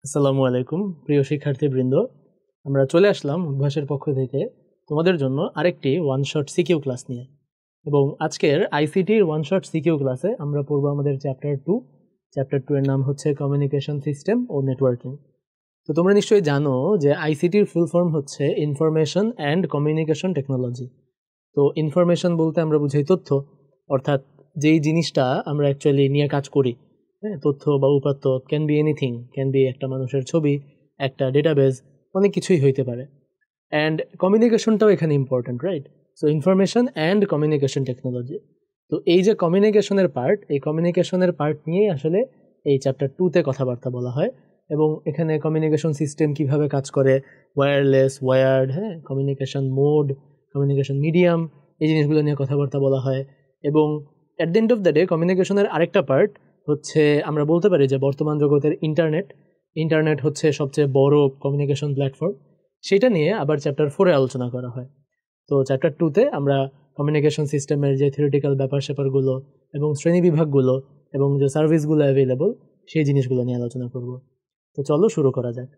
আসসালামু আলাইকুম প্রিয় শিক্ষার্থীবৃন্দ, আমরা চলে আসলাম উদ্ভাসের পক্ষ থেকে তোমাদের জন্য আরেকটি ওয়ান শট সিকিউ ক্লাস নিয়ে। এবং আজকের আইসিটির ওয়ান শট সিকিউ ক্লাসে আমরা পড়ব আমাদের চ্যাপ্টার টু এর নাম হচ্ছে কমিউনিকেশন সিস্টেম ও নেটওয়ার্কিং। তো তোমরা নিশ্চয়ই জানো যে আইসিটির ফুল ফর্ম হচ্ছে ইনফরমেশন অ্যান্ড কমিউনিকেশন টেকনোলজি। তো ইনফরমেশন বলতে আমরা বুঝাই তথ্য, অর্থাৎ যেই জিনিসটা আমরা অ্যাকচুয়ালি নিয়ে কাজ করি। হ্যাঁ, তথ্য বা উপাত্ত can be anything, can be একটা মানুষের ছবি, একটা ডেটাবেজ, অনেক কিছুই হইতে পারে। অ্যান্ড কমিউনিকেশনটাও এখানে important, right? So information and communication technology. তো এই যে কমিউনিকেশনের পার্ট, এই কমিউনিকেশনের পার্ট নিয়েই আসলে এই চ্যাপ্টার টুতে কথাবার্তা বলা হয়। এবং এখানে কমিউনিকেশন সিস্টেম কিভাবে কাজ করে, ওয়্যারলেস, ওয়্যার্ড, হ্যাঁ, কমিউনিকেশন মোড, কমিউনিকেশন মিডিয়াম, এই জিনিসগুলো নিয়ে কথাবার্তা বলা হয়। এবং at the end of the day কমিউনিকেশনের আরেকটা পার্ট হচ্ছে, আমরা বলতে পারি যে বর্তমান জগতের ইন্টারনেট হচ্ছে সবচেয়ে বড় কমিউনিকেশন প্ল্যাটফর্ম। সেটা নিয়ে আবার চ্যাপ্টার 4-এ আলোচনা করা হয়। তো চ্যাপ্টার 2-তে আমরা কমিউনিকেশন সিস্টেমের যে থিওরিটিক্যাল ব্যাপার স্যাপারগুলো এবং শ্রেণীবিভাগগুলো এবং যে সার্ভিসগুলো অ্যাভেলেবল, সেই জিনিসগুলো নিয়ে আলোচনা করব। তো চলো শুরু করা যাক।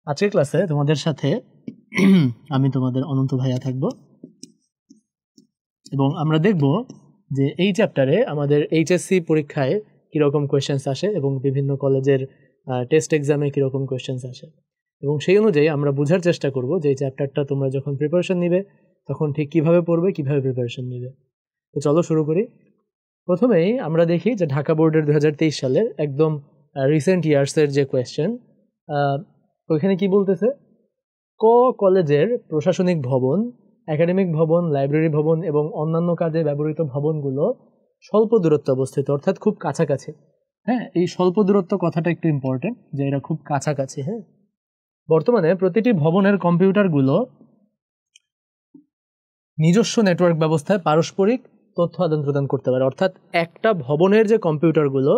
আজকের ক্লাসে তোমাদের সাথে আমি তোমাদের অনন্ত ভাইয়া থাকবো, এবং আমরা দেখব যে এই চ্যাপ্টারে আমাদের এইচএসসি পরীক্ষায় কীরকম কোয়েশ্চেন্স আসে এবং বিভিন্ন কলেজের টেস্ট এক্সামে কীরকম কোয়েশ্চেন্স আসে, এবং সেই অনুযায়ী আমরা বোঝার চেষ্টা করব যে এই চ্যাপ্টারটা তোমরা যখন প্রিপারেশন নিবে তখন ঠিক কীভাবে পড়বে, কীভাবে প্রিপারেশন নিবে। তো চলো শুরু করি। প্রথমেই আমরা দেখি যে ঢাকা বোর্ডের 2023 সালের একদম রিসেন্ট ইয়ার্সের যে কোয়েশ্চেন, ওইখানে কি বলতেছে, কলেজের প্রশাসনিক ভবন, একাডেমিক ভবন, লাইব্রেরি ভবন এবং অন্যান্য কাজে ব্যবহৃত ভবনগুলো স্বল্প দূরত্বে অবস্থিত, অর্থাৎ খুব কাছাকাছি। হ্যাঁ, এই স্বল্প দূরত্ব কথাটা একটু ইম্পর্টেন্ট, যে এরা খুব কাছাকাছি। হ্যাঁ, বর্তমানে প্রতিটি ভবনের কম্পিউটারগুলো নিজস্ব নেটওয়ার্ক ব্যবস্থায় পারস্পরিক তথ্য আদান প্রদান করতে পারে, অর্থাৎ একটা ভবনের যে কম্পিউটারগুলো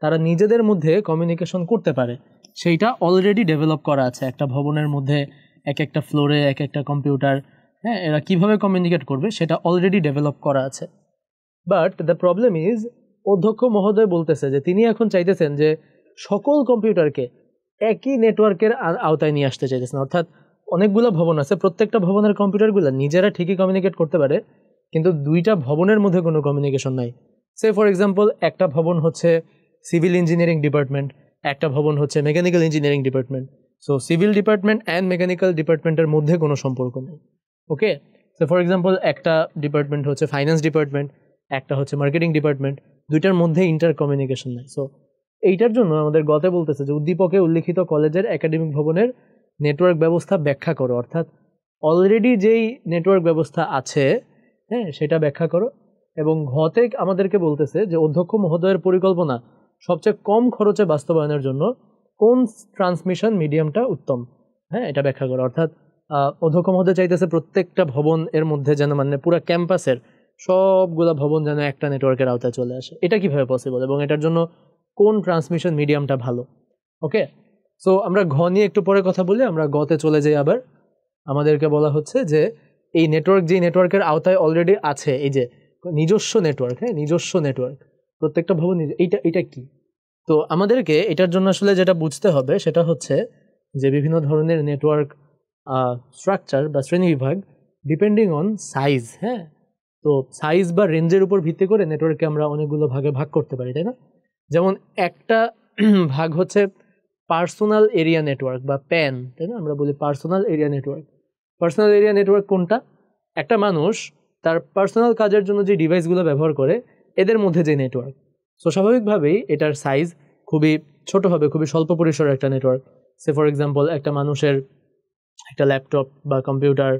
তারা নিজেদের মধ্যে কমিউনিকেশন করতে পারে, সেইটা অলরেডি ডেভেলপ করা আছে। একটা ভবনের মধ্যে এক একটা ফ্লোরে এক একটা কম্পিউটার, হ্যাঁ, এরা কিভাবে কমিউনিকেট করবে সেটা অলরেডি ডেভেলপ করা আছে। বাট দ্য প্রবলেম ইজ, অধ্যক্ষ মহোদয় বলতেছে যে তিনি এখন চাইতেছেন যে সকল কম্পিউটারকে একই নেটওয়ার্কের আওতায় নিয়ে আসতে চাইতেছেন। অর্থাৎ অনেকগুলো ভবন আছে, প্রত্যেকটা ভবনের কম্পিউটারগুলো নিজেরা ঠিকই কমিউনিকেট করতে পারে, কিন্তু দুইটা ভবনের মধ্যে কোনো কমিউনিকেশন নাই। সে ফর এক্সাম্পল, একটা ভবন হচ্ছে সিভিল ইঞ্জিনিয়ারিং ডিপার্টমেন্ট, একটা ভবন হচ্ছে mechanical engineering department. So civil department and mechanical ডিপার্টমেন্টের মধ্যে কোনো সম্পর্ক নেই। ওকে, সো ফর এক্সাম্পল একটা ডিপার্টমেন্ট হচ্ছে ফাইন্যান্স ডিপার্টমেন্ট, একটা হচ্ছে মার্কেটিং ডিপার্টমেন্ট, দুইটার মধ্যে ইন্টার কমিউনিকেশন নাই। সো এইটার জন্য আমাদের গতে বলতেছে যে উদ্দীপকে উল্লিখিত কলেজের একাডেমিক ভবনের নেটওয়ার্ক ব্যবস্থা ব্যাখ্যা করো, অর্থাৎ অলরেডি যেই নেটওয়ার্ক ব্যবস্থা আছে, হ্যাঁ, সেটা ব্যাখ্যা করো। এবং ঘতে আমাদেরকে বলতেছে যে অধ্যক্ষ মহোদয়ের পরিকল্পনা সবচেয়ে কম খরচে বাস্তবায়নের জন্য কোন ট্রান্সমিশন মিডিয়ামটা উত্তম, হ্যাঁ, এটা ব্যাখ্যা করো। অর্থাৎ অধ্যক্ষ মহোদয় চাইতেছে প্রত্যেকটা ভবন এর মধ্যে যেন, মানে পুরো ক্যাম্পাসের সবগুলা ভবন যেন একটা নেটওয়ার্কের আওতায় চলে আসে। এটা কিভাবে পসিবল এবং এটার জন্য কোন ট্রান্সমিশন মিডিয়ামটা ভালো। ওকে, সো আমরা ঘ নিয়ে একটু পরে কথা বলি, আমরা গতে চলে যাই। আবার আমাদেরকে বলা হচ্ছে যে এই নেটওয়ার্ক, যে নেটওয়ার্কের আওতায় অলরেডি আছে, এই যে নিজস্ব নেটওয়ার্ক, হ্যাঁ, নিজস্ব নেটওয়ার্ক, প্রত্যেকটা ভবন এইটা কি। তো আমাদেরকে এটার জন্য আসলে যেটা বুঝতে হবে সেটা হচ্ছে যে বিভিন্ন ধরনের নেটওয়ার্ক স্ট্রাকচার বা শ্রেণীবিভাগ ডিপেন্ডিং অন সাইজ, হ্যাঁ, তো সাইজ বা রেঞ্জের উপর ভিত্তি করে নেটওয়ার্ককে আমরা অনেকগুলো ভাগে ভাগ করতে পারি, তাই না? যেমন একটা ভাগ হচ্ছে পার্সোনাল এরিয়া নেটওয়ার্ক বা প্যান, তাই না? আমরা বলি personal area network. Personal area network কোনটা? একটা মানুষ তার পার্সোনাল কাজের জন্য যে ডিভাইসগুলো ব্যবহার করে এদের মধ্যে যে নেটওয়ার্ক। সো স্বাভাবিকভাবেই এটার সাইজ খুবই ছোট হবে, খুবই স্বল্প পরিসরের একটা নেটওয়ার্ক। সে ফর এক্সাম্পল, একটা মানুষের একটা ল্যাপটপ বা কম্পিউটার,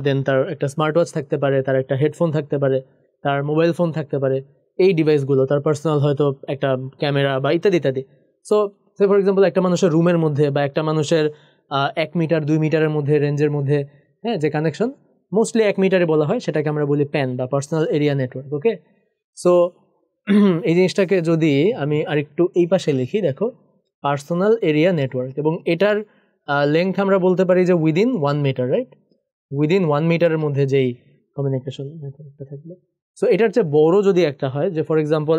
দেন তার একটা স্মার্ট ওয়াচ থাকতে পারে, তার একটা হেডফোন থাকতে পারে, তার মোবাইল ফোন থাকতে পারে। এই ডিভাইসগুলো তার পার্সোনাল, হয়তো একটা ক্যামেরা বা ইত্যাদি ইত্যাদি। সো সে ফর এক্সাম্পল, একটা মানুষের রুমের মধ্যে বা একটা মানুষের 1 মিটার 2 মিটারের মধ্যে রেঞ্জের মধ্যে, হ্যাঁ, যে কানেকশন মোস্টলি 1 মিটারে বলা হয়, সেটাকে আমরা বলি প্যান বা পার্সোনাল এরিয়া নেটওয়ার্ক। ওকে, সো এই জিনিসটাকে যদি আমি আরেকটু এই পাশে লিখি, দেখো, পার্সোনাল এরিয়া নেটওয়ার্ক, এবং এটার লেংথ আমরা বলতে পারি যে উইদিন 1 মিটার, রাইট? উইদিন 1 মিটারের মধ্যে যেই কমিউনিকেশন নেটওয়ার্কটা থাকবে। সো এটার চেয়ে বড় যদি একটা হয়, যে ফর এক্সাম্পল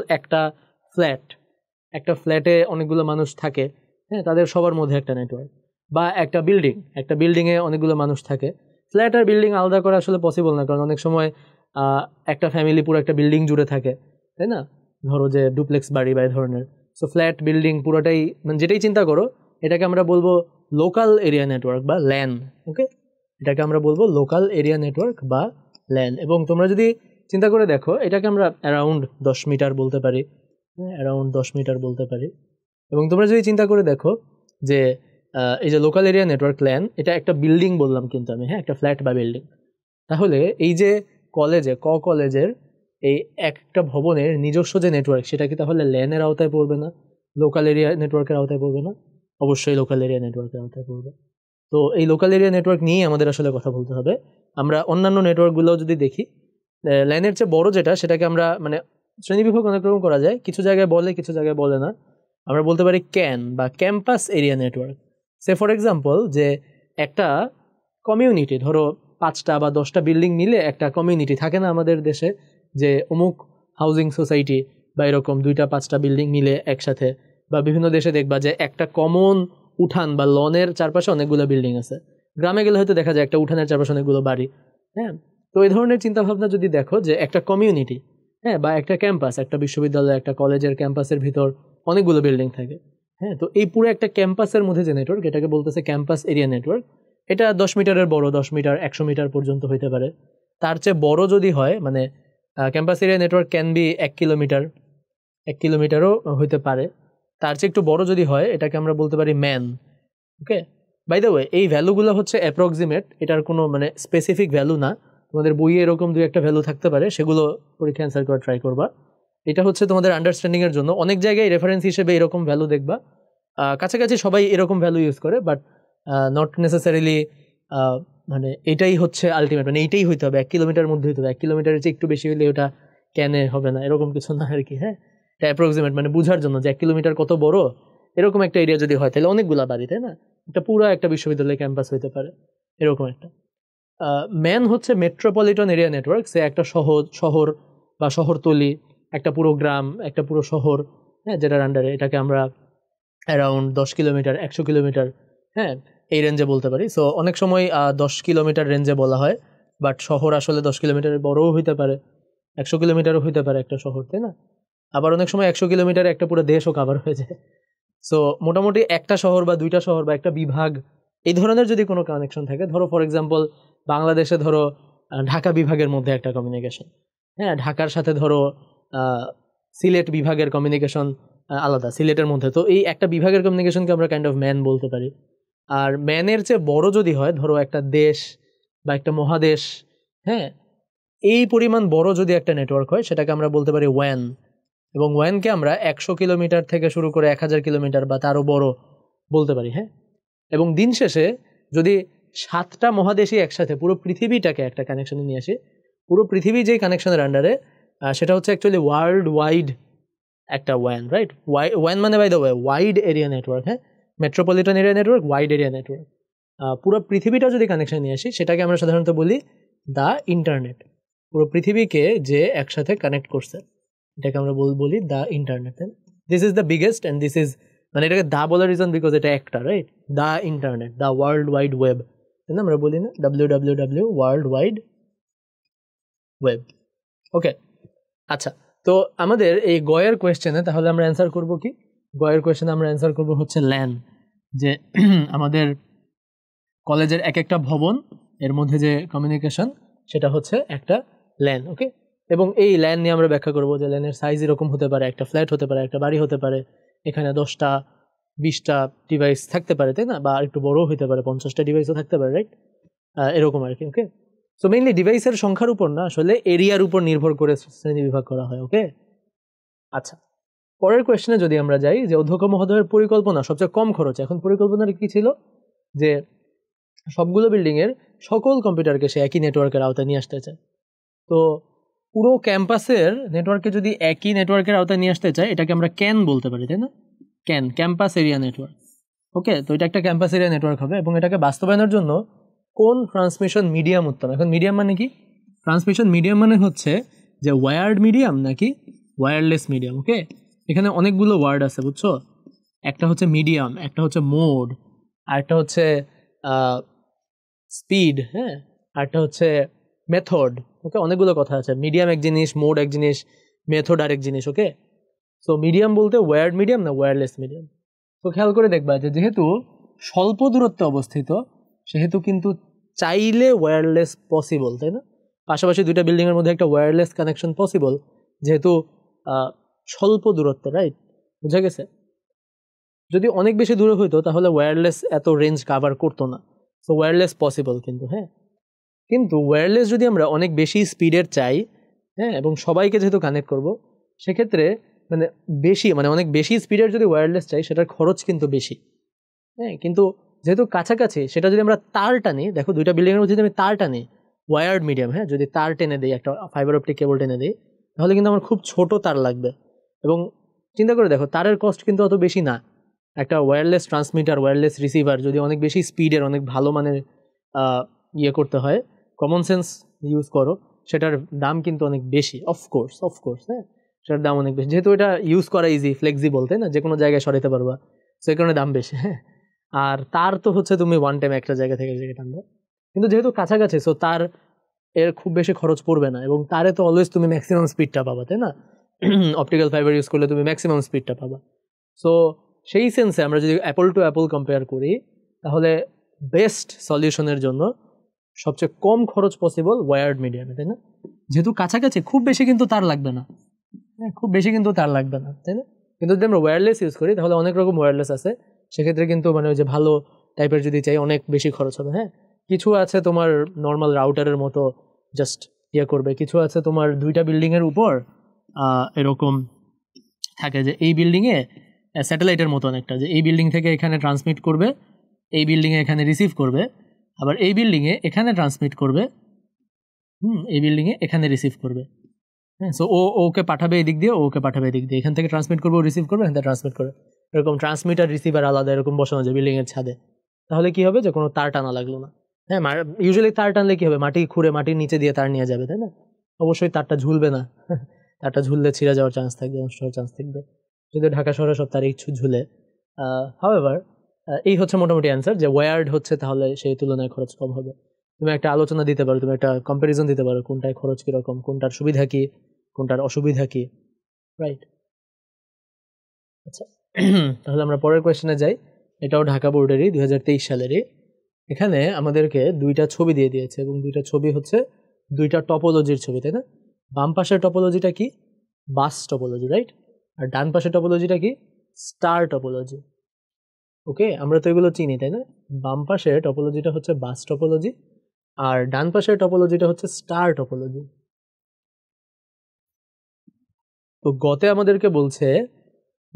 একটা ফ্ল্যাটে অনেকগুলো মানুষ থাকে, হ্যাঁ, তাদের সবার মধ্যে একটা নেটওয়ার্ক। বা একটা বিল্ডিংয়ে অনেকগুলো মানুষ থাকে, ফ্ল্যাট আর বিল্ডিং আলাদা করা আসলে পসিবল না, কারণ অনেক সময় একটা ফ্যামিলি পুরো একটা বিল্ডিং জুড়ে থাকে, তাই না? ধরো যে ডুপ্লেক্স বাড়ি বা এই ধরনের। সো ফ্ল্যাট বিল্ডিং পুরোটাই, মানে যেটাই চিন্তা করো, এটাকে আমরা বলবো লোকাল এরিয়া নেটওয়ার্ক বা ল্যান। ওকে, এটাকে আমরা বলবো লোকাল এরিয়া নেটওয়ার্ক বা ল্যান। এবং তোমরা যদি চিন্তা করে দেখো, এটাকে আমরা অ্যারাউন্ড 10 মিটার বলতে পারি, অ্যারাউন্ড 10 মিটার বলতে পারি। এবং তোমরা যদি চিন্তা করে দেখো যে এই যে লোকাল এরিয়া নেটওয়ার্ক ল্যান, এটা একটা বিল্ডিং বললাম কিন্তু আমি, হ্যাঁ, একটা ফ্ল্যাট বা বিল্ডিং। তাহলে এই যে কলেজের এই একটা ভবনের নিজস্ব যে নেটওয়ার্ক, সেটা কি তাহলে ল্যানের আওতায় পড়বে না, লোকাল এরিয়া নেটওয়ার্কের আওতায় পড়বে না? অবশ্যই লোকাল এরিয়া নেটওয়ার্কের আওতায় পড়বে। তো এই লোকাল এরিয়া নেটওয়ার্ক নিয়ে আমাদের আসলে কথা বলতে হবে। আমরা অন্যান্য নেটওয়ার্কগুলো যদি দেখি, ল্যানের চেয়ে বড় যেটা, সেটাকে আমরা মানে শ্রেণীবিভাগ অনেক রকম করা যায়, কিছু জায়গায় বলে কিছু জায়গায় বলে না। আমরা বলতে পারি ক্যান বা campus area network. Say for example যে একটা কমিউনিটি, ধরো 5টা বা 10টা বিল্ডিং মিলে একটা কমিউনিটি থাকে না আমাদের দেশে, যে অমুক হাউজিং সোসাইটি বা এরকম 2টা-5টা বিল্ডিং মিলে একসাথে, বা বিভিন্ন দেশে দেখবা যে একটা কমন উঠান বা লনের চারপাশে অনেকগুলো বিল্ডিং আছে। গ্রামে গেলে হয়তো দেখা যায় একটা উঠানের চারপাশে অনেকগুলো বাড়ি। হ্যাঁ, তো এই ধরনের চিন্তাভাবনা যদি দেখো যে একটা কমিউনিটি, হ্যাঁ, বা একটা ক্যাম্পাস, একটা বিশ্ববিদ্যালয়, একটা কলেজের ক্যাম্পাসের ভিতর অনেকগুলো বিল্ডিং থাকে, হ্যাঁ, তো এই পুরো একটা ক্যাম্পাসের মধ্যে যে নেটওয়ার্ক, এটাকে বলতেছে ক্যাম্পাস এরিয়া নেটওয়ার্ক। এটা 10 মিটারের বড়, 10 মিটার 100 মিটার পর্যন্ত হইতে পারে। তার চেয়ে বড় যদি হয়, মানে campus area network can be 1 kilometre, 1 কিলোমিটারও হইতে পারে। তার চেয়ে একটু বড় যদি হয়, এটাকে আমরা বলতে পারি man. Okay, by the way, এই ভ্যালুগুলো হচ্ছে অ্যাপ্রক্সিমেট, এটার কোনো মানে স্পেসিফিক ভ্যালু না। তোমাদের বইয়ে এরকম 2-1টা ভ্যালু থাকতে পারে, সেগুলো পরীক্ষা অ্যান্সার করা ট্রাই করবা। এটা হচ্ছে তোমাদের আন্ডারস্ট্যান্ডিংয়ের জন্য। অনেক জায়গায় রেফারেন্স হিসেবে এরকম ভ্যালু দেখবা, কাছাকাছি সবাই এরকম ভ্যালু ইউজ করে, বাট নট নেসেসারিলি মানে এটাই হচ্ছে আলটিমেট, মানে এইটাই হইতে হবে, 1 কিলোমিটার মধ্যে হইতে হবে। 1 কিলোমিটারের চেয়ে একটু বেশি হলে ওটা ক্যানে হবে না, এরকম কিছু না আর কি। হ্যাঁ, এটা অ্যাপ্রক্সিমেট, মানে বোঝার জন্য যে 1 কিলোমিটার কত বড়, এরকম একটা এরিয়া যদি হয় তাহলে অনেকগুলা বাড়ি, তাই না? এটা পুরো একটা বিশ্ববিদ্যালয় ক্যাম্পাস হইতে পারে, এরকম একটা। ম্যান হচ্ছে মেট্রোপলিটন এরিয়া নেটওয়ার্ক, সে একটা শহর বা শহরতলি, একটা পুরো গ্রাম, একটা পুরো শহর, হ্যাঁ, যেটার আন্ডারে, এটাকে আমরা অ্যারাউন্ড 10 কিলোমিটার 100 কিলোমিটার, হ্যাঁ, এই রেঞ্জে বলতে পারি। সো অনেক সময় 10 কিলোমিটার রেঞ্জে বলা হয়, বাট শহর আসলে 10 কিলোমিটারের বড়ও হইতে পারে, 100 কিলোমিটারও হইতে পারে একটা শহর, তাই না? আবার অনেক সময় 100 কিলোমিটারে একটা পুরো দেশও কাভার হয়ে যায়। সো মোটামুটি একটা শহর বা 2টা শহর বা একটা বিভাগ, এই ধরনের যদি কোনো কানেকশন থাকে, ধরো ফর এক্সাম্পল বাংলাদেশে ধরো ঢাকা বিভাগের মধ্যে একটা কমিউনিকেশন, হ্যাঁ, ঢাকার সাথে ধরো সিলেট বিভাগের কমিউনিকেশন আলাদা সিলেটের মধ্যে, তো এই একটা বিভাগের কমিউনিকেশনকে আমরা কাইন্ড অফ ম্যান বলতে পারি। আর ম্যানের চেয়ে বড় যদি হয়, ধরো একটা দেশ বা একটা মহাদেশ, হ্যাঁ, এই পরিমাণ বড় যদি একটা নেটওয়ার্ক হয়, সেটাকে আমরা বলতে পারি ওয়ান। এবং ওয়ানকে আমরা 100 কিলোমিটার থেকে শুরু করে 1000 কিলোমিটার বা তারও বড় বলতে পারি। হ্যাঁ, এবং দিন শেষে যদি 7টা মহাদেশই একসাথে পুরো পৃথিবীটাকে একটা কানেকশনে নিয়ে আসি, পুরো পৃথিবী যেই কানেকশনের আন্ডারে, সেটা হচ্ছে অ্যাকচুয়ালি ওয়ার্ল্ড ওয়াইড একটা ওয়ান, রাইট? ওয়ান মানে by the way wide area network. হ্যাঁ, metropolitan area network, wide area network. পুরো পৃথিবীটা যদি কানেকশন নিয়ে আসি, সেটাকে আমরা সাধারণত বলি দ্য ইন্টারনেট। পুরো পৃথিবীকে যে একসাথে কানেক্ট করছে, এটাকে আমরা বলি the internet. This is the biggest and this is, মানে এটাকে দা বলার রিজন বিকজ এটা একটা, right? The internet, the world wide web, তাই না? আমরা বলি না WWW ওয়ার্ল্ড ওয়াইড ওয়েব। ওকে, আচ্ছা, তো আমাদের এই গয়ের কোয়েশ্চেনে তাহলে আমরা অ্যান্সার করব কি? গয়ের কোয়েশ্চেনে আমরা অ্যান্সার করব হচ্ছে ল্যান, যে আমাদের কলেজের এক একটা ভবন এর মধ্যে যে কমিউনিকেশন, সেটা হচ্ছে একটা ল্যান। ওকে, এবং এই ল্যান নিয়ে আমরা ব্যাখ্যা করবো যে ল্যানের সাইজ এরকম হতে পারে, একটা ফ্ল্যাট হতে পারে, একটা বাড়ি হতে পারে, এখানে 10টা 20টা ডিভাইস থাকতে পারে, তাই না? বা একটু বড়ও হতে পারে, 50টা ডিভাইসও থাকতে পারে, রাইট? এরকম আর কি। ওকে, সো মেইনলি ডিভাইসের সংখ্যার উপর না, আসলে এরিয়ার উপর নির্ভর করে শ্রেণী বিভাগ করা হয়। ওকে, আচ্ছা, পরের কোয়েশ্চেনে যদি আমরা যাই, যে অধ্যক্ষ মহোদয়ের পরিকল্পনা সবচেয়ে কম খরচে। এখন পরিকল্পনার কি ছিল? যে সবগুলো বিল্ডিংয়ের সকল কম্পিউটারকে সে একই নেটওয়ার্কের আওতায় নিয়ে আসতে চায়। তো পুরো ক্যাম্পাসের নেটওয়ার্ককে যদি একই নেটওয়ার্কের আওতায় নিয়ে আসতে চায়, এটাকে আমরা ক্যান বলতে পারি, তাই না? CAN, campus area network. Okay, তো এটা একটা ক্যাম্পাস এরিয়া নেটওয়ার্ক হবে, এবং এটাকে বাস্তবায়নের জন্য কোন ট্রান্সমিশন মিডিয়াম উত্তম? এখন মিডিয়াম মানে কি? ট্রান্সমিশন মিডিয়াম মানে হচ্ছে যে ওয়্যার্ড মিডিয়াম নাকি ওয়্যারলেস মিডিয়াম। ওকে, এখানে অনেকগুলো ওয়ার্ড আছে, বুঝছো? একটা হচ্ছে মিডিয়াম, একটা হচ্ছে মোড, আরেকটা হচ্ছে স্পিড, হ্যাঁ, আরেকটা হচ্ছে মেথড। ওকে, অনেকগুলো কথা আছে। মিডিয়াম এক জিনিস, মোড এক জিনিস, মেথড আরেক জিনিস। ওকে, সো মিডিয়াম বলতে ওয়্যার্ড মিডিয়াম না ওয়্যারলেস মিডিয়াম। তো খেয়াল করে দেখবা যে যেহেতু স্বল্প দূরত্বে অবস্থিত সেহেতু কিন্তু চাইলে ওয়্যারলেস পসিবল, তাই না? পাশাপাশি দুইটা বিল্ডিংয়ের মধ্যে একটা ওয়্যারলেস কানেকশন পসিবল যেহেতু স্বল্প দূরত্বে, রাইট? বুঝা গেছে? যদি অনেক বেশি দূরে হইতো তাহলে ওয়্যারলেস এত রেঞ্জ কাভার করতো না। সো ওয়্যারলেস পসিবল কিন্তু, হ্যাঁ। কিন্তু ওয়্যারলেস যদি আমরা অনেক বেশি স্পিডের চাই, হ্যাঁ, এবং সবাইকে যেহেতু কানেক্ট করব, সেক্ষেত্রে মানে অনেক বেশি স্পিডের যদি ওয়্যারলেস চাই সেটার খরচ কিন্তু বেশি, হ্যাঁ। কিন্তু যেহেতু কাছাকাছি, সেটা যদি আমরা তার টানি, দেখো দুইটা বিল্ডিংয়ের মধ্যে যদি আমি তার টানি, ওয়্যার্ড মিডিয়াম, হ্যাঁ, যদি তার টেনে দিই, একটা ফাইবার অপটিক কেবল টেনে দিই, তাহলে কিন্তু আমার খুব ছোট তার লাগবে। এবং চিন্তা করে দেখো, তারের কস্ট কিন্তু অত বেশি না। একটা ওয়্যারলেস ট্রান্সমিটার, ওয়্যারলেস রিসিভার যদি অনেক বেশি স্পিডের, অনেক ভালো মানের ইয়ে করতে হয়, কমন সেন্স ইউজ করো, সেটার দাম কিন্তু অনেক বেশি। অফকোর্স, হ্যাঁ, সেটার দাম অনেক বেশি, যেহেতু এটা ইউজ করা ইজি, ফ্লেক্সিবল, তাই না? যে কোনো জায়গায় সরাতে পারবা, সেই কারণে দাম বেশি, হ্যাঁ। আর তার তো হচ্ছে তুমি ওয়ান টাইম একটা জায়গা থেকে জায়গায় টানবে, কিন্তু যেহেতু কাছাকাছি, সো তার এর খুব বেশি খরচ পড়বে না। এবং তারে তো অলওয়েজ তুমি ম্যাক্সিমাম স্পিডটা পাবা, তাই না? অপটিক্যাল ফাইবার ইউজ করলে তুমি ম্যাক্সিমাম স্পিডটা পাবা। সো সেই সেন্সে আমরা যদি অ্যাপল টু অ্যাপল কম্পেয়ার করি, তাহলে বেস্ট সলিউশনের জন্য সবচেয়ে কম খরচ পসিবল ওয়্যার্ড মিডিয়ামে, তাই না? যেহেতু কাছাকাছি, খুব বেশি কিন্তু তার লাগবে না, হ্যাঁ, খুব বেশি কিন্তু তার লাগবে না, তাই না? কিন্তু যদি আমরা ওয়্যারলেস ইউজ করি তাহলে অনেক রকম ওয়্যারলেস আছে, সেক্ষেত্রে কিন্তু মানে ওই যে ভালো টাইপের যদি চাই অনেক বেশি খরচ হবে, হ্যাঁ। কিছু আছে তোমার নর্মাল রাউটারের মতো জাস্ট ইয়ে করবে, কিছু আছে তোমার দুইটা বিল্ডিংয়ের উপর এরকম থাকে যে এই বিল্ডিংয়ে স্যাটেলাইটের মতো অনেকটা, যে এই বিল্ডিং থেকে এখানে ট্রান্সমিট করবে, এই বিল্ডিংয়ে এখানে রিসিভ করবে, আবার এই বিল্ডিংয়ে এখানে ট্রান্সমিট করবে, এই বিল্ডিংয়ে এখানে রিসিভ করবে, হ্যাঁ। সো ওকে পাঠাবে এদিক দিয়ে, ওকে পাঠাবে এদিক দিয়ে, এখান থেকে ট্রান্সমিট করবে, ও রিসিভ করবে, এখান থেকে ট্রান্সমিট করবে। এরকম ট্রান্সমিটার রিসিভার আলাদা এরকম বসানো যায় বিল্ডিংয়ের ছাদে। তাহলে কি হবে যে কোনো তার টানা লাগলো না, হ্যাঁ। ইউজুয়ালি তার টানলে কি হবে, মাটি খুঁড়ে মাটির নিচে দিয়ে তার নিয়ে যাবে, তাই না? অবশ্যই তারটা ঝুলবে না, তারটা ঝুললে ছিঁড়ে যাওয়ার চান্স থাকবে, নষ্ট হওয়ার চান্স থাকবে, যদি ঢাকা শহরে সব তার একটু ঝুলে। হাউএভার এই হচ্ছে মোটামুটি অ্যান্সার, যে ওয়্যার্ড হচ্ছে তাহলে সেই তুলনায় খরচ কম হবে। তুমি একটা আলোচনা দিতে পারো, তুমি একটা কম্প্যারিজন দিতে পারো, কোনটায় খরচ কীরকম, কোনটার সুবিধা কী, কোনটার অসুবিধা কী, রাইট? আচ্ছা, তাহলে আমরা পরের কোয়েশ্চেনে যাই। এটাও ঢাকা বোর্ডেরই, 2023 সালেরই। এখানে আমাদেরকে দুইটা ছবি দিয়ে দিয়েছে, এবং দুইটা ছবি হচ্ছে দুইটা টপোলজির ছবি, তাই না? বাম পাশের টপোলজিটা কি? Bus topology, right? আর ডান পাশের টপোলজিটা কি? Star topology. ওকে, আমরা তো এগুলো চিনি, তাই না? বাম পাশের টপোলজিটা হচ্ছে বাস টপোলজি, আর ডান পাশের টপোলজিটা হচ্ছে স্টার টপোলজি। তো গতে আমাদেরকে বলছে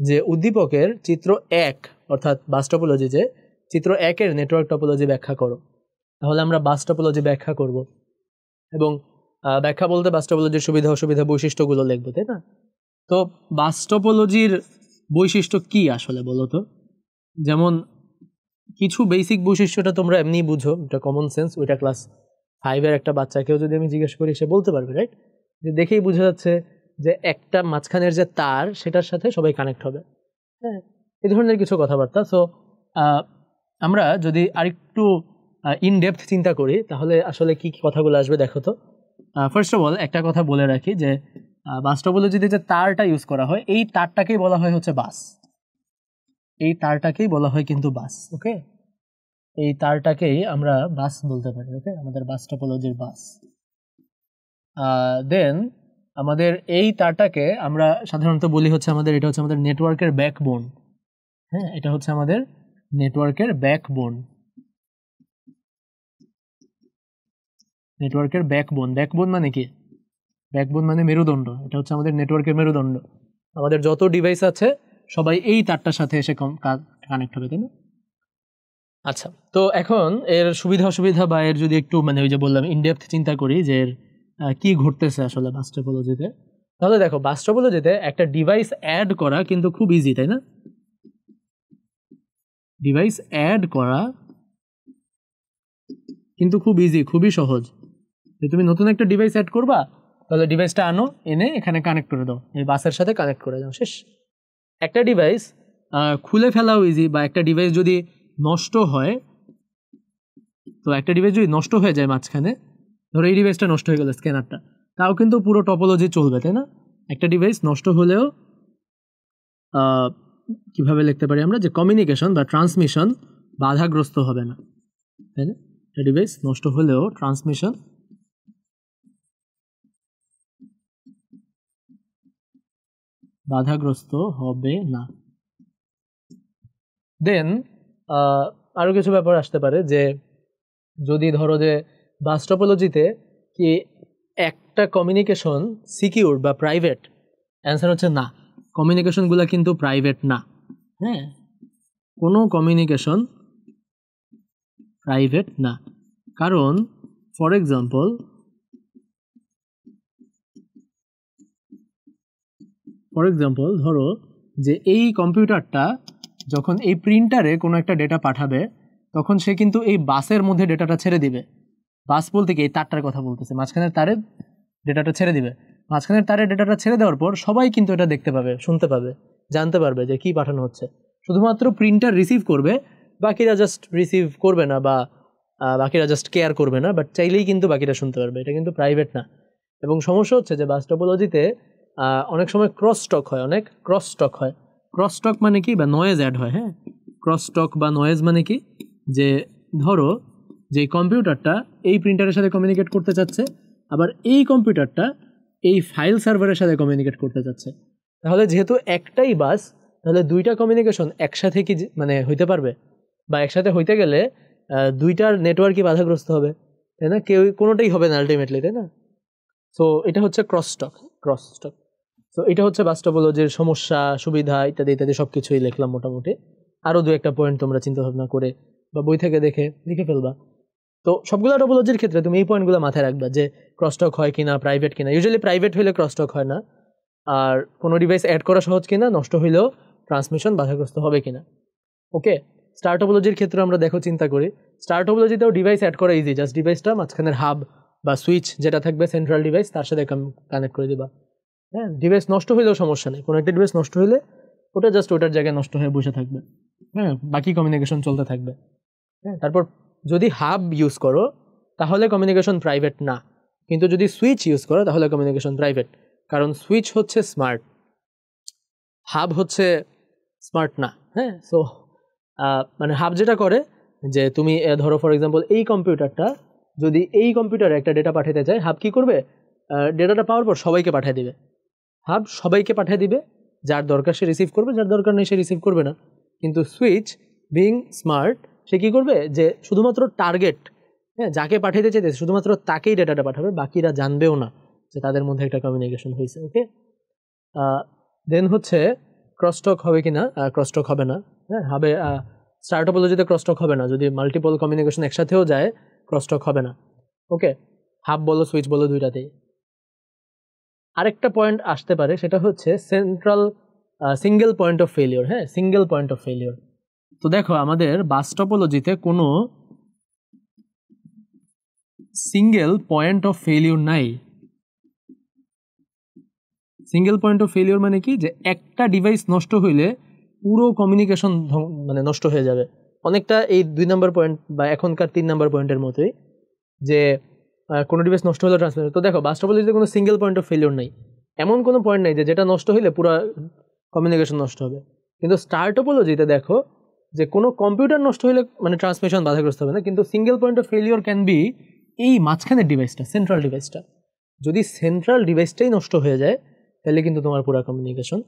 যে উদ্দীপকের চিত্র 1 অর্থাৎ বাস টপোলজি, যে চিত্র 1-এর নেটওয়ার্ক টপোলজি ব্যাখ্যা করো। তাহলে আমরা বাস টপোলজি ব্যাখ্যা করব, এবং ব্যাখ্যা বলতে বাস টপোলজির সুবিধা অসুবিধা বৈশিষ্ট্যগুলো লিখবো, তাই না? তো বাস টপোলজির বৈশিষ্ট্য কি আসলে বলো তো? যেমন কিছু বেসিক বৈশিষ্ট্যটা তোমরা এমনি বুঝো, এটা কমন সেন্স, ওইটা ক্লাস 5-এর একটা বাচ্চাকেও যদি আমি জিজ্ঞেস করি সে বলতে পারবে, রাইট? যে দেখেই বোঝা যাচ্ছে যে একটা মাঝখানের যে তার, সেটার সাথে সবাই কানেক্ট হবে, হ্যাঁ, এই ধরনের কিছু কথাবার্তা। সো আমরা যদি আরেকটু ইন ডেপথ চিন্তা করি তাহলে আসলে কি কথাগুলো আসবে দেখো তো। ফার্স্ট অফ অল একটা কথা বলে রাখি যে বাস টপোলজিতে যে তারটা ইউজ করা হয়, এই তারটাকেই বলা হয় হচ্ছে বাস, এই তারটাকেই বলা হয় কিন্তু বাস। ওকে, এই তারটাকেই আমরা বাস বলতে পারি। ওকে, আমাদের বাস টপোলজির বাস। দেন আমাদের এই তারটাকে আমরা সাধারণত বলি হচ্ছে আমাদের, এটা হচ্ছে আমাদের নেটওয়ার্কের ব্যাকবোন, হ্যাঁ, এটা হচ্ছে আমাদের নেটওয়ার্কের ব্যাকবোন। নেটওয়ার্কের ব্যাকবোন, ব্যাকবোন মানে কি? ব্যাকবোন মানে মেরুদণ্ড, এটা হচ্ছে আমাদের নেটওয়ার্কের মেরুদণ্ড। আমাদের যত ডিভাইস আছে সবাই এই তারটার সাথে এসে কানেক্ট হবে, তাই না? আচ্ছা, তো এখন এর সুবিধা অসুবিধা বা এর যদি একটু মানে ওই যে বললাম ইনডেপথ চিন্তা করি যে এর কি ঘটতেছে আসলে বাস টপোলজিতে, তাহলে দেখো বাস টপোলজিতে একটা ডিভাইস অ্যাড করা কিন্তু খুব ইজি, তাই না? ডিভাইস অ্যাড করা কিন্তু খুব ইজি, খুবই সহজ। যে তুমি নতুন একটা ডিভাইস অ্যাড করবা, তাহলে ডিভাইসটা আনো, এনে এখানে কানেক্ট করে দাও, এই বাসের সাথে কানেক্ট করে দাও, শেষ। একটা ডিভাইস খুলে ফেলাও ইজি, বা একটা ডিভাইস যদি নষ্ট হয়, তো একটা ডিভাইস যদি নষ্ট হয়ে যায় মাঝখানে, ধরো এই ডিভাইসটা নষ্ট হয়ে গেল স্ক্যানারটা, তাও কিন্তু পুরো টপোলজি চলবে, তাই না? একটা ডিভাইস নষ্ট হলেও কিভাবে লিখতে পারি আমরা, যে কমিউনিকেশন বা ট্রান্সমিশন বাধাগ্রস্ত হবে না, তাই না? একটা ডিভাইস নষ্ট হলেও ট্রান্সমিশন বাধাগ্রস্ত হবে না। দেন আরও কিছু ব্যাপার আসতে পারে, যে যদি ধরো যে বাস টপোলজিতে কি একটা কমিউনিকেশন সিকিউর বা প্রাইভেট, অ্যান্সার হচ্ছে না, কমিউনিকেশনগুলো কিন্তু প্রাইভেট না। হ্যাঁ, কোনো কমিউনিকেশন প্রাইভেট না, কারণ ফর এক্সাম্পল ধরো যে এই কম্পিউটারটা যখন এই প্রিন্টারে কোনো একটা ডেটা পাঠাবে, তখন সে কিন্তু এই বাসের মধ্যে ডেটাটা ছেড়ে দিবে। বাস বলতে কি, এই তারটার কথা বলতেছে, মাঝখানের তারে ডেটাটা ছেড়ে দিবে। মাঝখানের তারে ডেটাটা ছেড়ে দেওয়ার পর সবাই কিন্তু এটা দেখতে পাবে, শুনতে পাবে, জানতে পারবে যে কি পাঠানো হচ্ছে। শুধুমাত্র প্রিন্টার রিসিভ করবে, বাকিরা জাস্ট রিসিভ করবে না, বা বাকিরা জাস্ট কেয়ার করবে না, বাট চাইলেই কিন্তু বাকিরা শুনতে পারবে। এটা কিন্তু প্রাইভেট না। এবং সমস্যা হচ্ছে যে বাস টপোলজিতে অনেক সময় ক্রস স্টক হয়, ক্রস স্টক মানে কি, বা নয়েজ অ্যাড হয়। হ্যাঁ, ক্রস স্টক বা নয়েজ মানে কি, যে ধরো যে কম্পিউটারটা এই প্রিন্টারের সাথে কমিউনিকেট করতে চাচ্ছে, আবার এই কম্পিউটারটা এই ফাইল সার্ভারের সাথে কমিউনিকেট করতে চাচ্ছে, তাহলে যেহেতু একটাই বাস, তাহলে দুইটা কমিউনিকেশন একসাথে কি মানে হইতে পারবে? বা একসাথে হইতে গেলে দুইটার নেটওয়ার্কই বাধাগ্রস্ত হবে, তাই না? কোনোটাই হবে না আলটিমেটলি, তাই না? সো এটা হচ্ছে ক্রস স্টক। সো এটা হচ্ছে বাস টপোলজির সমস্যা, সুবিধা ইত্যাদি ইত্যাদি সব কিছুই লিখলাম মোটামুটি। আরও দু একটা পয়েন্ট তোমরা চিন্তা ভাবনা করে বা বই থেকে দেখে লিখে ফেলবা। তো সবগুলো টপোলজির ক্ষেত্রে তুমি এই পয়েন্টগুলো মাথায় রাখবা, যে ক্রসটক হয় কিনা, প্রাইভেট কিনা। ইউজুয়ালি প্রাইভেট হইলে ক্রসটক হয় না, আর কোনো ডিভাইস অ্যাড করা সহজ কিনা, নষ্ট হইলেও ট্রান্সমিশন বাধাগ্রস্ত হবে কিনা। ওকে, স্টার টপোলজির ক্ষেত্রে আমরা দেখো চিন্তা করি, স্টার টপোলজিতেও ডিভাইস অ্যাড করা ইজি, জাস্ট ডিভাইসটা মাঝখানের হাব বা সুইচ যেটা থাকবে সেন্ট্রাল ডিভাইস, তার সাথে কানেক্ট করে দিবা। হ্যাঁ, ডিভাইস নষ্ট হইলেও সমস্যা নেই, কোনো একটা ডিভাইস নষ্ট হইলে ওটা জাস্ট ওটার জায়গায় নষ্ট হয়ে বসে থাকবে। হ্যাঁ, বাকি কমিউনিকেশন চলতে থাকবে। হ্যাঁ, তারপর যদি হাব ইউজ করো তাহলে কমিউনিকেশন প্রাইভেট না, কিন্তু যদি সুইচ ইউজ করো তাহলে কমিউনিকেশন প্রাইভেট, কারণ সুইচ হচ্ছে স্মার্ট, হাব হচ্ছে স্মার্ট না। হ্যাঁ, সো মানে হাব যেটা করে, যে তুমি ধরো ফর এক্সাম্পল এই কম্পিউটারটা যদি এই কম্পিউটারে একটা ডেটা পাঠাতে চায়, হাব কি করবে, ডেটাটা পাওয়ার পর সবাইকে পাঠিয়ে দিবে। হাব সবাইকে পাঠিয়ে দিবে, যার দরকার সে রিসিভ করবে, যার দরকার নেই সে রিসিভ করবে না। কিন্তু সুইচ বিং স্মার্ট, সে কী করবে, যে শুধুমাত্র টার্গেট, হ্যাঁ, যাকে পাঠাতে চাইতেছে শুধুমাত্র তাকেই ডেটাটা পাঠাবে, বাকিরা জানবেও না যে তাদের মধ্যে একটা কমিউনিকেশন হয়েছে। ওকে, দেন হচ্ছে ক্রসটক হবে কি না, ক্রসটক হবে না। হ্যাঁ, হবে স্টার টপোলজিতে ক্রসটক হবে না, যদি মাল্টিপল কমিউনিকেশন একসাথেও যায় ক্রসটক হবে না। ওকে, হাব বলো সুইচ বলো দুইটাতেই। আরেকটা পয়েন্ট আসতে পারে, সেটা হচ্ছে central single point of failure. হ্যাঁ, সিঙ্গেল পয়েন্ট অফ ফেলিওর। তো দেখো আমাদের বাস টপোলজিতে কোনো সিঙ্গেল পয়েন্ট অফ ফেলিওর নাই। সিঙ্গেল পয়েন্ট অফ ফেলিওর মানে কি, যে একটা ডিভাইস নষ্ট হইলে পুরো কমিউনিকেশন মানে নষ্ট হয়ে যাবে। অনেকটা এই 2 নম্বর পয়েন্ট বা এখনকার 3 নম্বর পয়েন্টের মতোই, যে কোনো ডিভাইস নষ্ট হলে ট্রান্সমিশন। তো দেখো বাস টপোলজিতে কোনো সিঙ্গেল পয়েন্ট অফ ফেলিওর নেই, এমন কোনো পয়েন্ট নেই যে যেটা নষ্ট হলে পুরো কমিউনিকেশন নষ্ট হবে। কিন্তু স্টার টপোলজিতে দেখো যে কোনো কম্পিউটার নষ্ট হলে মানে ট্রান্সমিশন বাধাগ্রস্ত হবে না, কিন্তু single point of failure can be এই মাঝখানের ডিভাইসটা, সেন্ট্রাল ডিভাইসটা। যদি সেন্ট্রাল ডিভাইসটাই নষ্ট হয়ে যায় তাহলে কিন্তু তোমার পুরো কমিউনিকেশন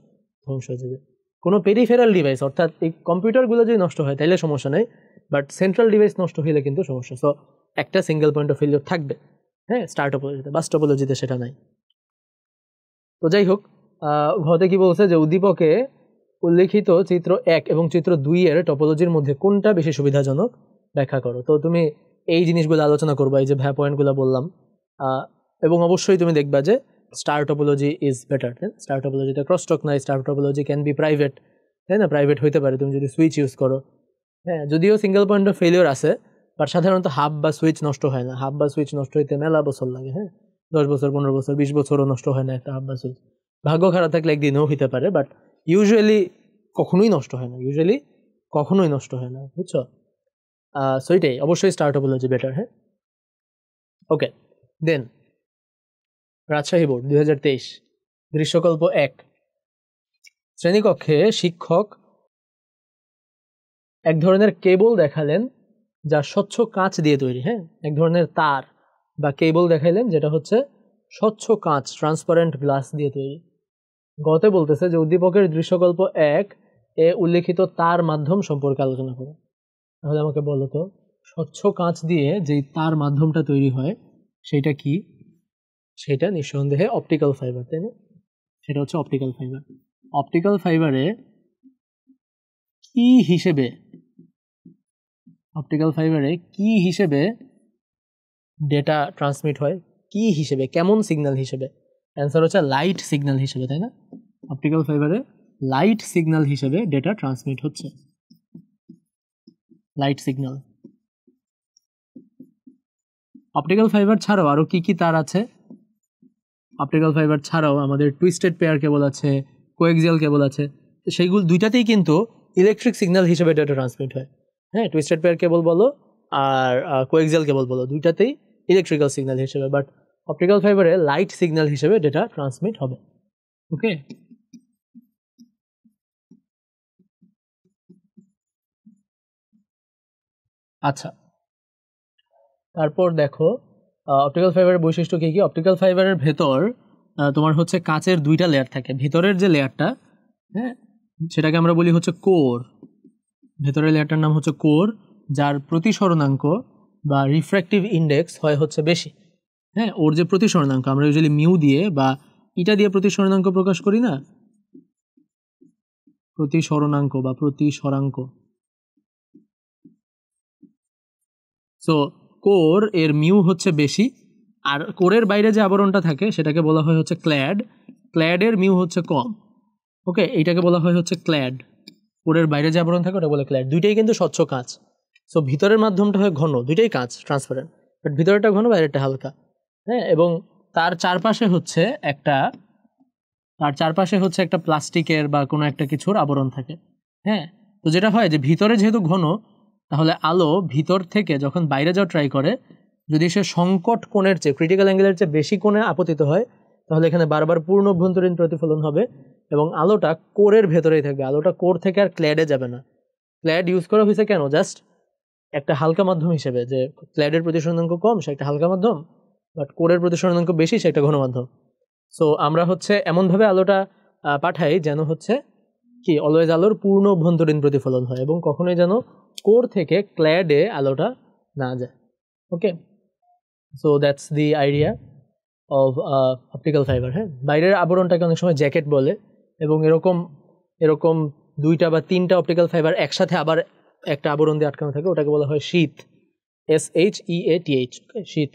ধ্বংস হয়ে যাবে। কোনো পেরিফেরাল ডিভাইস অর্থাৎ এই কম্পিউটারগুলো যদি নষ্ট হয় তাহলে সমস্যা নেই, বাট সেন্ট্রাল ডিভাইস নষ্ট হলে কিন্তু সমস্যা। সো একটা সিঙ্গেল পয়েন্ট অফ ফেলিওর থাকবে। হ্যাঁ, স্টার টপোলজিতে, বাস টপোলজিতে সেটা নাই। তো যাই হোক, ঘতে কি বলছে, যে উদ্দীপকে উল্লেখিত চিত্র 1 এবং চিত্র 2 এর টপোলজির মধ্যে কোনটা বেশি সুবিধাজনক ব্যাখ্যা করো। তো তুমি এই জিনিসগুলো আলোচনা করবা, এই যে পয়েন্টগুলো বললাম, এবং অবশ্যই তুমি দেখবা যে star topology is better. Star টপোলজিতে ক্রসটক নাই, star topology can be private, তাই না? প্রাইভেট হইতে পারে তুমি যদি সুইচ ইউজ করো। হ্যাঁ, যদিও সিঙ্গেল পয়েন্ট অফ ফেলিওর আছে, বাট সাধারণত হাব বা সুইচ নষ্ট হয় না। হাব বা সুইচ নষ্ট হইতে মেলা বছর লাগে। হ্যাঁ, 10 বছর 15 বছর 20 বছরও নষ্ট হয় না একটা হাব বা সুইচ। ভাগ্য খারাপ থাকলে একদিনও হইতে পারে, বাট ইউজুয়ালি কখনোই নষ্ট হয় না, ইউজুয়ালি কখনোই নষ্ট হয় না, বুঝছো? সো এটাই অবশ্যই স্টার্ট টোপোলজি বেটার। হ্যাঁ, ওকে। দেন রাজশাহী বোর্ড 2023 দৃশ্যকল্প 1, শ্রেণীকক্ষে শিক্ষক এক ধরনের কেবল দেখালেন যা স্বচ্ছ কাঁচ দিয়ে তৈরি। হ্যাঁ, এক ধরনের তার বা কেবল দেখাইলেন যেটা হচ্ছে স্বচ্ছ কাঁচ, ট্রান্সপারেন্ট গ্লাস দিয়ে তৈরি। গতে বলতেছে যে উদ্দীপকের দৃশ্যকল্প 1 এ উল্লেখিত তার মাধ্যম সম্পর্কে আলোচনা করো। তাহলে আমাকে বলো তো, স্বচ্ছ কাঁচ দিয়ে যেই তার মাধ্যমটা তৈরি হয় সেটা কি? সেটা নিঃসন্দেহে অপটিক্যাল ফাইবার, তাই না? সেটা হচ্ছে অপটিক্যাল ফাইবার। অপটিক্যাল ফাইবারে কি হিসেবে, অপটিক্যাল ফাইবারে কি হিসেবে ডেটা ট্রান্সমিট হয়? কি হিসেবে, কেমন সিগন্যাল হিসেবে? অ্যান্সার হচ্ছে লাইট সিগন্যাল হিসেবে, তাই না? অপটিক্যাল ফাইবারে লাইট সিগন্যাল হিসেবে ডেটা ট্রান্সমিট হচ্ছে, লাইট সিগন্যাল। অপটিক্যাল ফাইবার ছাড়াও আরও কি কি তার আছে? অপটিক্যাল ফাইবার ছাড়াও আমাদের টুইস্টেড পেয়ার কেবল আছে, কোএক্সিয়াল কেবল আছে। সেইগুলো দুইটাতেই কিন্তু ইলেকট্রিক সিগন্যাল হিসেবে ডেটা ট্রান্সমিট হয়। হ্যাঁ, টুইস্টেড পেয়ার কেবল বলো আর কোএক্সিয়াল কেবল বলো, দুইটাতেই ইলেকট্রিক্যাল সিগন্যাল হিসেবে, বাট অপটিক্যাল ফাইবারে লাইট সিগন্যাল হিসেবে ডেটা ট্রান্সমিট হবে। ওকে, আচ্ছা। তারপর দেখো অপটিক্যাল ফাইবারের বৈশিষ্ট্য কী কী। অপটিক্যাল ফাইবারের ভেতর তোমার হচ্ছে কাচের দুইটা লেয়ার থাকে। ভিতরের যে লেয়ারটা, হ্যাঁ, সেটাকে আমরা বলি হচ্ছে কোর। ভেতরের লেয়ারটার নাম হচ্ছে কোর, যার প্রতিসরণাঙ্ক বা রিফ্র্যাক্টিভ ইন্ডেক্স হয় হচ্ছে বেশি। হ্যাঁ, ওর যে প্রতিসরণাঙ্ক, আমরা ইউজুয়ালি মিউ দিয়ে বা ইটা দিয়ে প্রতিসরণাঙ্ক প্রকাশ করি না, প্রতিসরণাঙ্ক বা প্রতিসরাঙ্ক। সো কোর এর মিউ হচ্ছে বেশি, আর কোরের বাইরে যে আবরণটা থাকে সেটাকে বলা হয় হচ্ছে ক্ল্যাড। ক্ল্যাডের মিউ হচ্ছে কম। ওকে, এইটাকে বলা হয় হচ্ছে ক্ল্যাড। কোরের বাইরে যে আবরণ থাকে ওটা বলে ক্ল্যাড। দুইটাই কিন্তু স্বচ্ছ কাঁচ। সো ভিতরের মাধ্যমটা হয় ঘন, দুইটাই কাঁচ, ট্রান্সপারেন্ট, বাট ভিতরেরটা ঘন, বাইরেরটা হালকা। হ্যাঁ, এবং তার চারপাশে হচ্ছে একটা প্লাস্টিকের বা কোনো একটা কিছুর আবরণ থাকে। হ্যাঁ, তো যেটা হয় যে ভিতরে যেহেতু ঘন, তাহলে আলো ভিতর থেকে যখন বাইরে যাওয়া ট্রাই করে, যদি সে সংকট কোণের চেয়ে, ক্রিটিক্যাল অ্যাঙ্গেলের চেয়ে বেশি কোণে আপতিত হয়, তাহলে এখানে বারবার পূর্ণ অভ্যন্তরীণ প্রতিফলন হবে এবং আলোটা কোরের ভেতরেই থাকবে। আলোটা কোর থেকে আর ক্ল্যাডে যাবে না। ক্ল্যাড ইউজ করা হয়েছে কেন? জাস্ট একটা হালকা মাধ্যম হিসেবে, যে ক্ল্যাডের প্রতিসরণাঙ্ক কম, সে একটা হালকা মাধ্যম, বাট কোরের প্রতিসরণাঙ্ক বেশি, সে একটা ঘন মাধ্যম। সো আমরা হচ্ছে এমনভাবে আলোটা পাঠাই যেন হচ্ছে কি, অলওয়েজ আলোর পূর্ণ অভ্যন্তরীণ প্রতিফলন হয় এবং কখনোই যেন কোর থেকে ক্ল্যাডে আলোটা না যায়। Okay, so that's the idea of optical fibre. হ্যাঁ, বাইরের আবরণটাকে অনেক সময় জ্যাকেট বলে, এবং এরকম 2টা বা 3টা অপটিক্যাল ফাইবার একসাথে আবার একটা আবরণ দিয়ে আটকানো থাকে, ওটাকে বলা হয় শীথ, SHEATH। ওকে, শীথ।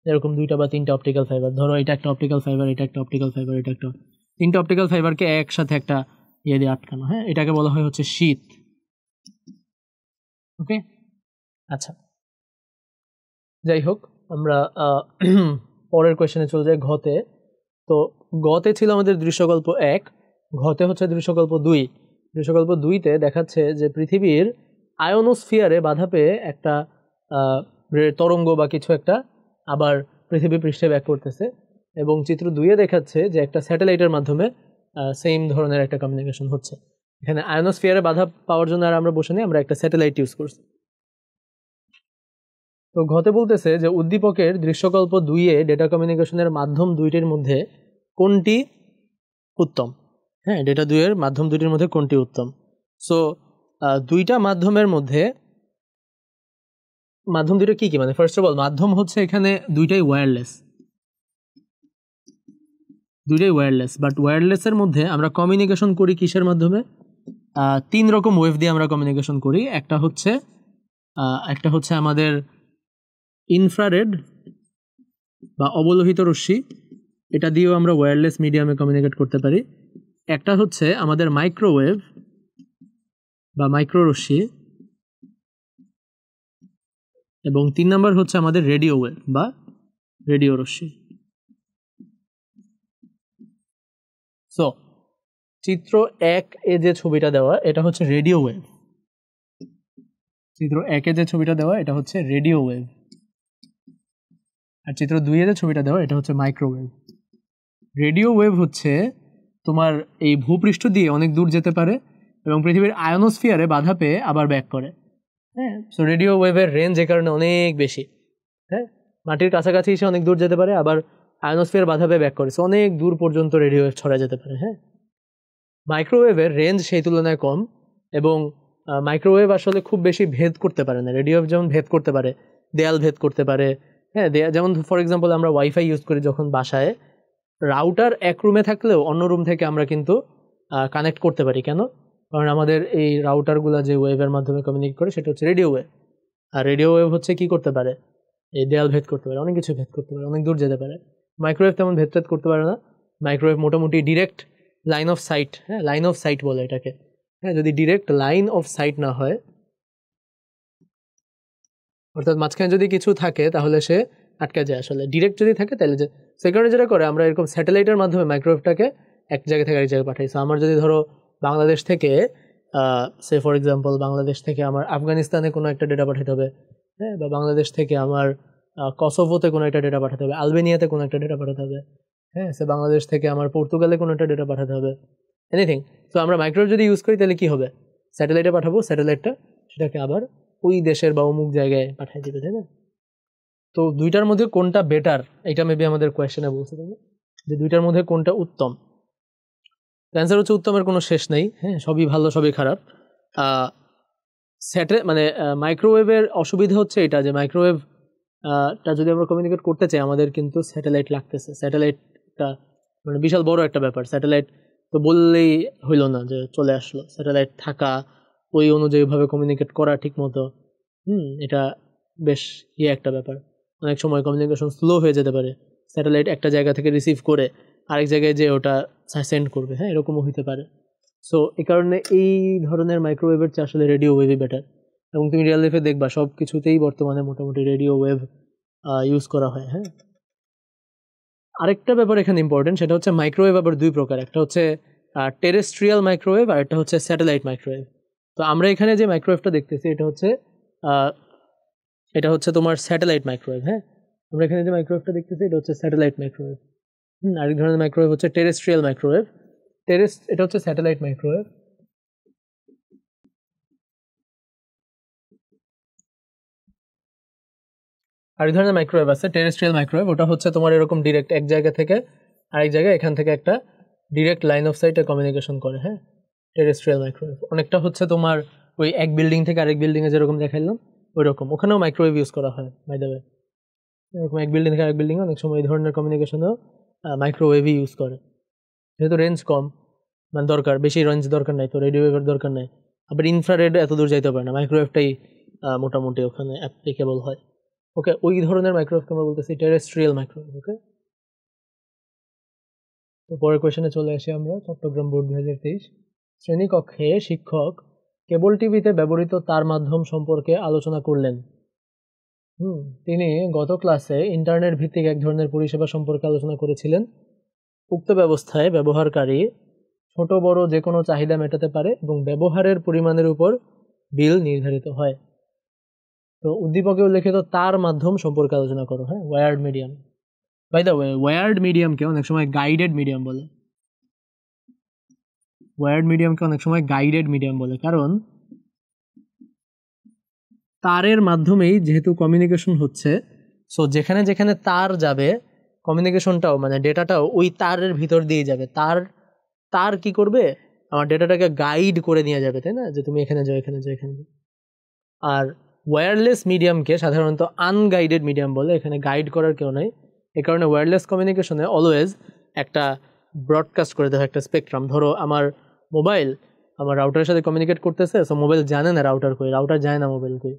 এরকম 2টা বা 3টা অপটিক্যাল ফাইবার, ধরো এটা একটা অপটিক্যাল ফাইবার, এটা একটা অপটিক্যাল ফাইবার, এটা একটা, 3টা অপটিক্যাল ফাইবারকে একসাথে একটা ইয়ে দিয়ে আটকানো। হ্যাঁ, এটাকে বলা হয় হচ্ছে শীথ। ওকে, আচ্ছা, যাই হোক, আমরা পরের কোয়েশ্চেনে চলে যাই, ঘতে। তো গতে ছিল আমাদের দৃশ্যকল্প 1, ঘতে হচ্ছে দৃশ্যকল্প 2। দৃশ্যকল্প 2তে দেখাচ্ছে যে পৃথিবীর আয়োনোস্ফিয়ারে বাধা পেয়ে একটা তরঙ্গ বা কিছু একটা আবার পৃথিবী পৃষ্ঠে ব্যাক করতেছে, এবং চিত্র 2-এ দেখাচ্ছে যে একটা স্যাটেলাইটের মাধ্যমে সেম ধরনের একটা কমিউনিকেশন হচ্ছে। এখানে আয়োনোস্ফিয়ারে বাধা পাওয়ার জন্য আর আমরা বসে নেই, আমরা একটা স্যাটেলাইট ইউজ করছি। তো ঘতে বলতেছে যে উদ্দীপকের দৃশ্যকল্প 2-এ ডেটা কমিউনিকেশনের মাধ্যম দুইটির মধ্যে কোনটি উত্তম? হ্যাঁ, ডেটা 2-এর মাধ্যম দুইটির মধ্যে কোনটি উত্তম? সো দুইটা মাধ্যমের মধ্যে, মাধ্যম দুইটা কি কি, মানে ফার্স্ট অফ অল মাধ্যম হচ্ছে এখানে দুইটাই ওয়্যারলেস, বাট ওয়্যারলেসের মধ্যে আমরা কমিউনিকেশন করি কিসের মাধ্যমে? 3 রকম ওয়েভ দিয়ে আমরা কমিউনিকেশন করি। একটা হচ্ছে আমাদের ইনফ্রারেড বা অবলোহিত রশ্মি, এটা দিয়েও আমরা ওয়্যারলেস মিডিয়ামে কমিউনিকেট করতে পারি। একটা হচ্ছে আমাদের মাইক্রোওয়েভ বা মাইক্রোরশ্মি, এবং 3 নম্বর হচ্ছে আমাদের রেডিও ওয়েভ বা রেডিও রশ্মি। সো চিত্র 1 এ যে ছবিটা দেওয়া এটা হচ্ছে রেডিও ওয়েভ। চিত্র 1 এ যে ছবিটা দেওয়া এটা হচ্ছে রেডিও ওয়েভ, আর চিত্র 2 এ যে ছবিটা দেওয়া এটা হচ্ছে মাইক্রোওয়েভ। রেডিও ওয়েভ হচ্ছে তোমার এই ভূপৃষ্ঠ দিয়ে অনেক দূর যেতে পারে এবং পৃথিবীর আয়নোস্ফিয়ারে বাধা পেয়ে আবার ব্যাক করে। হ্যাঁ, সো রেডিও ওয়েভের রেঞ্জ এ কারণে অনেক বেশি। হ্যাঁ, মাটির কাছাকাছি এসে অনেক দূর যেতে পারে, আবার আয়নোস্ফিয়ার বাধা পেয়ে ব্যাক করে, সো অনেক দূর পর্যন্ত রেডিও ওয়েভ ছড়া যেতে পারে। হ্যাঁ, মাইক্রোওয়েভের রেঞ্জ সেই তুলনায় কম এবং মাইক্রোওয়েভ আসলে খুব বেশি ভেদ করতে পারে না। রেডিও ওয়েভ যেমন ভেদ করতে পারে, দেয়াল ভেদ করতে পারে। হ্যাঁ, যেমন ফর এক্সাম্পল আমরা ওয়াইফাই ইউজ করি যখন বাসায়, রাউটার এক রুমে থাকলেও অন্য রুম থেকে আমরা কিন্তু কানেক্ট করতে পারি। কেন? কারণ আমাদের এই রাউটারগুলো যে ওয়েভের মাধ্যমে কমিউনিকেট করে সেটা হচ্ছে রেডিও ওয়েভ। আর রেডিও ওয়েভ হচ্ছে কি করতে পারে, এই দেয়াল ভেদ করতে পারে, অনেক কিছু ভেদ করতে পারে, অনেক দূর যেতে পারে। মাইক্রোওয়েভ তেমন ভেদ করতে পারে না। মাইক্রোওয়েভ মোটামুটি ডিরেক্ট লাইন অফ সাইট, হ্যাঁ লাইন অফ সাইট বলে এটাকে। হ্যাঁ, যদি ডিরেক্ট লাইন অফ সাইট না হয়, অর্থাৎ মাঝখানে যদি কিছু থাকে তাহলে সে আটকে যায়। আসলে ডিরেক্ট যদি থাকে তাহলে যে সে কারণে যেটা করে আমরা এরকম স্যাটেলাইটের মাধ্যমে মাইক্রোওয়েভটাকে এক জায়গা থেকে আরেক জায়গায় পাঠাই। সো আমার যদি ধরো বাংলাদেশ থেকে সে ফর এক্সাম্পল বাংলাদেশ থেকে আমার আফগানিস্তানে কোনো একটা ডেটা পাঠাতে হবে, হ্যাঁ, বা বাংলাদেশ থেকে আমার কসোভোতে কোনো একটা ডেটা পাঠাতে হবে, আলবেনিয়াতে কোনো একটা ডেটা পাঠাতে হবে, হ্যাঁ, সে বাংলাদেশ থেকে আমার পর্তুগালে কোনো একটা ডেটা পাঠাতে হবে, এনিথিং। তো আমরা মাইক্রোওয়েভ যদি ইউজ করি তাহলে কী হবে, স্যাটেলাইটে পাঠাবো, স্যাটেলাইটটা সেটাকে আবার ওই দেশের বা অমুক জায়গায় পাঠিয়ে দেবে, তাই না? তো দুইটার মধ্যে কোনটা বেটার, এটা মেবি আমাদের কোয়েশ্চেনে বলতে পারবো যে দুইটার মধ্যে কোনটা উত্তম। অ্যান্সার হচ্ছে উত্তমের কোনো শেষ নেই। হ্যাঁ, সবই ভালো সবই খারাপ। মানে মাইক্রোওয়েভের অসুবিধা হচ্ছে এটা যে মাইক্রোওয়েভটা যদি আমরা কমিউনিকেট করতে চাই আমাদের কিন্তু স্যাটেলাইট লাগতেছে। স্যাটেলাইটটা মানে বিশাল বড় একটা ব্যাপার। স্যাটেলাইট তো বললেই হইল না যে চলে আসলো, স্যাটেলাইট থাকা, ওই অনুযায়ীভাবে কমিউনিকেট করা ঠিক মতো, এটা বেশ একটা ব্যাপার। অনেক সময় কমিউনিকেশন স্লো হয়ে যেতে পারে, স্যাটেলাইট একটা জায়গা থেকে রিসিভ করে আরেক জায়গায় যে ওটা সেন্ড করবে, হ্যাঁ এরকমও হতে পারে। সো এই কারণে এই ধরনের মাইক্রোওয়েভের চেয়ে আসলে রেডিও ওয়েভই বেটার। এবং তুমি রিয়েল লাইফে দেখবা সব কিছুতেই বর্তমানে মোটামুটি রেডিও ওয়েভ ইউজ করা হয়। হ্যাঁ, আরেকটা ব্যাপার এখানে ইম্পর্টেন্ট, সেটা হচ্ছে মাইক্রোওয়েভ আবার দুই প্রকার, একটা হচ্ছে টেরেস্ট্রিয়াল মাইক্রোওয়েভ আর একটা হচ্ছে স্যাটেলাইট মাইক্রোওয়েভ। তো আমরা এখানে যে মাইক্রোওয়েভটা দেখতেছি এটা হচ্ছে তোমার স্যাটেলাইট মাইক্রোওয়েভ। হ্যাঁ, আমরা এখানে যে মাইক্রোওয়েভটা দেখতেছি এটা হচ্ছে স্যাটেলাইট মাইক্রোওয়েভ। আরেক ধরনের মাইক্রোওয়েভ হচ্ছে টেরেস্ট্রিয়াল মাইক্রোওয়েভ। এটা হচ্ছে স্যাটেলাইট মাইক্রোওয়েভ। আরেক ধরনের মাইক্রোওয়েভ আছে টেরেস্ট্রিয়াল মাইক্রোওয়েভ, ওটা হচ্ছে তোমার এরকম ডিরেক্ট এক জায়গা থেকে আরেক জায়গায়, এখান থেকে একটা ডিরেক্ট লাইন অফ সাইটে কমিউনিকেশন করে। হ্যাঁ, টেরেস্ট্রিয়াল মাইক্রোওয়েভ অনেকটা হচ্ছে তোমার ওই এক বিল্ডিং থেকে আরেক বিল্ডিংয়ে যেরকম দেখাইলাম ওই রকম, ওখানেও মাইক্রোওয়েভ ইউজ করা হয় বাই দ্য ওয়ে। এরকম এক বিল্ডিং থেকে আরেক বিল্ডিংয়ে অনেক সময় এই ধরনের কমিউনিকেশনেও মাইক্রোওয়েভই ইউজ করে, যেহেতু রেঞ্জ কম, মানে দরকার বেশি রেঞ্জ দরকার নাই, তো রেডিও ওয়েভের দরকার নাই। আবার ইনফ্রারেড এত দূর যাইতে পারে না, মাইক্রোওয়েভটাই মোটামুটি ওখানে অ্যাপ্লিকেবল হয়। ওকে, ওই ধরনের মাইক্রোওয়েভকে আমরা বলতেছি টেরেস্ট্রিয়াল মাইক্রোওয়েভ। ওকে, তো পরের কোয়েশনে চলে আসি আমরা। চট্টগ্রাম বোর্ড 2023 শ্রেণীকক্ষে শিক্ষক কেবল টিভিতে ব্যবহৃত তার মাধ্যম সম্পর্কে আলোচনা করলেন। তিনি গত ক্লাসে ইন্টারনেট ভিত্তিক এক ধরনের পরিষেবা সম্পর্কে আলোচনা করেছিলেন। উক্ত ব্যবস্থায় ব্যবহারকারী ছোট বড় যে কোনো চাহিদা মেটাতে পারে এবং ব্যবহারের পরিমাণের উপর বিল নির্ধারিত হয়। তো উদ্দীপকে উল্লেখিত তার মাধ্যম সম্পর্কে আলোচনা করো। হ্যাঁ, wired medium. By the way, wired মিডিয়ামকে অনেক সময় গাইডেড মিডিয়াম বলে। ওয়্যার্ড মিডিয়ামকে অনেক সময় গাইডেড মিডিয়াম বলে, কারণ তারের মাধ্যমেই যেহেতু কমিউনিকেশন হচ্ছে, সো যেখানে যেখানে তার যাবে কমিউনিকেশনটাও মানে ডেটাটাও ওই তারের ভিতর দিয়ে যাবে। তার কি করবে, আমার ডেটাটাকে গাইড করে নিয়ে যাবে, তাই না, যে তুমি এখানে যাও এখানে যাও এখানে যাও। আর ওয়্যারলেস মিডিয়ামকে সাধারণত আনগাইডেড মিডিয়াম বলে, এখানে গাইড করার কেউ নাই। এই কারণে ওয়্যারলেস কমিউনিকেশনে অলওয়েজ একটা ব্রডকাস্ট করে দেওয়া একটা স্পেকট্রাম। ধরো আমার মোবাইল আমার রাউটারের সাথে কমিউনিকেট করতেছে, সো মোবাইল জানে না রাউটার কই, রাউটার যায় না মোবাইল কই,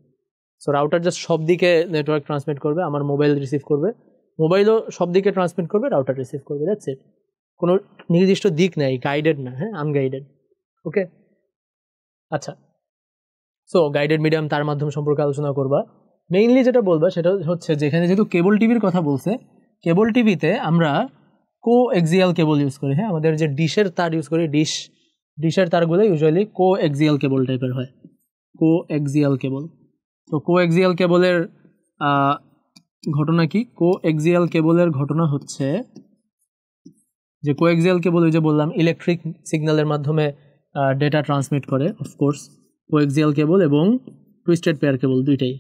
সো রাউটার জাস্ট সব দিকে নেটওয়ার্ক ট্রান্সমিট করবে, আমার মোবাইল রিসিভ করবে, মোবাইলও সব দিকে ট্রান্সমিট করবে, রাউটার রিসিভ করবে, দ্যাটস ইট। কোনো নির্দিষ্ট দিক নেই, গাইডেড না, হ্যাঁ আনগাইডেড। ওকে, আচ্ছা, সো গাইডেড মিডিয়াম তার মাধ্যম সম্পর্কে আলোচনা করবা। মেইনলি যেটা বলবা সেটা হচ্ছে যেখানে যেহেতু কেবল টিভির কথা বলছে, কেবল টিভিতে আমরা কো এক্সিয়াল কেবল ইউজ করি। হ্যাঁ, আমাদের যে ডিশের তার ইউজ করি, ডিশ ডিশের তারগুলো ইউজুয়ালি কোএক্সিয়াল কেবল টাইপের হয়, কোএক্সিয়াল কেবল। তো কোএক্সিয়াল কেবলের ঘটনা কি? কোএক্সিয়াল কেবলের ঘটনা হচ্ছে যে কোএক্সিয়াল কেবল ওই যে বললাম ইলেকট্রিক সিগন্যালের মাধ্যমে ডেটা ট্রান্সমিট করে, অফকোর্স কোএক্সিয়াল কেবল এবং টুইস্টেড পেয়ার কেবল দুইটাই।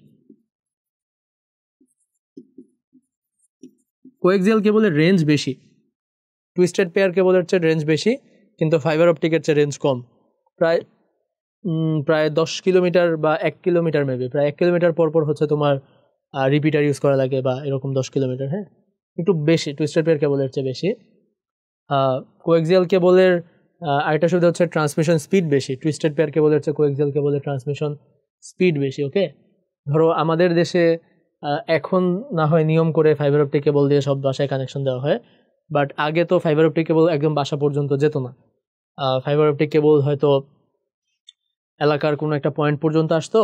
কোএক্সিয়াল কেবলের রেঞ্জ বেশি, টুইস্টেড পেয়ার কেবলের চেয়ে রেঞ্জ বেশি, কিন্তু ফাইবার অপটিকের চেয়ে রেঞ্জ কম, প্রায় 10 কিলোমিটার বা 1 কিলোমিটার মেবি, প্রায় 1 কিলোমিটার পর হচ্ছে তোমার রিপিটার ইউজ করা লাগে, বা এরকম 10 কিলোমিটার, হ্যাঁ একটু বেশি টুইস্টেড পেয়ার কেবলের চেয়ে বেশি। কোএক্সিয়াল কেবলের আরেকটা সুবিধা হচ্ছে ট্রান্সমিশন স্পিড বেশি, টুইস্টেড পেয়ার কেবলের চেয়ে কোএক্সিয়াল কেবলের ট্রান্সমিশন স্পিড বেশি। ওকে, ধরো আমাদের দেশে এখন না হয় নিয়ম করে ফাইবার অপটিক কেবল দিয়ে সব বাসায় কানেকশন দেওয়া হয়, বাট আগে তো ফাইবার অপটিক কেবল একদম বাসা পর্যন্ত যেত না। ফাইবার অপটিক কেবল হয়তো এলাকার কোনো একটা পয়েন্ট পর্যন্ত আসতো,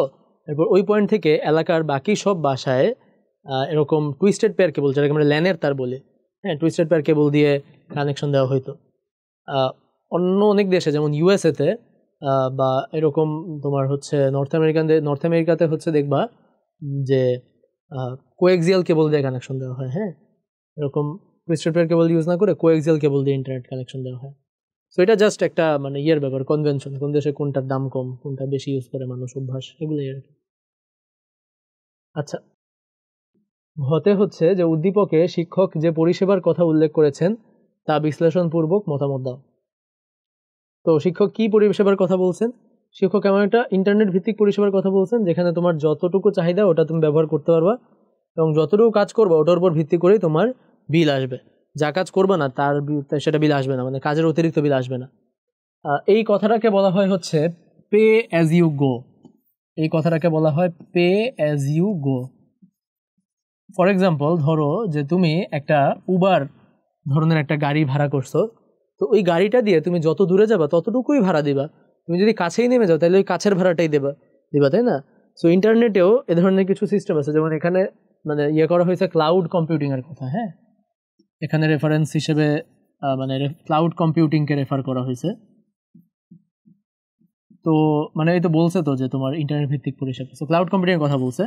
এরপর ওই পয়েন্ট থেকে এলাকার বাকি সব বাসায় এরকম টুইস্টেড পেয়ার কেবল, যেটাকে আমরা ল্যানের তার বলি, হ্যাঁ টুইস্টেড পেয়ার কেবল দিয়ে কানেকশন দেওয়া হইতো। অন্য অনেক দেশে যেমন ইউএসএতে বা এরকম তোমার হচ্ছে নর্থ আমেরিকাতে হচ্ছে দেখবা যে কোএক্সিয়াল কেবল দিয়ে কানেকশন দেওয়া হয়, হ্যাঁ এরকম টুইস্টেড পেয়ার কেবল ইউজ না করে কোএক্সিয়াল কেবল দিয়ে ইন্টারনেট কানেকশন দেওয়া হয়। সো এটা জাস্ট একটা মানে ইয়ের ব্যাপার, কনভেনশন, কোন দেশে কোনটার দাম কম, কোনটা বেশি ইউজ করে মানুষ, অভ্যাস, এগুলোই আর কি। আচ্ছা, হতে হচ্ছে যে উদ্দীপকে শিক্ষক যে পরিষেবার কথা উল্লেখ করেছেন তা বিশ্লেষণপূর্বক মতামত দাও। তো শিক্ষক কি পরিষেবার কথা বলছেন? শিক্ষক এমন একটা ইন্টারনেট ভিত্তিক পরিষেবার কথা বলছেন যেখানে তোমার যতটুকু চাহিদা ওটা তুমি ব্যবহার করতে পারবা, এবং যতটুকু কাজ করবা ওটার উপর ভিত্তি করেই তোমার বিল আসবে। যা কাজ করবা না সেটা বিল আসবে না, মানে কাজের অতিরিক্ত বিল আসবে না। এই কথাটাকে বলা হয় হচ্ছে পে অ্যাজ ইউ গো। এই কথাটাকে বলা হয় pay as you go. For example, ধরো যে তুমি একটা উবার ধরনের একটা গাড়ি ভাড়া করছো, তো ওই গাড়িটা দিয়ে তুমি যত দূরে যাবা ততটুকুই ভাড়া দিবা। তুমি যদি কাছেই নেমে যাও তাহলে ওই কাছের ভাড়াটাই দিবা, তাই না? সো ইন্টারনেটেও এ ধরনের কিছু সিস্টেম আছে, যেমন এখানে মানে ইয়ে করা হয়েছে ক্লাউড কম্পিউটিংয়ের কথা, হ্যাঁ এখানে রেফারেন্স হিসেবে মানে ক্লাউড কম্পিউটিংকে রেফার করা হয়েছে। তো মানে এই তো বলছে তো যে তোমার ইন্টারনেট ভিত্তিক পরিষেবা, সো ক্লাউড কম্পিউটিংয়ের কথা বলছে,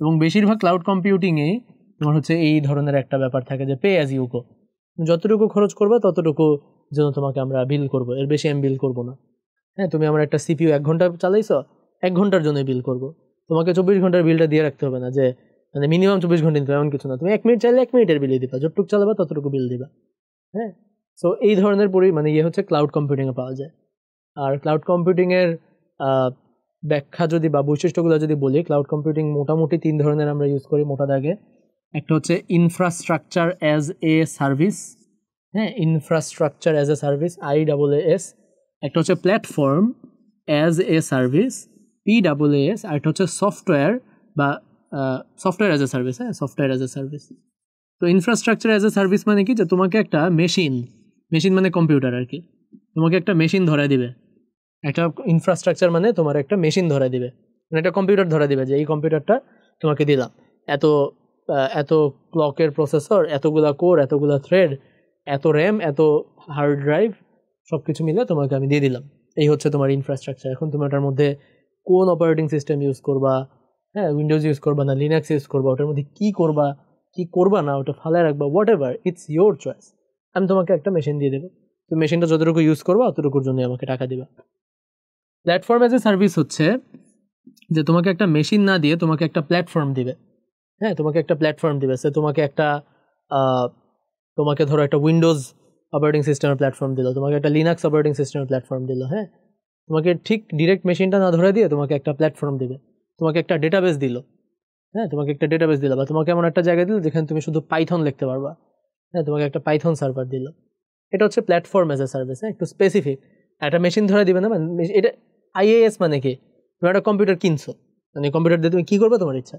এবং বেশিরভাগ ক্লাউড কম্পিউটিংয়েই তোমার হচ্ছে এই ধরনের একটা ব্যাপার থাকে যে পে অ্যাজ ইউ গো, যতটুকু খরচ করবে ততটুকু জন্য তোমাকে আমরা বিল করব, এর বেশি আমি বিল করব না। হ্যাঁ তুমি আমার একটা সিপিইউ 1 ঘন্টা চালাইছো, 1 ঘন্টার জন্য বিল করব, তোমাকে 24 ঘন্টার বিলটা দিয়ে রাখতে হবে না, যে মানে মিনিমাম 24 ঘন্টা দিতে এমন কিছু না, তুমি 1 মিনিট চাইলে 1 মিনিটের বিলই দিবা, যতটুকু চালাবা ততটুকু বিল দিবা। হ্যাঁ, সো এই ধরনের মানে ইয়ে হচ্ছে ক্লাউড কম্পিউটিংয়ে পাওয়া যায়। আর ক্লাউড কম্পিউটিংয়ের ব্যাখ্যা যদি বা বৈশিষ্ট্যগুলো যদি বলি, ক্লাউড কম্পিউটিং মোটামুটি 3 ধরনের আমরা ইউজ করি মোটা দাগে। একটা হচ্ছে ইনফ্রাস্ট্রাকচার অ্যাজ এ সার্ভিস, হ্যাঁ infrastructure as a service, IaaS। একটা হচ্ছে platform as a service, PaaS। আর একটা হচ্ছে সফটওয়্যার বা সফটওয়্যার অ্যাজ এ সার্ভিস, হ্যাঁ সফটওয়্যার অ্যাজ এ সার্ভিস। তো ইনফ্রাস্ট্রাকচার অ্যাজ এ সার্ভিস মানে কি, যে তোমাকে একটা মেশিন মানে কম্পিউটার আর কি, তোমাকে একটা মেশিন ধরায় দিবে। একটা ইনফ্রাস্ট্রাকচার মানে তোমার একটা মেশিন ধরায় দিবে, মানে একটা কম্পিউটার ধরায় দিবে, যে এই কম্পিউটারটা তোমাকে দিলাম, এত ক্লকের প্রসেসর, এতগুলা কোর, এতগুলা থ্রেড, এত র্যাম, এত হার্ড ড্রাইভ, সব কিছু মিলে তোমাকে আমি দিয়ে দিলাম। এই হচ্ছে তোমার ইনফ্রাস্ট্রাকচার। এখন তুমি ওটার মধ্যে কোন অপারেটিং সিস্টেম ইউজ করবা, হ্যাঁ উইন্ডোজ ইউজ করবা না লিনাক্স ইউজ করবা, ওটার মধ্যে কি করবা না ওটা ফালায় রাখবা, what ever, it's your choice. আমি তোমাকে একটা মেশিন দিয়ে দেবো, তুমি মেশিনটা যতটুকু ইউজ করবা অতটুকুর জন্য আমাকে টাকা দিবা। প্ল্যাটফর্ম অ্যাজ এ সার্ভিস হচ্ছে যে তোমাকে একটা মেশিন না দিয়ে তোমাকে একটা প্ল্যাটফর্ম দিবে, হ্যাঁ তোমাকে একটা প্ল্যাটফর্ম দিবে। সে তোমাকে ধরো একটা উইন্ডোজ অপারেটিং সিস্টেমের প্ল্যাটফর্ম দিল, তোমাকে একটা লিনাক্স অপারেটিং সিস্টেমের প্ল্যাটফর্ম দিল, হ্যাঁ তোমাকে ঠিক ডিরেক্ট মেশিনটা না ধরে দিয়ে তোমাকে একটা প্ল্যাটফর্ম দিবে, তোমাকে একটা ডেটাবেস দিল, হ্যাঁ তোমাকে একটা ডেটাবেস দিল, বা তোমাকে এমন একটা জায়গা দিল যেখানে তুমি শুধু পাইথন লিখতে পারবা, হ্যাঁ তোমাকে একটা পাইথন সার্ভার দিল। এটা হচ্ছে প্ল্যাটফর্ম অ্যাজ এ সার্ভিস, হ্যাঁ একটু স্পেসিফিক, একটা মেশিন ধরে দিবে না। এটা IaaS মানে কি, তুমি একটা কম্পিউটার কিনছো, মানে কম্পিউটার দিয়ে তুমি কী করবে তোমার ইচ্ছা।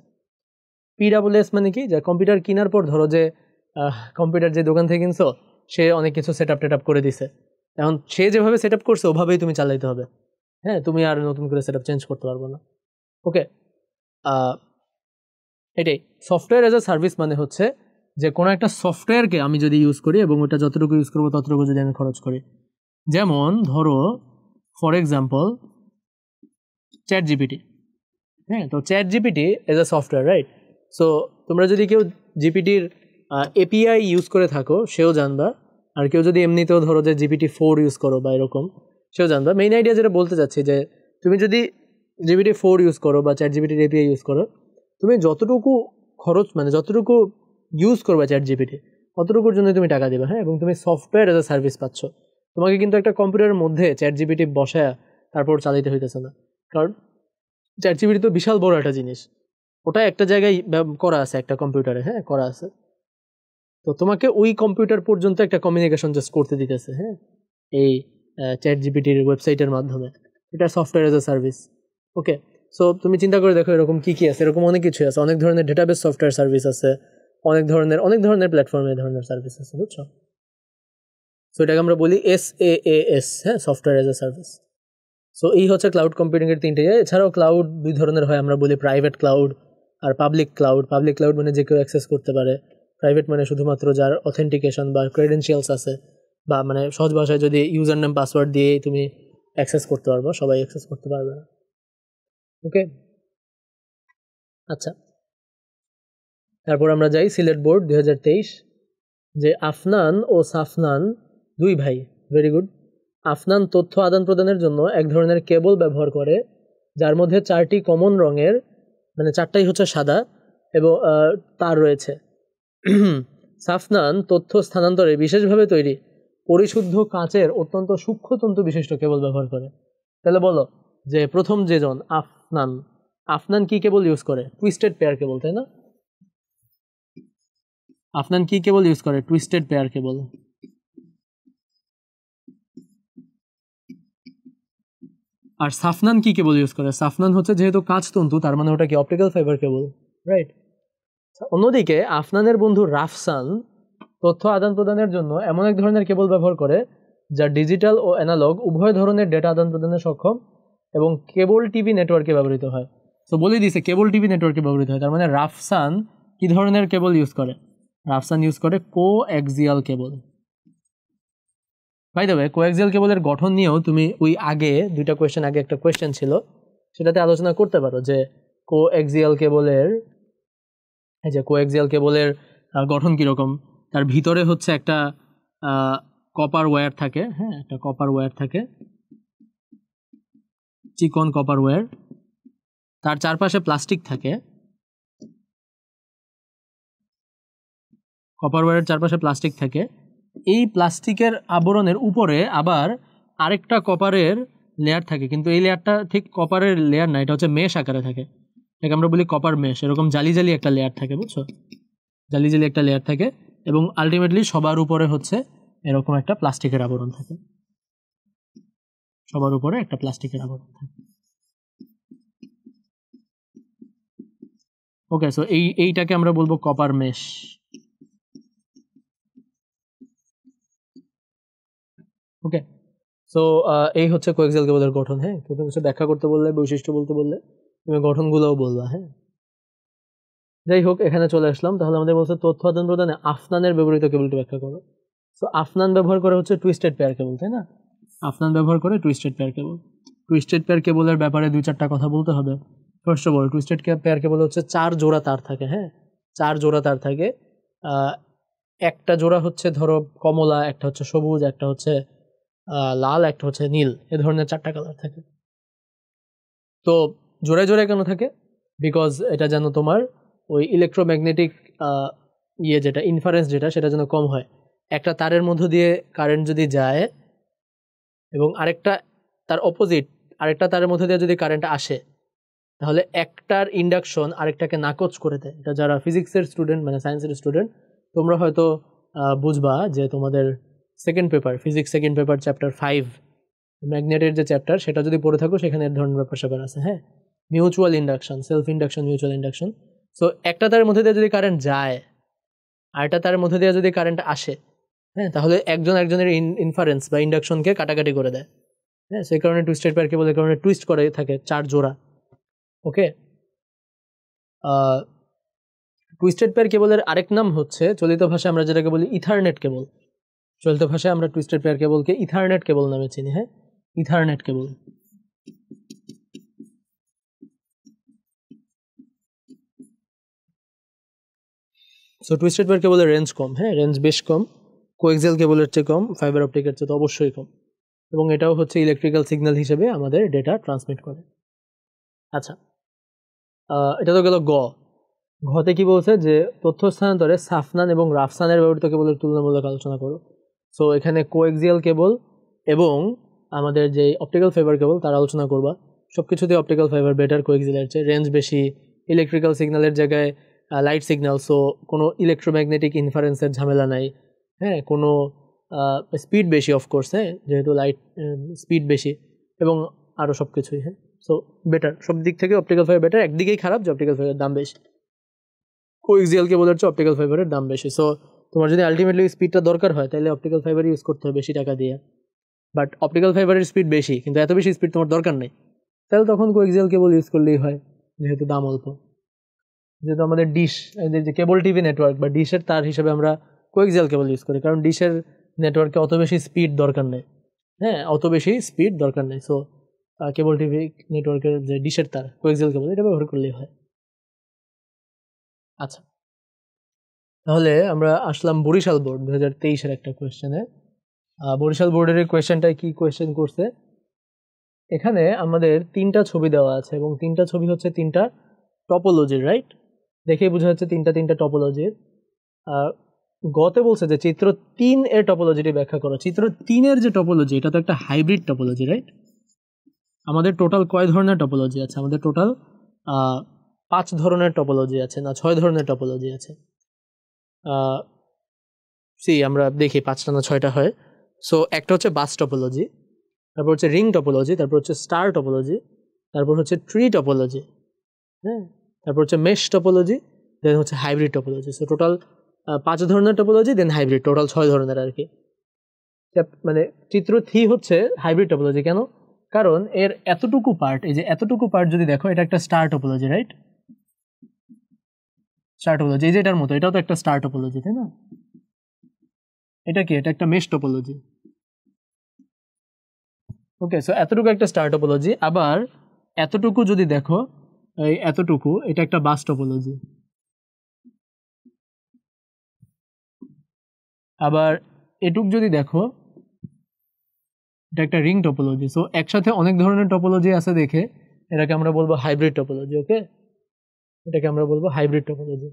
PaaS মানে কি, যে কম্পিউটার কেনার পর ধরো যে কম্পিউটার যে দোকান থেকে কিনছো সে অনেক কিছু সেট আপ করে দিছে, এখন সে যেভাবে সেট আপ করছে ওভাবেই তুমি চালাইতে হবে, হ্যাঁ তুমি আর নতুন করে সেট আপ চেঞ্জ করতে পারবো না। ওকে, এটাই সফটওয়্যার অ্যাজ এ সার্ভিস মানে হচ্ছে যে কোনো একটা সফটওয়্যারকে আমি যদি ইউজ করি এবং ওটা যতটুকু ইউজ করবো ততটুকু যদি আমি খরচ করি। যেমন ধরো ফর এক্সাম্পল চ্যাট জিপিটি। হ্যাঁ, তো chat GPT as a software, right? So তোমরা যদি কেউ জিপিটির এপিআই ইউজ করে থাকো সেও জানবা, আর কেউ যদি এমনিতেও ধরো যে GPT-4 ইউজ করো বা এরকম, সেও জানবা। মেইন আইডিয়া যেটা বলতে চাচ্ছি যে তুমি যদি GPT-4 ইউজ করো বা চ্যাট জিপিটির এপিআই ইউজ করো, তুমি যতটুকু খরচ মানে যতটুকু ইউজ করবে চ্যাট জিপিটি অতটুকুর জন্য তুমি টাকা দেবে। হ্যাঁ, এবং তুমি সফটওয়্যার এজ আ সার্ভিস পাচ্ছ। তোমাকে কিন্তু একটা কম্পিউটারের মধ্যে চ্যাট জিপিটি বসায় তারপর চালাতে হইতেছে না, কারণ চ্যাট জিপিটি তো বিশাল বড় একটা জিনিস, ওটা একটা জায়গায় করা আছে, একটা কম্পিউটারে, হ্যাঁ, করা আছে। তো তোমাকে ওই কম্পিউটার পর্যন্ত একটা কমিউনিকেশন জাস্ট করতে দিতেছে, হ্যাঁ, এই চ্যাট জিপিটির ওয়েবসাইটের মাধ্যমে। এটা software as a service. Okay, so তুমি চিন্তা করে দেখো এরকম কী কী আছে। এরকম অনেক কিছু আছে, অনেক ধরনের ডেটাবেস সফটওয়্যার সার্ভিস আছে, অনেক ধরনের প্ল্যাটফর্মে এই ধরনের সার্ভিস আছে, বুঝছো? সো এটাকে আমরা বলি SaaS, হ্যাঁ, software as a service. So এই হচ্ছে ক্লাউড কম্পিউটিংয়ের তিনটে। এছাড়াও ক্লাউড দুই ধরনের হয়, আমরা বলি প্রাইভেট ক্লাউড আর পাবলিক ক্লাউড। পাবলিক ক্লাউড মানে যে কেউ অ্যাক্সেস করতে পারে, প্রাইভেট মানে শুধুমাত্র যার অথেন্টিকেশন বা ক্রেডেনশিয়ালস আছে, বা মানে সহজ ভাষায় যদি ইউজার নেম পাসওয়ার্ড দিয়ে তুমি অ্যাক্সেস করতে পারবো, সবাই অ্যাক্সেস করতে পারবে না। ওকে, আচ্ছা, তারপর আমরা যাই সিলেট বোর্ড 2023, যে আফনান ও সাফনান দুই ভাই, ভেরি গুড। আফনান তথ্য আদান প্রদানের জন্য এক ধরনের কেবল ব্যবহার করে যার মধ্যে 4টি কমন রঙের, মানে 4টাই হচ্ছে সাদা এবং তার রয়েছে। সাফনান তথ্য স্থানান্তরে বিশেষভাবে তৈরি পরিশুদ্ধ কাঁচের অত্যন্ত সূক্ষ্ম তন্তু বিশিষ্ট কেবল ব্যবহার করে। তাহলে বলো যে প্রথম যেজন আফনান কি কেবল ইউজ করে? টুইস্টেড পেয়ার কেবল, তাই না? আফনান কি কেবল ইউজ করে? Twisted pair cable. আর সাফনান কি কেবল ইউজ করে? সাফনান হচ্ছে যেহেতু কাঁচ তন্তু, তার মানে ওটা কি অপটিক্যাল ফাইবার কেবল, রাইট? অন্যদিকে আফনানের বন্ধু রাফসান তথ্য আদান প্রদানের জন্য এমন এক ধরনের কেবল ব্যবহার করে যা ডিজিটাল ও অ্যানালগ উভয় ধরনের ডেটা আদান প্রদানে সক্ষম এবং কেবল টিভি নেটওয়ার্কে ব্যবহৃত হয়। তো বলে দিয়েছে কেবল টিভি নেটওয়ার্কে ব্যবহৃত হয়, তার মানে রাফসান কি ধরনের কেবল ইউজ করে? রাফসান ইউজ করে coaxial cable. By the way, coaxial কেবলের গঠন নিয়েও তুমি ওই আগে দুইটা কোয়েশ্চেন আগে একটা কোয়েশ্চেন ছিল, সেটাতে আলোচনা করতে পারো যে কোঅ্যাক্সিয়াল কেবলের গঠন কীরকম। তার ভিতরে হচ্ছে একটা কপার ওয়্যার থাকে, হ্যাঁ, একটা কপার ওয়্যার থাকে, চিকন কপার ওয়্যার, তার চারপাশে প্লাস্টিক থাকে, কপার ওয়্যারের চারপাশে প্লাস্টিক থাকে। এই প্লাস্টিকের আবরণের উপরে আবার আরেকটা কপারের লেয়ার থাকে, কিন্তু এই লেয়ারটা ঠিক কপারের লেয়ার না, এটা হচ্ছে মেশ আকারে থাকে, এটাকে আমরা বলি কপার মেশ। এরকম জালি জালি একটা লেয়ার থাকে, বুঝছো? জালি জালি একটা লেয়ার থাকে এবং আলটিমেটলি সবার উপরে হচ্ছে এরকম একটা প্লাস্টিকের আবরণ থাকে, সবার উপরে একটা প্লাস্টিকের আবরণ থাকে। ওকে, সো এইটাকে আমরা বলবো কপার মেশ। ওকে, সো এই হচ্ছে কোএক্সিয়াল কেবলের গঠন। হ্যাঁ, তুমি কিছু ব্যাখ্যা করতে বললে, বৈশিষ্ট্য বলতে বললে, তুমি গঠনগুলোও বলবা। হ্যাঁ, যাই হোক, এখানে চলে আসলাম। তাহলে আমাদের বলছে তথ্য আদান প্রদানে আফনানের ব্যবহৃত কেবলটি ব্যাখ্যা করো। সো আফনান ব্যবহার করে হচ্ছে টুইস্টেড পেয়ার কেবল, তাই না? আফনান ব্যবহার করে টুইস্টেড পেয়ার কেবল। টুইস্টেড পেয়ার কেবলের ব্যাপারে 2-4টা কথা বলতে হবে। First of all, twisted pair কেবল হচ্ছে 4 জোড়া তার থাকে। হ্যাঁ, 4 জোড়া তার থাকে। একটা জোড়া হচ্ছে ধরো কমলা, একটা হচ্ছে সবুজ, একটা হচ্ছে লাল, একটা হচ্ছে নীল, এ ধরনের 4টা কালার থাকে। তো জোড়ায় জোড়ায় কেন থাকে? বিকজ এটা যেন তোমার ওই ইলেকট্রোম্যাগনেটিক যেটা ইনফারেন্স যেটা, সেটা যেন কম হয়। একটা তারের মধ্য দিয়ে কারেন্ট যদি যায় এবং আরেকটা তার অপোজিট আরেকটা তারের মধ্যে দিয়ে যদি কারেন্ট আসে, তাহলে একটার ইন্ডাকশন আরেকটাকে নাকচ করে দেয়। এটা যারা ফিজিক্সের স্টুডেন্ট, মানে সায়েন্সের স্টুডেন্ট, তোমরা হয়তো বুঝবা যে তোমাদের second paper, physics second paper chapter 5 ম্যাগনেটের যে চ্যাপ্টার, সেটা যদি পড়ে থাকো, সেখানে এর ধরনের ব্যাপার স্যাপার আছে। হ্যাঁ, mutual induction, self induction, mutual induction. So একটা তারের মধ্যে দিয়ে যদি কারেন্ট যায় আর একটা তারের মধ্যে দিয়ে যদি কারেন্ট আসে, হ্যাঁ, তাহলে একজন একজনের ইনফারেন্স বা ইন্ডাকশনকে কাটাকাটি করে দেয়। হ্যাঁ, সেই কারণে টুইস্টেড পেয়ার কেবলের কারণে টুইস্ট করে থাকে 4 জোড়া। ওকে, টুইস্টেড পেয়ার কেবলের আরেক নাম হচ্ছে, চলিত ভাষায় আমরা যেটাকে বলি ইথারনেট কেবল। চলিত ভাষায় আমরা টুইস্টেড পেয়ার কেবলকে ইথারনেট কেবল নামে চিনি। হ্যাঁ, ইথারনেট কেবল। সো টুইস্টেড পেয়ার কেবলের রেঞ্জ কম, হ্যাঁ রেঞ্জ বেশ কম, কোএক্সিয়াল কেবলের চেয়ে কম, ফাইবার অপটিকের চেয়ে তো অবশ্যই কম, এবং এটাও হচ্ছে ইলেকট্রিক্যাল সিগন্যাল হিসেবে আমাদের ডেটা ট্রান্সমিট করে। আচ্ছা, এটা তো গেল গ। ঘতে কি বলছে যে তথ্য স্থানান্তরে সাফনান এবং রাফসানের ব্যবহৃত কেবলের তুলনামূলক আলোচনা করো। সো এখানে কোএক্সিয়াল কেবল এবং আমাদের যে অপটিক্যাল ফাইবার কেবল তার আলোচনা করবা। সব কিছুতে অপটিক্যাল ফাইবার বেটার কোএক্সিয়ালের চেয়ে, রেঞ্জ বেশি, ইলেকট্রিক্যাল সিগন্যালের জায়গায় লাইট সিগন্যাল, সো কোনো ইলেকট্রোম্যাগনেটিক ইনফারেন্সের ঝামেলা নাই, হ্যাঁ কোনো স্পিড বেশি অফকোর্স, হ্যাঁ যেহেতু লাইট স্পিড বেশি, এবং আরও সব কিছুই, হ্যাঁ সো বেটার সব দিক থেকে অপটিক্যাল ফাইবার বেটার। একদিকেই খারাপ যে অপটিক্যাল ফাইবারের দাম বেশি, কোএক্সিয়াল কেবলের চেয়ে অপটিক্যাল ফাইবারের দাম বেশি। সো তোমার যদি আলটিমেটলি স্পিডটা দরকার হয় তাহলে অপটিক্যাল ফাইবার ইউজ করতে হবে বেশি টাকা দিয়ে, বাট অপটিক্যাল ফাইবারের স্পিড বেশি কিন্তু এত বেশি স্পিড তোমার দরকার নেই, তাহলে তখন কোএক্সিয়াল কেবল ইউজ করলেই হয়, যেহেতু দাম অল্প। যেহেতু আমাদের ডিশ, যে কেবল টিভি নেটওয়ার্ক বা ডিশের তার হিসেবে আমরা কোএক্সিয়াল কেবল ইউজ করি, কারণ ডিশের নেটওয়ার্কে অত বেশি স্পিড দরকার নেই, হ্যাঁ অত বেশি স্পিড দরকার নেই। সো কেবল টিভি নেটওয়ার্কের যে ডিশের তার কোএক্সিয়াল কেবল এটা ব্যবহার করলেই হয়। আচ্ছা, তাহলে আমরা আসলাম বরিশাল বোর্ড 2023-এর একটা কোয়েশ্চেনে। বরিশাল বোর্ডের কোয়েশ্চেনটায় কি কোয়েশ্চেন করছে, এখানে আমাদের 3টা ছবি দেওয়া আছে এবং 3টা ছবি হচ্ছে 3টা টপোলজির, রাইট? দেখেই বোঝা যাচ্ছে 3টা টপোলজির। গতে বলছে যে চিত্র 3 এর টপোলজিটি ব্যাখ্যা করো। চিত্র 3 এর যে টপোলজি এটা তো একটা হাইব্রিড টপোলজি, রাইট? আমাদের টোটাল কয় ধরনের টপোলজি আছে? আমাদের টোটাল 5 ধরনের টপোলজি আছে, না 6 ধরনের টপোলজি আছে। আমরা দেখি 5টা না 6টা হয়। সো একটা হচ্ছে বাস টপোলজি, তারপর হচ্ছে রিং টপোলজি, তারপর হচ্ছে স্টার টপোলজি, তারপর হচ্ছে ট্রি টপোলজি, হ্যাঁ তারপর হচ্ছে মেশ টপোলজি, দেন হচ্ছে হাইব্রিড টপোলজি। সো টোটাল 5 ধরনের টপোলজি, দেন হাইব্রিড, টোটাল 6 ধরনের আর কি। মানে চিত্র 3 হচ্ছে হাইব্রিড টপোলজি। কেন? কারণ এর এতটুকু পার্ট, এই যে এতটুকু পার্ট যদি দেখো, এটা একটা star topology, right? Star topology, এই যে এটার মতো, এটাও তো একটা স্টার টপোলজি, তাই না? এটা কি? এটা একটা মেশ টপোলজি। ওকে, সো এতটুকু একটা স্টার টপোলজি। আবার এতটুকু যদি দেখো, এই এতটুকু, এটা একটা বাস টপোলজি। আবার এটুক যদি দেখো, এটা একটা রিং টপোলজি। সো একসাথে অনেক ধরনের টপোলজি আছে দেখে এটাকে আমরা বলবো হাইব্রিড টপোলজি। ওকে, এটাকে আমরা বলবো হাইব্রিড টপোলজি।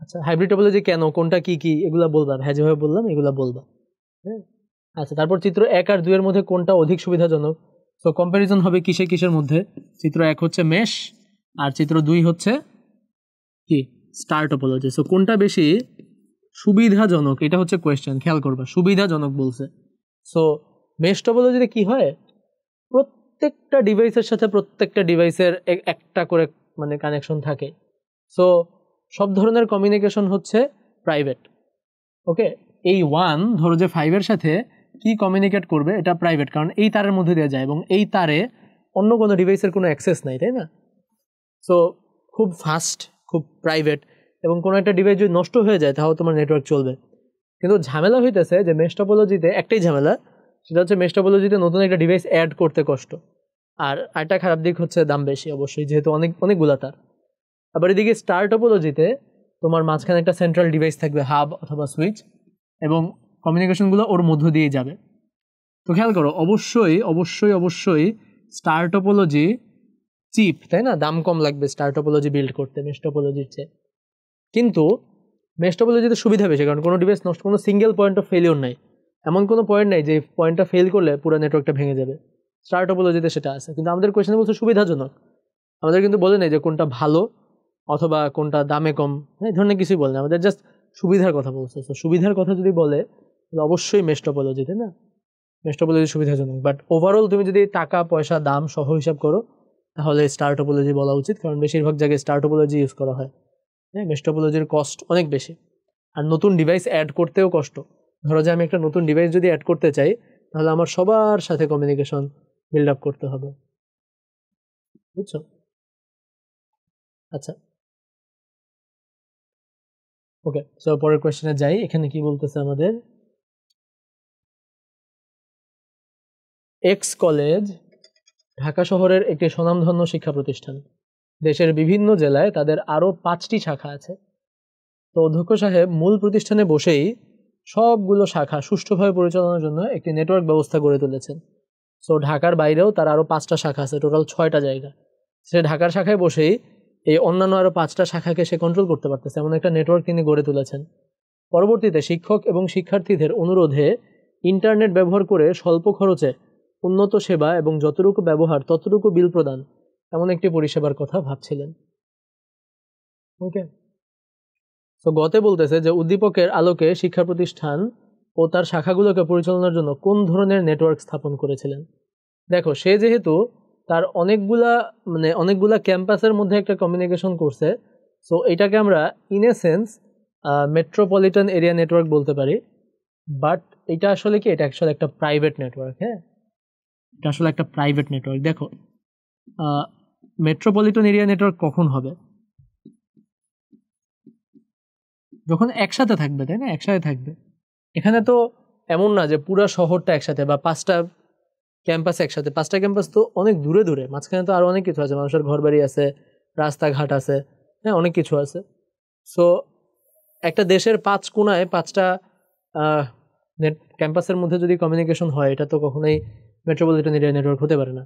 আচ্ছা, হাইব্রিড টপোলজি কেন, কোনটা কি কি, এগুলা বলবা, হ্যাঁ যেভাবে বললাম এগুলা বলবা, হ্যাঁ। আচ্ছা, তারপর চিত্র 1 আর 2 এর মধ্যে কোনটা অধিক সুবিধাজনক? সো কম্প্যারিজন হবে কিসে কিসের মধ্যে? চিত্র 1 হচ্ছে মেশ আর চিত্র 2 হচ্ছে কি? Star topology. সো কোনটা বেশি সুবিধাজনক, এটা হচ্ছে কোয়েশ্চেন, খেয়াল করবা, সুবিধাজনক বলছে। সো মেশ টপোলজিতে কি হয়, প্রত্যেকটা ডিভাইসের সাথে প্রত্যেকটা ডিভাইসের একটা করে মানে কানেকশন থাকে। সো সব ধরনের কমিউনিকেশন হচ্ছে প্রাইভেট। ওকে, এই 1 ধরো যে 5 এর সাথে কি কমিউনিকেট করবে এটা প্রাইভেট, কারণ এই তারের মধ্যে দেওয়া যায় এবং এই তারে অন্য কোনো ডিভাইসের কোনো অ্যাক্সেস নাই, তাই না? সো খুব ফাস্ট, খুব প্রাইভেট, এবং কোনো একটা ডিভাইস যদি নষ্ট হয়ে যায় তাহলে তোমার নেটওয়ার্ক চলবে। কিন্তু ঝামেলা হইতেছে যে মেশ টপোলজিতে একটাই ঝামেলা, সেটা হচ্ছে মেশ টপোলজিতে নতুন একটা ডিভাইস অ্যাড করতে কষ্ট, আর একটা খারাপ দিক হচ্ছে দাম বেশি অবশ্যই, যেহেতু অনেকগুলা তার। আবার এদিকে স্টার টপোলজিতে তোমার মাঝখানে একটা সেন্ট্রাল ডিভাইস থাকবে, হাব অথবা সুইচ, এবং কমিউনিকেশনগুলো ওর মধ্য দিয়ে যাবে। তো খেয়াল করো, অবশ্যই অবশ্যই অবশ্যই স্টার টপোলজি চিপ, তাই না? দাম কম লাগবে স্টার টপোলজি বিল্ড করতে মেশ টপোলজির চেয়ে। কিন্তু মেশ টপোলজিতে সুবিধা বেশি, কারণ কোনো ডিভাইস নষ্ট, কোনো সিঙ্গেল পয়েন্ট অফ ফেলিওর নাই, এমন কোনো পয়েন্ট নাই যে পয়েন্টটা ফেল করলে পুরো নেটওয়ার্কটা ভেঙে যাবে। স্টার টপোলজিতে সেটা আছে, কিন্তু আমাদের কোয়েশ্চেনে বলছে সুবিধাজনক। আমাদের কিন্তু বলে নেই যে কোনটা ভালো অথবা কোনটা দামে কম, এই ধরনের কিছুই বলে না, আমাদের জাস্ট সুবিধার কথা বলছে। তো সুবিধার কথা যদি বলে তাহলে অবশ্যই মেশ টপোলজি, তাই না? মেশ টপোলজি সুবিধাজনক, বাট ওভারঅল তুমি যদি টাকা পয়সা দাম সহ হিসাব করো তাহলে স্টার টপোলজি বলা উচিত, কারণ বেশিরভাগ জায়গায় স্টার টপোলজি ইউজ করা হয়। হ্যাঁ, মেশ টপোলজির কস্ট অনেক বেশি, আর নতুন ডিভাইস অ্যাড করতেও কষ্ট। ধরো যে আমি একটা নতুন ডিভাইস যদি অ্যাড করতে চাই তাহলে আমার সবার সাথে কমিউনিকেশন বিল্ড আপ করতে হবে, বুঝছো? আচ্ছা, ওকে, সো পরের কোয়েশ্চেনে যাই। এখানে কি বলতেছে আমাদের, এক্স কলেজ ঢাকা শহরের একটি স্বনামধন্য শিক্ষা প্রতিষ্ঠান। দেশের বিভিন্ন জেলায় তাদের আরও 5টি শাখা আছে। তো অধ্যক্ষ সাহেব মূল প্রতিষ্ঠানে বসেই সবগুলো শাখা সুষ্ঠুভাবে পরিচালনার জন্য একটি নেটওয়ার্ক ব্যবস্থা গড়ে তুলেছেন। সো ঢাকার বাইরেও তার আরও 5টা শাখা আছে, টোটাল 6টা জায়গা। সে ঢাকার শাখায় বসেই এই অন্যান্য আরও 5টা শাখাকে সে কন্ট্রোল করতে পারতেছে, এমন একটা নেটওয়ার্ক তিনি গড়ে তুলেছেন। পরবর্তীতে শিক্ষক এবং শিক্ষার্থীদের অনুরোধে ইন্টারনেট ব্যবহার করে স্বল্প খরচে উন্নত সেবা এবং যতটুকু ব্যবহার ততটুকু বিল প্রদান এমন একটি পরিষেবার কথা ভাবছিলেন। ওকে, তো গতে বলতেছে যে উদ্দীপকের আলোকে শিক্ষা প্রতিষ্ঠান ও তার শাখাগুলোকে পরিচালনার জন্য কোন ধরনের নেটওয়ার্ক স্থাপন করেছিলেন। দেখো, সে যেহেতু তার অনেকগুলা ক্যাম্পাসের মধ্যে একটা কমিউনিকেশন করছে, সো এটাকে আমরা in a sense metropolitan area network বলতে পারি। বাট এটা আসলে কি, এটা অ্যাকচুয়ালি একটা প্রাইভেট নেটওয়ার্ক। হ্যাঁ, এটা আসলে একটা প্রাইভেট নেটওয়ার্ক। দেখো, মেট্রোপলিটন এরিয়া নেটওয়ার্ক কখন হবে? যখন একসাথে থাকবে, তাই না? একসাথে থাকবে। এখানে তো এমন না যে পুরো শহরটা একসাথে বা 5টা ক্যাম্পাস একসাথে। 5টা ক্যাম্পাস তো অনেক দূরে দূরে, মাঝখানে তো আরও অনেক কিছু আছে, মানুষের ঘরবাড়ি আছে, রাস্তাঘাট আছে, হ্যাঁ, অনেক কিছু আছে। সো একটা দেশের 5 কোণায় 5টা নেট ক্যাম্পাসের মধ্যে যদি কমিউনিকেশন হয়, এটা তো কখনোই মেট্রোপলিটন এরিয়া নেটওয়ার্ক হতে পারে না।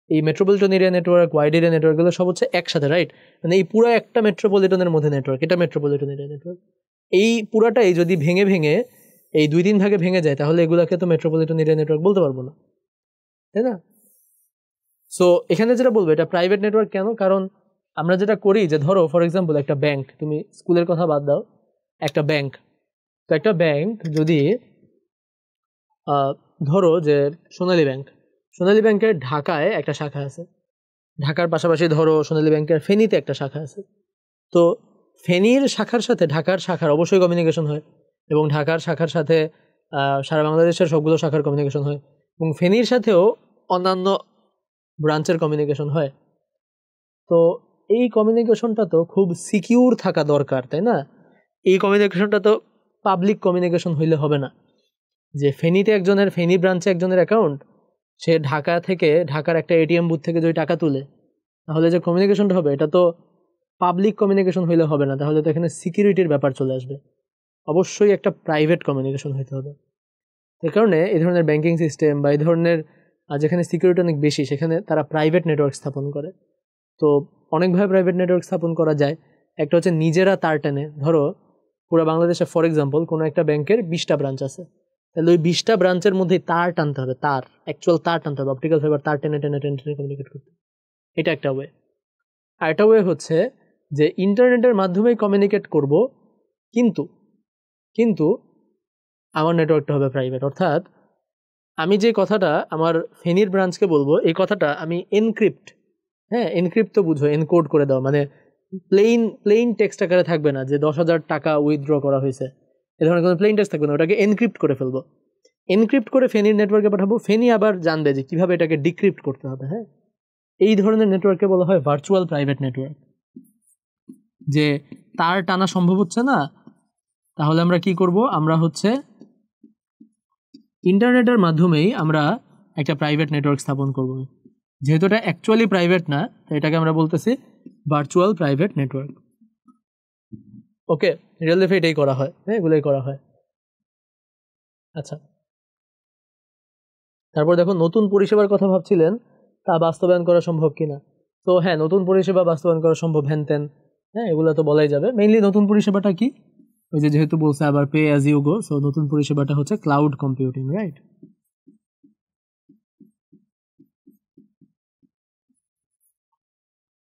এই metropolitan area network, wide area নেটওয়ার্কগুলো সব হচ্ছে একসাথে, রাইট? মানে এই পুরো একটা মেট্রোপলিটনের মধ্যে নেটওয়ার্ক, এটা মেট্রোপলিটন এরিয়া নেটওয়ার্ক। এই পুরাটাই যদি ভেঙে ভেঙে এই 2-3 ভাগে ভেঙে যায়, তাহলে এগুলাকে তো মেট্রোপলিটন এরিয়া নেটওয়ার্ক বলতে পারবো না, তাই না? সো এখানে যেটা বলবো, এটা প্রাইভেট নেটওয়ার্ক কেন? কারণ আমরা যেটা করি যে, ধরো ফর এক্সাম্পল একটা ব্যাংক, তুমি স্কুলের কথা বাদ দাও, একটা ব্যাংক, তো একটা ব্যাংক যদি ধরো যে সোনালী ব্যাংকের ঢাকায় একটা শাখা আছে, ঢাকার পাশাপাশি ধরো সোনালী ব্যাংকের ফেনীতে একটা শাখা আছে। তো ফেনীর শাখার সাথে ঢাকার শাখার অবশ্যই কমিউনিকেশন হয়, এবং ঢাকার শাখার সাথে সারা বাংলাদেশের সবগুলো শাখার কমিউনিকেশন হয়, এবং ফেনীর সাথেও অন্যান্য ব্রাঞ্চের কমিউনিকেশন হয়। তো এই কমিউনিকেশনটা তো খুব সিকিউর থাকা দরকার, তাই না? এই কমিউনিকেশনটা তো পাবলিক কমিউনিকেশন হইলে হবে না। যে ফেনীতে একজনের, ফেনী ব্রাঞ্চে একজনের অ্যাকাউন্ট, সে ঢাকা থেকে, ঢাকার একটা এটিএম বুথ থেকে যদি টাকা তুলে, তাহলে যে কমিউনিকেশনটা হবে, এটা তো পাবলিক কমিউনিকেশন হইলে হবে না, তাহলে তো এখানে সিকিউরিটির ব্যাপার চলে আসবে। অবশ্যই একটা প্রাইভেট কমিউনিকেশন হইতে হবে। এই কারণে এই ধরনের ব্যাংকিং সিস্টেম বা এই ধরনের যেখানে সিকিউরিটি অনেক বেশি, সেখানে তারা প্রাইভেট নেটওয়ার্ক স্থাপন করে। তো অনেকভাবে প্রাইভেট নেটওয়ার্ক স্থাপন করা যায়। একটা হচ্ছে নিজেরা তার টেনে, ধরো পুরো বাংলাদেশে ফর এক্সাম্পল কোনো একটা ব্যাংকের 20টা ব্রাঞ্চ আছে, তাহলে ওই 20টা ব্রাঞ্চের মধ্যে তার টানতে হবে, তার অ্যাকচুয়াল তার টানতে হবে, অপটিক্যাল ফাইবার তার টেনে টেনে টেনে টেনে কমিউনিকেট করতে। এটা একটা ওয়ে। আর একটা ওয়ে হচ্ছে যে ইন্টারনেটের মাধ্যমেই কমিউনিকেট করব, কিন্তু কিন্তু আমার নেটওয়ার্কটা হবে প্রাইভেট। অর্থাৎ আমি যে কথাটা আমার ফেনীর ব্রাঞ্চকে বলবো, এই কথাটা আমি এনক্রিপ্ট, হ্যাঁ, এনক্রিপ্ট তো বুঝো, এনকোড করে দাও, মানে প্লেইন টেক্সট আকারে থাকবে না যে 10,000 টাকা উইথড্র করা হয়েছে, এ ধরনের কোনো প্লেইন টেক্সট থাকবে না, ওটাকে এনক্রিপ্ট করে ফেলবো। এনক্রিপ্ট করে ফেনীর নেটওয়ার্কে পাঠাবো, ফেনী আবার জানবে যে কীভাবে এটাকে ডিক্রিপ্ট করতে হবে। হ্যাঁ, এই ধরনের নেটওয়ার্ককে বলা হয় ভার্চুয়াল প্রাইভেট নেটওয়ার্ক। যে তার টানা সম্ভব হচ্ছে না, তাহলে আমরা কি করব, আমরা হচ্ছে ইন্টারনেটের মাধ্যমেই আমরা একটা প্রাইভেট নেটওয়ার্ক স্থাপন করব। যেহেতু এটা অ্যাকচুয়ালি প্রাইভেট না, তাই এটাকে আমরা বলতেছি ভার্চুয়াল প্রাইভেট নেটওয়ার্ক। ওকে, রিয়েল লাইফে এটাই করা হয়, হ্যাঁ, এগুলোই করা হয়। আচ্ছা, তারপর দেখো, নতুন পরিষেবার কথা ভাবছিলেন, তা বাস্তবায়ন করা সম্ভব কিনা। তো হ্যাঁ, নতুন পরিষেবা বাস্তবায়ন করা সম্ভব, হ্যান ত্যান, হ্যাঁ, এগুলো তো বলাই যাবে। মেইনলি নতুন পরিষেবাটা কি, ওই যে যেহেতু বলছে আবার pay as you go, so নতুন পরিষেবাটা হচ্ছে ক্লাউড কম্পিউটিং, রাইট?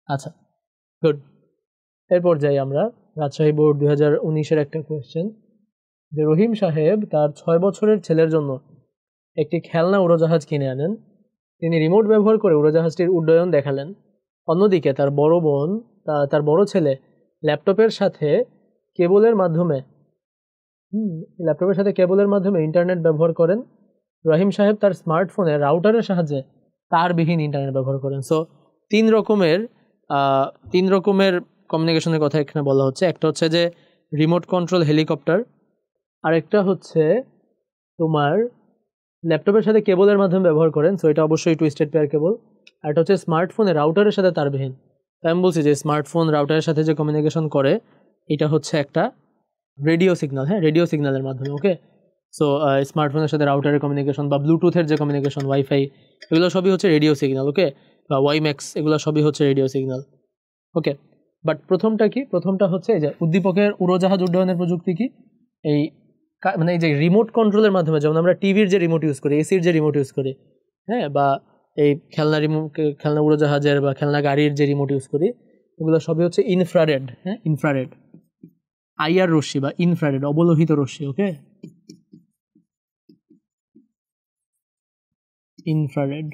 আচ্ছা, গুড। এরপর যাই আমরা রাজশাহী বোর্ড 2019-এর একটা কোয়েশ্চেন, যে রহিম সাহেব তার 6 বছরের ছেলের জন্য একটি খেলনা উড়োজাহাজ কিনে আনেন। তিনি রিমোট ব্যবহার করে উড়োজাহাজটির উড্ডয়ন দেখালেন। অন্যদিকে তার বড় ছেলে ল্যাপটপের সাথে কেবলের মাধ্যমে ইন্টারনেট ব্যবহার করেন। রহিম সাহেব তার স্মার্টফোনে রাউটারের সাহায্যে তারবিহীন ইন্টারনেট ব্যবহার করেন। সো তিন রকমের কমিউনিকেশনের কথা এখানে বলা হচ্ছে। একটা হচ্ছে যে রিমোট কন্ট্রোল হেলিকপ্টার, আরেকটা হচ্ছে তোমার ল্যাপটপের সাথে কেবলের মাধ্যমে ব্যবহার করেন, সো এটা অবশ্যই টুইস্টেড পেয়ার কেবল। আর এটা হচ্ছে স্মার্টফোনে রাউটারের সাথে তারবিহীন। তাই আমি বলছি যে স্মার্টফোন রাউটারের সাথে যে কমিউনিকেশন করে এটা হচ্ছে একটা রেডিও সিগন্যাল, হ্যাঁ, রেডিও সিগন্যালের মাধ্যমে। ওকে, সো স্মার্টফোনের সাথে রাউটারের কমিউনিকেশন বা ব্লুটুথের যে কমিউনিকেশন, ওয়াইফাই, এগুলো সবই হচ্ছে রেডিও সিগন্যাল। ওকে, বা ওয়াইম্যাক্স, এগুলো সবই হচ্ছে রেডিও সিগন্যাল। ওকে, বাট প্রথমটা কি? প্রথমটা হচ্ছে এই যে উদ্দীপকের উড়োজাহাজ উড্ডয়নের প্রযুক্তি কি? এই মানে এই যে রিমোট কন্ট্রোলের মাধ্যমে, যেমন আমরা টিভির যে রিমোট ইউজ করি, এসির যে রিমোট ইউজ করি, হ্যাঁ, বা এই খেলনা উড়োজাহাজের বা খেলনা গাড়ির যে রিমোট ইউজ করি, এগুলো সবই হচ্ছে ইনফ্রারেড। হ্যাঁ, ইনফ্রারেড, আইআর রশ্মি বা ইনফ্রারেড, অবলোহিত রশ্মি। ওকে, ইনফ্রারেড।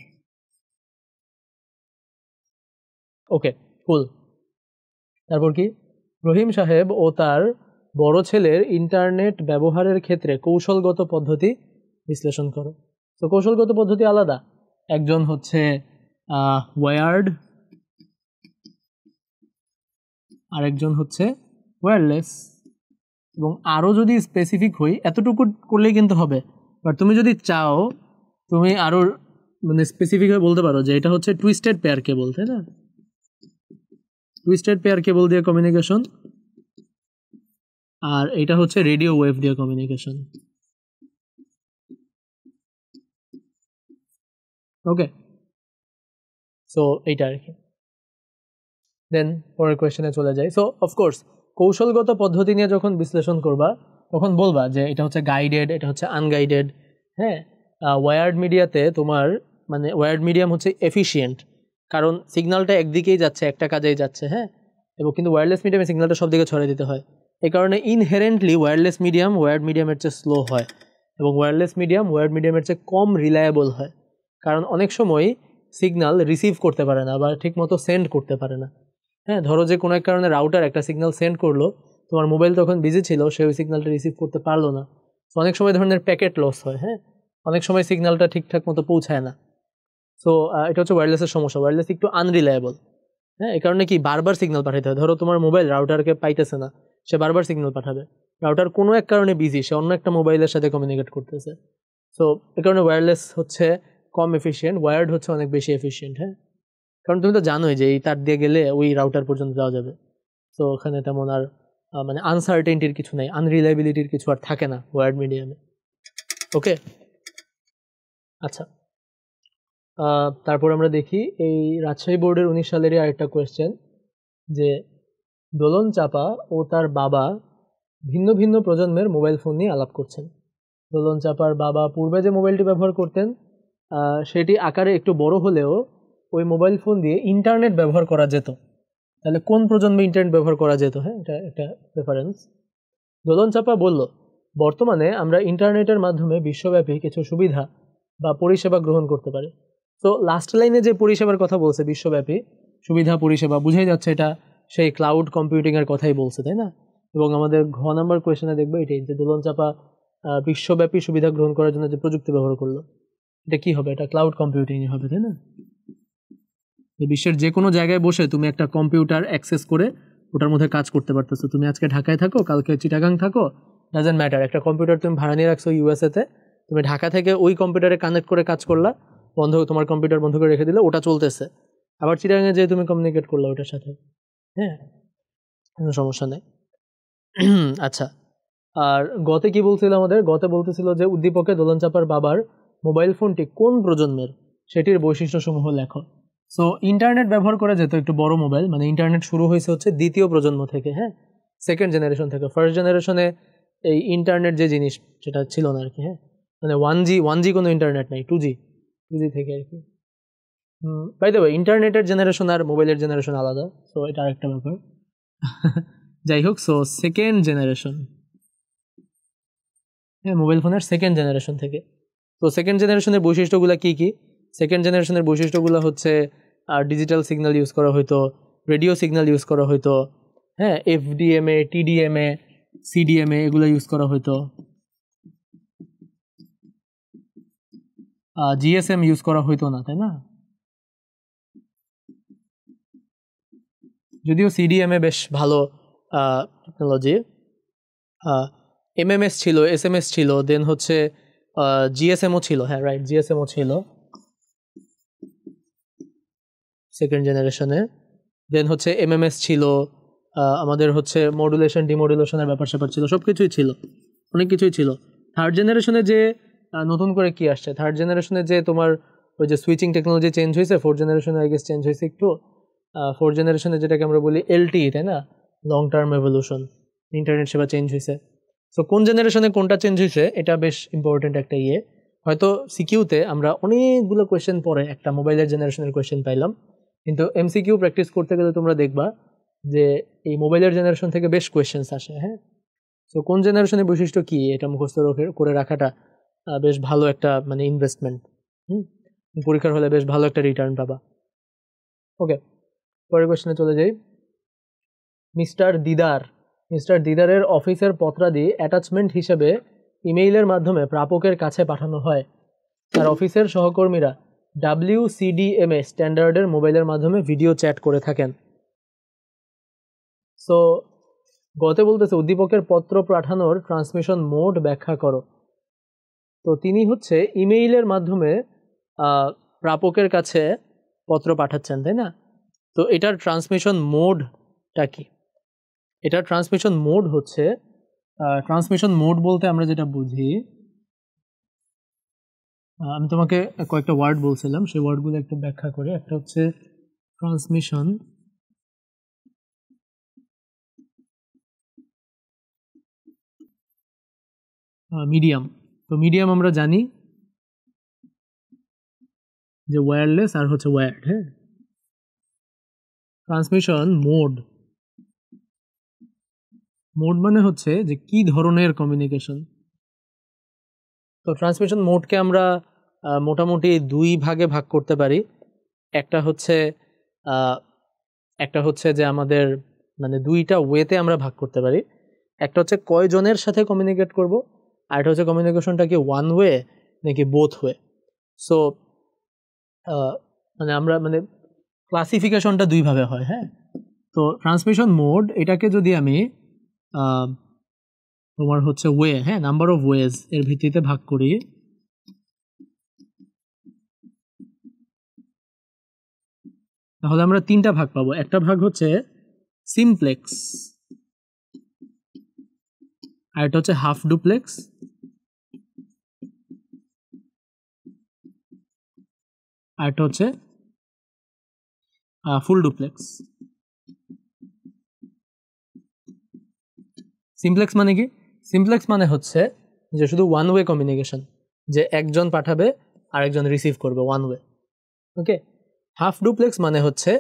ওকে, কুল। তারপর কি? রহিম সাহেব ও তার বড় ছেলের ইন্টারনেট ব্যবহারের ক্ষেত্রে কৌশলগত পদ্ধতি বিশ্লেষণ করো। তো কৌশলগত পদ্ধতি আলাদা, একজন হচ্ছে ওয়্যার্ড, আরেকজন হচ্ছে ওয়্যারলেস। এবং আরও যদি স্পেসিফিক হই, এতটুকু করলেই কিন্তু হবে, বাট তুমি যদি চাও তুমি আরও মানে স্পেসিফিক হয়ে বলতে পারো যে এটা হচ্ছে টুইস্টেড পেয়ার কেবল, তাই না? টুইস্টেড পেয়ার কেবল দিয়ে কমিউনিকেশন, আর এটা হচ্ছে রেডিও ওয়েভ দিয়ে কমিউনিকেশন। ওকে, সো এইটা আর কি। দেন পরের কোয়েশ্চেনে চলে যাই। সো অফকোর্স কৌশলগত পদ্ধতি নিয়ে যখন বিশ্লেষণ করবা তখন বলবা যে এটা হচ্ছে গাইডেড, এটা হচ্ছে আনগাইডেড। হ্যাঁ, ওয়্যার্ড মিডিয়াতে তোমার মানে ওয়্যার্ড মিডিয়াম হচ্ছে এফিশিয়েন্ট, কারণ সিগন্যালটা একদিকেই যাচ্ছে, একটা কাজেই যাচ্ছে। হ্যাঁ, এবং কিন্তু ওয়্যারলেস মিডিয়ামে সিগন্যালটা সব দিকে ছড়িয়ে দিতে হয়। এই কারণে ইনহেরেন্টলি ওয়্যারলেস মিডিয়াম ওয়্যার্ড মিডিয়ামের চেয়ে স্লো হয়, এবং ওয়্যারলেস মিডিয়াম ওয়্যার্ড মিডিয়ামের চেয়ে কম রিলায়েবল হয়, কারণ অনেক সময় সিগন্যাল রিসিভ করতে পারে না বা ঠিকমতো সেন্ড করতে পারে না। হ্যাঁ, ধরো যে কোনো এক কারণে রাউটার একটা সিগন্যাল সেন্ড করলো, তোমার মোবাইল তখন বিজি ছিল, সে ওই সিগন্যালটা রিসিভ করতে পারলো না। তো অনেক সময় ধরনের প্যাকেট লস হয়। হ্যাঁ, অনেক সময় সিগন্যালটা ঠিকঠাক মতো পৌঁছায় না। সো এটা হচ্ছে ওয়্যারলেসের সমস্যা, ওয়্যারলেস একটু আনরিলায়েবল। হ্যাঁ, এই কারণে কি বারবার সিগন্যাল পাঠাতে হয়। ধরো তোমার মোবাইল রাউটারকে পাইতেছে না, সে বারবার সিগন্যাল পাঠাবে। রাউটার কোনো এক কারণে বিজি, সে অন্য একটা মোবাইলের সাথে কমিউনিকেট করতেছে। সো এই কারণে ওয়্যারলেস হচ্ছে কম এফিশিয়েন্ট, ওয়্যার্ড হচ্ছে অনেক বেশি এফিশিয়েন্ট। হ্যাঁ, কারণ তুমি তো জানোই যে এই তার দিয়ে গেলে ওই রাউটার পর্যন্ত যাওয়া যাবে। তো ওখানে তেমন আর মানে আনসার্টেনটির কিছু নাই, আনরিলাইবিলিটির কিছু আর থাকে না ওয়্যার্ড মিডিয়ামে। ওকে, আচ্ছা, তারপর আমরা দেখি এই রাজশাহী বোর্ডের 19 সালেরই আরেকটা কোয়েশ্চেন, যে দোলন চাপা ও তার বাবা ভিন্ন ভিন্ন প্রজন্মের মোবাইল ফোন নিয়ে আলাপ করছেন। দোলন চাপার বাবা পূর্বে যে মোবাইলটি ব্যবহার করতেন সেটি আকারে একটু বড় হলেও ওই মোবাইল ফোন দিয়ে ইন্টারনেট ব্যবহার করা যেত। তাহলে কোন প্রজন্মে ইন্টারনেট ব্যবহার করা যেত? হ্যাঁ, এটা একটা রেফারেন্স। দোলন চাপা বলল, বর্তমানে আমরা ইন্টারনেটের মাধ্যমে বিশ্বব্যাপী কিছু সুবিধা বা পরিষেবা গ্রহণ করতে পারি। তো লাস্ট লাইনে যে পরিষেবার কথা বলছে বিশ্বব্যাপী সুবিধা পরিষেবা, বুঝাই যাচ্ছে এটা সেই ক্লাউড কম্পিউটিংয়ের কথাই বলছে, তাই না? এবং আমাদের ঘ নাম্বার কোয়েশনে দেখবো এটাই, যে দোলন চাপা বিশ্বব্যাপী সুবিধা গ্রহণ করার জন্য যে প্রযুক্তি ব্যবহার করলো, এটা কি হবে? এটা ক্লাউড কম্পিউটিংই হবে, তাই না? বিশ্বের যে কোনো জায়গায় বসে তুমি একটা কম্পিউটার অ্যাক্সেস করে ওটার মধ্যে কাজ করতে পারতেছো। তুমি আজকে ঢাকায় থাকো, কালকে চিটাগাং থাকো, ডাজেন্ট ম্যাটার। একটা কম্পিউটার তুমি ভাড়া নিয়ে রাখছো ইউএসএতে, তুমি ঢাকা থেকে ওই কম্পিউটারে কানেক্ট করে কাজ করলা, তোমার কম্পিউটার বন্ধ করে রেখে দিলে, ওটা চলতেছে। আবার চিটাগাঙে যেয়ে তুমি কমিউনিকেট করলা ওটার সাথে। হ্যাঁ, কোনো সমস্যা নেই। আচ্ছা, আর গতে কি বলছিল আমাদের? গতে বলতেছিল যে উদ্দীপকে দোলন চাপার বাবার মোবাইল ফোনটি কোন প্রজন্মের সেটির বৈশিষ্ট্যসমূহ লেখো। সো ইন্টারনেট ব্যবহার করা যেত একটু বড় মোবাইল, মানে ইন্টারনেট শুরু হয়েছে হচ্ছে দ্বিতীয় প্রজন্ম থেকে। হ্যাঁ, সেকেন্ড জেনারেশন থেকে। ফার্স্ট জেনারেশনে এই ইন্টারনেট যে জিনিস সেটা ছিল না আর কি। হ্যাঁ, মানে ওয়ান জি কোনো ইন্টারনেট নাই, টু জি থেকে আর কি। বাই দ্য ওয়ে, ইন্টারনেটের জেনারেশন আর মোবাইলের জেনারেশন আলাদা, সো এটা আরেকটা ব্যাপার। যাই হোক, সো সেকেন্ড জেনারেশন, হ্যাঁ, মোবাইল ফোনের সেকেন্ড জেনারেশন থেকে। তো সেকেন্ড জেনারেশনের বৈশিষ্ট্যগুলো কি কি? সেকেন্ড জেনারেশনের বৈশিষ্ট্যগুলো হচ্ছে ডিজিটাল সিগন্যাল ইউজ করা হতো, রেডিও সিগন্যাল ইউজ করা হতো, হ্যাঁ, এফডিএমএ, টিডিএমএ, সিডিএমএ এগুলো ইউজ করা হতো, জিএসএম ইউজ করা হতো না, তাই না? যদিও সিডিএমএ বেশ ভালো টেকনোলজি। এমএমএস ছিল, এসএমএস ছিল, দেন হচ্ছে জিএসএমও ছিল, হ্যাঁ রাইট, জিএসএমও ছিল সেকেন্ড জেনারেশনে। দেন হচ্ছে এমএমএস ছিল, আমাদের হচ্ছে মডুলেশন ডিমডুলেশনের ব্যাপার স্যাপার ছিল, সব কিছুই ছিল, অনেক কিছুই ছিল। থার্ড জেনারেশনে যে নতুন করে কি আসছে, থার্ড জেনারেশনে যে তোমার ওই যে সুইচিং টেকনোলজি চেঞ্জ হয়েছে, ফোর্থ জেনারেশনে আই গেস চেঞ্জ হয়েছে একটু। ফোর্থ জেনারেশনে যেটাকে আমরা বলি এলটিই, তাই না, লং টার্ম এভলিউশন, ইন্টারনেট সেবা চেঞ্জ হয়েছে। সো কোন জেনারেশনে কোনটা চেঞ্জ হয়েছে এটা বেশ ইম্পর্টেন্ট একটা ইয়ে। হয়তো সিকিউতে আমরা অনেকগুলো কোয়েশ্চেন পরে একটা মোবাইলের জেনারেশনের কোয়েশ্চেন পাইলাম, কিন্তু এমসিকিউ প্র্যাকটিস করতে গেলে তোমরা দেখবা যে এই মোবাইলের জেনারেশন থেকে বেশ কোয়েশ্চেন্স আসে। হ্যাঁ, সো কোন জেনারেশনের বৈশিষ্ট্য কী এটা মুখস্থ করে রাখাটা বেশ ভালো একটা মানে ইনভেস্টমেন্ট। পরীক্ষার হলে বেশ ভালো একটা রিটার্ন পাবা। ওকে, পরের কোয়েশ্চেনে চলে যাই। মিস্টার দিদারের অফিসের পত্রাদি অ্যাটাচমেন্ট হিসেবে ইমেইলের মাধ্যমে প্রাপকের কাছে পাঠানো হয়। তার অফিসের সহকর্মীরা WCDMA স্ট্যান্ডার্ডের মোবাইলের মাধ্যমে ভিডিও চ্যাট করে থাকেন। সো গতে বলতেছে উদ্দীপকের পত্র পাঠানোর ট্রান্সমিশন মোড ব্যাখ্যা করো। তো তিনি হচ্ছে ইমেইলের মাধ্যমে প্রাপকের কাছে পত্র পাঠাচ্ছেন, তাই না? তো এটার ট্রান্সমিশন মোডটা কি? এটার ট্রান্সমিশন মোড হচ্ছে, ট্রান্সমিশন মোড বলতে আমরা যেটা বুঝি, আমি তোমাকে কয়েকটা ওয়ার্ড বলছিলাম, সেই ওয়ার্ডগুলো একটু ব্যাখ্যা করে। একটা হচ্ছে ট্রান্সমিশন মিডিয়াম। তো মিডিয়াম আমরা জানি যে ওয়্যারলেস আর হচ্ছে ওয়্যার্ড। হ্যাঁ, ট্রান্সমিশন মোড মানে হচ্ছে যে কি ধরনের কমিউনিকেশন। তো ট্রান্সমিশন মোডকে আমরা মোটামুটি দুই ভাগে ভাগ করতে পারি। একটা হচ্ছে যে আমাদের মানে দুইটা ওয়েতে আমরা ভাগ করতে পারি। একটা হচ্ছে কয়জনের সাথে কমিউনিকেট করব, আর একটা হচ্ছে কমিউনিকেশনটা কি ওয়ান ওয়ে নাকি বোথ ওয়ে। সো মানে আমরা মানে ক্লাসিফিকেশনটা দুইভাবে হয়। হ্যাঁ, তো ট্রান্সমিশন মোড এটাকে যদি আমি তোমার হচ্ছে ওয়ে, হ্যাঁ, নাম্বার অফ ওয়েজ এর ভিত্তিতে ভাগ করি, তাহলে আমরা তিনটা ভাগ পাবো। একটা ভাগ হচ্ছে সিমপ্লেক্স, আর এটা হচ্ছে হাফ ডুপ্লেক্স, আর এটা হচ্ছে ফুল ডুপ্লেক্স। সিমপ্লেক্স মানে কি? সিমপ্লেক্স মানে হচ্ছে যে শুধু ওয়ান ওয়ে কমিউনিকেশন, যে একজন পাঠাবে আরেকজন রিসিভ করবে, ওয়ান ওয়ে। ওকে, হাফ ডুপ্লেক্স মানে হচ্ছে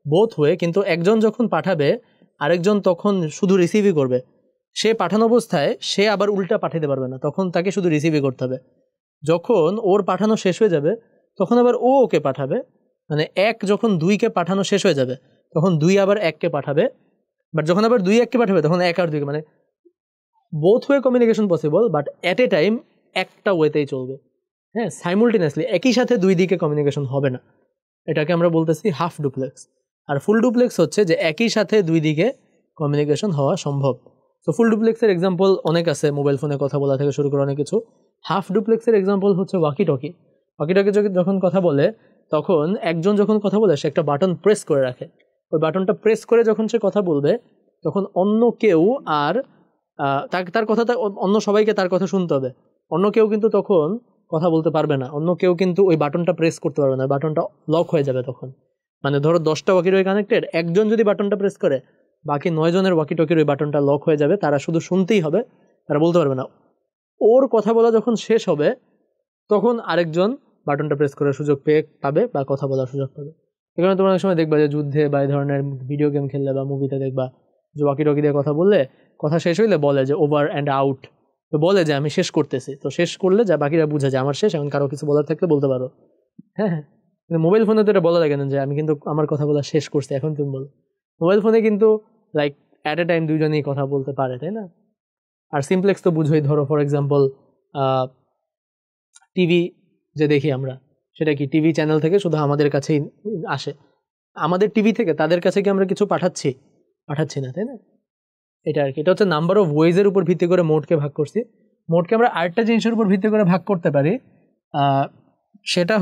বোথ ওয়ে, কিন্তু একজন যখন পাঠাবে আরেকজন তখন শুধু রিসিভই করবে। সে পাঠানো অবস্থায় সে আবার উল্টা পাঠাতে পারবে না, তখন তাকে শুধু রিসিভই করতে হবে। যখন ওর পাঠানো শেষ হয়ে যাবে তখন আবার ও ওকে পাঠাবে, মানে এক যখন দুইকে পাঠানো শেষ হয়ে যাবে তখন দুই আবার এককে পাঠাবে, বাট যখন আবার দুই এককে পাঠাবে তখন এক আর দুইকে, মানে both way communication possible, but at a time একটা ওয়েতেই চলবে। হ্যাঁ, সাইমুলটেনিয়াসলি একই সাথে দুই দিকে কমিউনিকেশন হবে না, এটাকে আমরা বলতেছি হাফ ডুপ্লেক্স। আর ফুল ডুপ্লেক্স হচ্ছে যে একই সাথে দুই দিকে কমিউনিকেশন হওয়া সম্ভব। তো ফুল ডুপ্লেক্সের এক্সাম্পল অনেক আছে, মোবাইল ফোনে কথা বলা থেকে শুরু করে অনেক কিছু। হাফ ডুপ্লেক্সের এক্সাম্পল হচ্ছে ওয়াকি টকি যখন কথা বলে তখন একজন যখন কথা বলে সে একটা বাটন প্রেস করে রাখে, ওই বাটনটা প্রেস করে যখন সে কথা বলবে তখন অন্য কেউ আর তার কথাটা, অন্য সবাইকে তার কথা শুনতে হবে, অন্য কেউ কিন্তু তখন কথা বলতে পারবে না, অন্য কেউ কিন্তু ওই বাটনটা প্রেস করতে পারবে না, বাটনটা লক হয়ে যাবে তখন। মানে ধরো 10টা ওয়াকিটকি কানেক্টেড, একজন যদি বাটনটা প্রেস করে বাকি 9 জনের ওয়াকিটকির ওই বাটনটা লক হয়ে যাবে, তারা শুধু শুনতেই হবে, তারা বলতে পারবে না। ওর কথা বলা যখন শেষ হবে তখন আরেকজন বাটনটা প্রেস করার সুযোগ পাবে বা কথা বলার সুযোগ পাবে। এখানে তোমরা অনেক সময় দেখবা যে যুদ্ধে বা এই ধরনের ভিডিও গেম খেললে বা মুভিতে দেখবা যে ওয়াকিটকি দিয়ে কথা বললে কথা শেষ হইলে বলে যে ওভার অ্যান্ড আউট, তো বলে যে আমি শেষ করতেছি, তো শেষ করলে যা বাকিরা বুঝে যে আমার শেষ, এখন কারো কিছু বলার থাকলে বলতে পারো। হ্যাঁ হ্যাঁ, মোবাইল ফোনে তো এটা বলা লাগে না যে আমি কিন্তু আমার কথা বলা শেষ করছি, এখন তুমি বলো। মোবাইল ফোনে কিন্তু লাইক অ্যাট এ টাইম দুইজনেই কথা বলতে পারে, তাই না? আর সিমপ্লেক্স তো বুঝোই, ধরো ফর এক্সাম্পল টিভি যে দেখি আমরা, সেটা কি টিভি চ্যানেল থেকে শুধু আমাদের কাছেই আসে, আমাদের টিভি থেকে তাদের কাছে কি আমরা কিছু পাঠাচ্ছি না, তাই না? এটা আর কি, এটা হচ্ছে নাম্বার অফ ওয়েজের উপর ভিত্তি করে মোডকে ভাগ করছি। মোডকে আমরা আরেকটা জিনিসের উপর ভিত্তি করে ভাগ করতে পারি, সেটা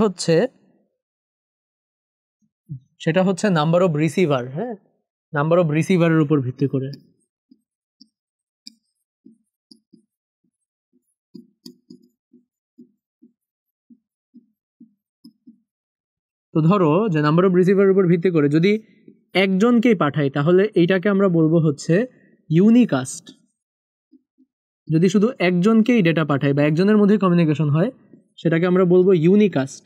হচ্ছে নাম্বার অফ রিসিভার। হ্যাঁ, নাম্বার অফ রিসিভারের উপর ভিত্তি করে। তো ধরো যে নাম্বার অফ রিসিভারের উপর ভিত্তি করে যদি একজনকেই পাঠাই তাহলে এইটাকে আমরা বলবো হচ্ছে ইউনিকাস্ট। যদি শুধু একজনকেই ডেটা পাঠাই বা একজনের মধ্যে কমিউনিকেশন হয় সেটাকে আমরা বলবো ইউনিকাস্ট।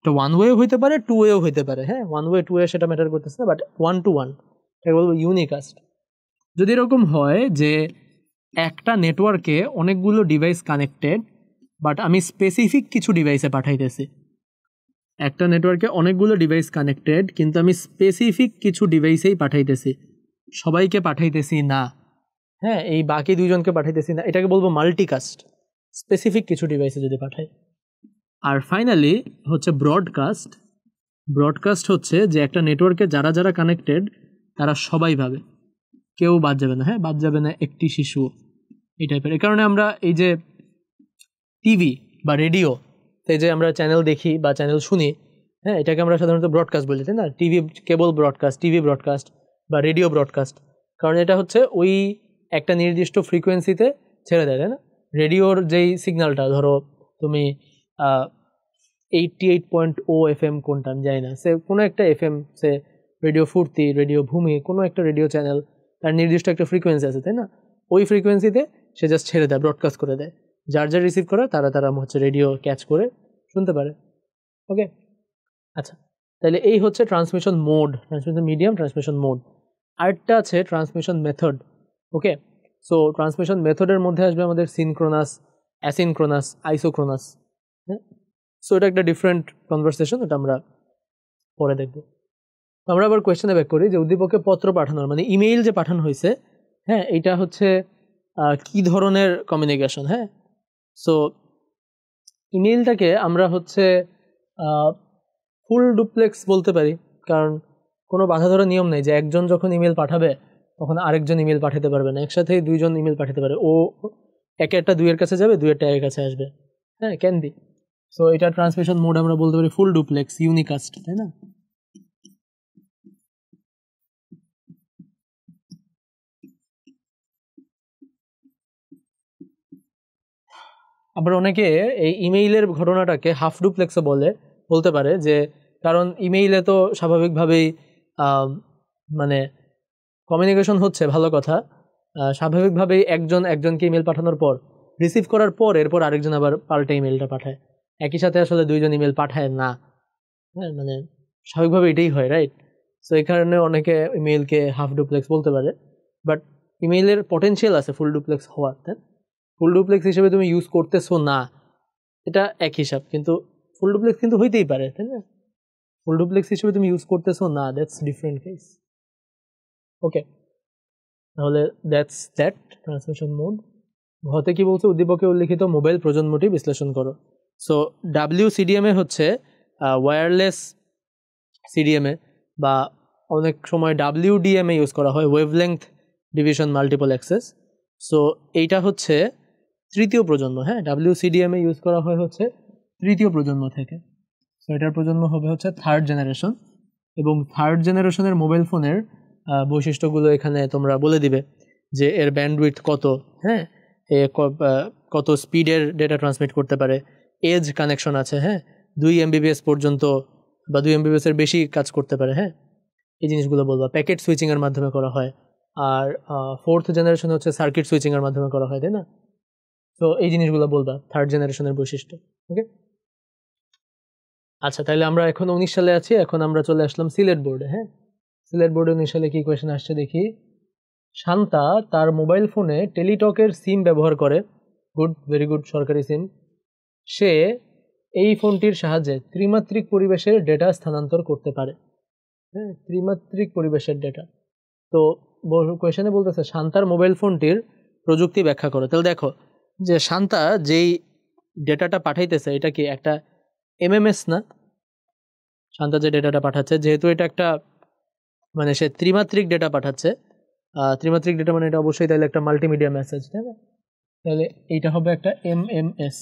তো ওয়ান ওয়ে হইতে পারে, টু ওয়েও হইতে পারে। হ্যাঁ, ওয়ান ওয়ে টু ওয়ে সেটা ম্যাটার করতেছে না, বাট ওয়ান টু ওয়ান এটাকে বলবো ইউনিকাস্ট। যদি এরকম হয় যে একটা নেটওয়ার্কে অনেকগুলো ডিভাইস কানেক্টেড, বাট আমি স্পেসিফিক কিছু ডিভাইসে পাঠাইতেছি, একটা নেটওয়ার্কে অনেকগুলো ডিভাইস কানেক্টেড কিন্তু আমি স্পেসিফিক কিছু ডিভাইসেই পাঠাইতেছি, সবাইকে পাঠাইতেছি না। হ্যাঁ, এই বাকি দুইজনকে পাঠাইতেছি না, এটাকে বলবো মাল্টিকাস্ট, স্পেসিফিক কিছু ডিভাইসে যদি পাঠাই। আর ফাইনালি হচ্ছে ব্রডকাস্ট। ব্রডকাস্ট হচ্ছে যে একটা নেটওয়ার্কে যারা যারা কানেক্টেড তারা সবাই পাবে, কেউ বাদ যাবে না। হ্যাঁ, বাদ যাবে না একটি শিশু, এই টাইপের। এই কারণে আমরা এই যে টিভি বা রেডিও এই যে আমরা চ্যানেল দেখি বা চ্যানেল শুনি, হ্যাঁ, এটাকে আমরা সাধারণত ব্রডকাস্ট বলি, তাই না? টিভি কেবল ব্রডকাস্ট, টিভি ব্রডকাস্ট বা রেডিও ব্রডকাস্ট, কারণ এটা হচ্ছে ওই একটা নির্দিষ্ট ফ্রিকোয়েন্সিতে ছেড়ে দেয়, তাই না? রেডিওর যেই সিগন্যালটা, ধরো তুমি 88.0 FM কোনটা আমি জানি না, সে কোনো একটা FM, সে রেডিও ফুর্তি, রেডিও ভূমি, কোনো একটা রেডিও চ্যানেল, তার নির্দিষ্ট একটা ফ্রিকোয়েন্সি আছে, তাই না? ওই ফ্রিকোয়েন্সিতে সে জাস্ট ছেড়ে দেয়, ব্রডকাস্ট করে দেয়। যার যার রিসিভ করে তারা হচ্ছে রেডিও ক্যাচ করে শুনতে পারে। ওকে, আচ্ছা, তাহলে এই হচ্ছে transmission mode, transmission medium, transmission mode. আরেকটা আছে ট্রান্সমিশন মেথড। ওকে, সো ট্রান্সমিশন মেথডের মধ্যে আসবে আমাদের সিনক্রোনাস, অ্যাসিনক্রোনাস, আইসোক্রোনাস। হ্যাঁ, সো এটা একটা ডিফারেন্ট কনভারসেশন, এটা আমরা পরে দেখব। আমরা আবার কোয়েশ্চেনে ব্যাক করি যে উদ্দীপকে পত্র পাঠানোর মানে ইমেইল যে পাঠানো হয়েছে, হ্যাঁ, এটা হচ্ছে কি ধরনের কমিউনিকেশন। হ্যাঁ, সো ইমেইলটাকে আমরা হচ্ছে ফুল ডুপ্লেক্স বলতে পারি, কারণ কোনো বাধা ধরা নিয়ম নেই যে একজন যখন ইমেল পাঠাবে তখন আরেকজন ইমেল পাঠাতে পারবে না, একসাথেই দুইজন ইমেল পাঠাতে পারে। ও একটা দুইয়ের কাছে যাবে, দুইয়েরটা এর কাছে আসবে। হ্যাঁ, ক্যান বি। সো এটা ট্রান্সমিশন মোড আমরা বলতে পারি ফুল ডুপ্লেক্স, ইউনিকাস্ট, তাই না? আবার অনেকে এই ইমেইলের ঘটনাটাকে হাফ ডুপ্লেক্সও বলতে পারে, যে কারণ ইমেইলে তো স্বাভাবিকভাবেই মানে কমিউনিকেশন হচ্ছে, ভালো কথা, স্বাভাবিকভাবেই একজনকে ইমেল পাঠানোর পর, রিসিভ করার পর এরপর আরেকজন আবার পাল্টে ইমেলটা পাঠায়, একই সাথে আসলে দুইজন ইমেল পাঠায় না। হ্যাঁ, মানে স্বাভাবিকভাবে এটাই হয়, রাইট? সো এই কারণে অনেকে ইমেইলকে হাফ ডুপ্লেক্স বলতে পারে, বাট ইমেইলের পটেনশিয়াল আছে ফুল ডুপ্লেক্স হওয়ার। তাই ফুল ডুপ্লেক্স হিসেবে তুমি ইউজ করতেছো না, এটা এক হিসাব, কিন্তু ফুল ডুপ্লেক্স কিন্তু হইতেই পারে, তাই না? ফুল ডুপ্লেক্স হিসেবে তুমি ইউজ করতেছো না, দ্যাটস ডিফারেন্ট কেস। ওকে, তাহলে দ্যাটস দ্যাট ট্রান্সমিশন মোড। ঘতে কি বলছে, উদ্দীপকে উল্লিখিত মোবাইল প্রজন্মটি বিশ্লেষণ করো। সো WCDMA হচ্ছে ওয়্যারলেস সিডিএমএ, বা অনেক সময় WDMA ইউজ করা হয়, wavelength division multiple access. So এইটা হচ্ছে তৃতীয় প্রজন্ম। হ্যাঁ, WCDMA ইউজ করা হয় হচ্ছে তৃতীয় প্রজন্ম থেকে। সো এটার প্রজন্ম হবে হচ্ছে থার্ড জেনারেশন, এবং থার্ড জেনারেশনের মোবাইল ফোনের বৈশিষ্ট্যগুলো এখানে তোমরা বলে দিবে, যে এর ব্যান্ডউইথ কত, হ্যাঁ, কত স্পিডের ডেটা ট্রান্সমিট করতে পারে, এজ কানেকশন আছে, হ্যাঁ, 2 MBPS পর্যন্ত বা 2 MBPS এর বেশি কাজ করতে পারে। হ্যাঁ, এই জিনিসগুলো বলবা। প্যাকেট সুইচিংয়ের মাধ্যমে করা হয়, আর ফোর্থ জেনারেশন হচ্ছে সার্কিট সুইচিংয়ের মাধ্যমে করা হয়, তাই না? তো এই জিনিসগুলো বলবা থার্ড জেনারেশনের বৈশিষ্ট্য। ওকে, আচ্ছা, তাহলে আমরা এখন 19 সালে আছি, এখন আমরা চলে আসলাম সিলেট বোর্ডে। হ্যাঁ, সিলেট বোর্ডে 19 সালে কি কোয়েশ্চেন আসছে দেখি। শান্তা তার মোবাইল ফোনে টেলিটকের সিম ব্যবহার করে, গুড, ভেরি গুড, সরকারি সিম। সে এই ফোনটির সাহায্যে ত্রিমাত্রিক পরিবেশের ডেটা স্থানান্তর করতে পারে। হ্যাঁ, ত্রিমাত্রিক পরিবেশের ডেটা। তো কোয়েশ্চেনে বলতেছে শান্তার মোবাইল ফোনটির প্রযুক্তি ব্যাখ্যা করো। তাহলে দেখো যে শান্তা যেই ডেটাটা পাঠাইতেছে এটা কি একটা MMS না? শান্তা যে ডেটাটা পাঠাচ্ছে, যেহেতু এটা একটা মানে সে ত্রিমাত্রিক ডেটা পাঠাচ্ছে, ত্রিমাত্রিক ডেটা মানে এটা অবশ্যই তাহলে একটা মাল্টিমিডিয়া মেসেজ, তাই না? তাহলে এইটা হবে একটা এমএমএস,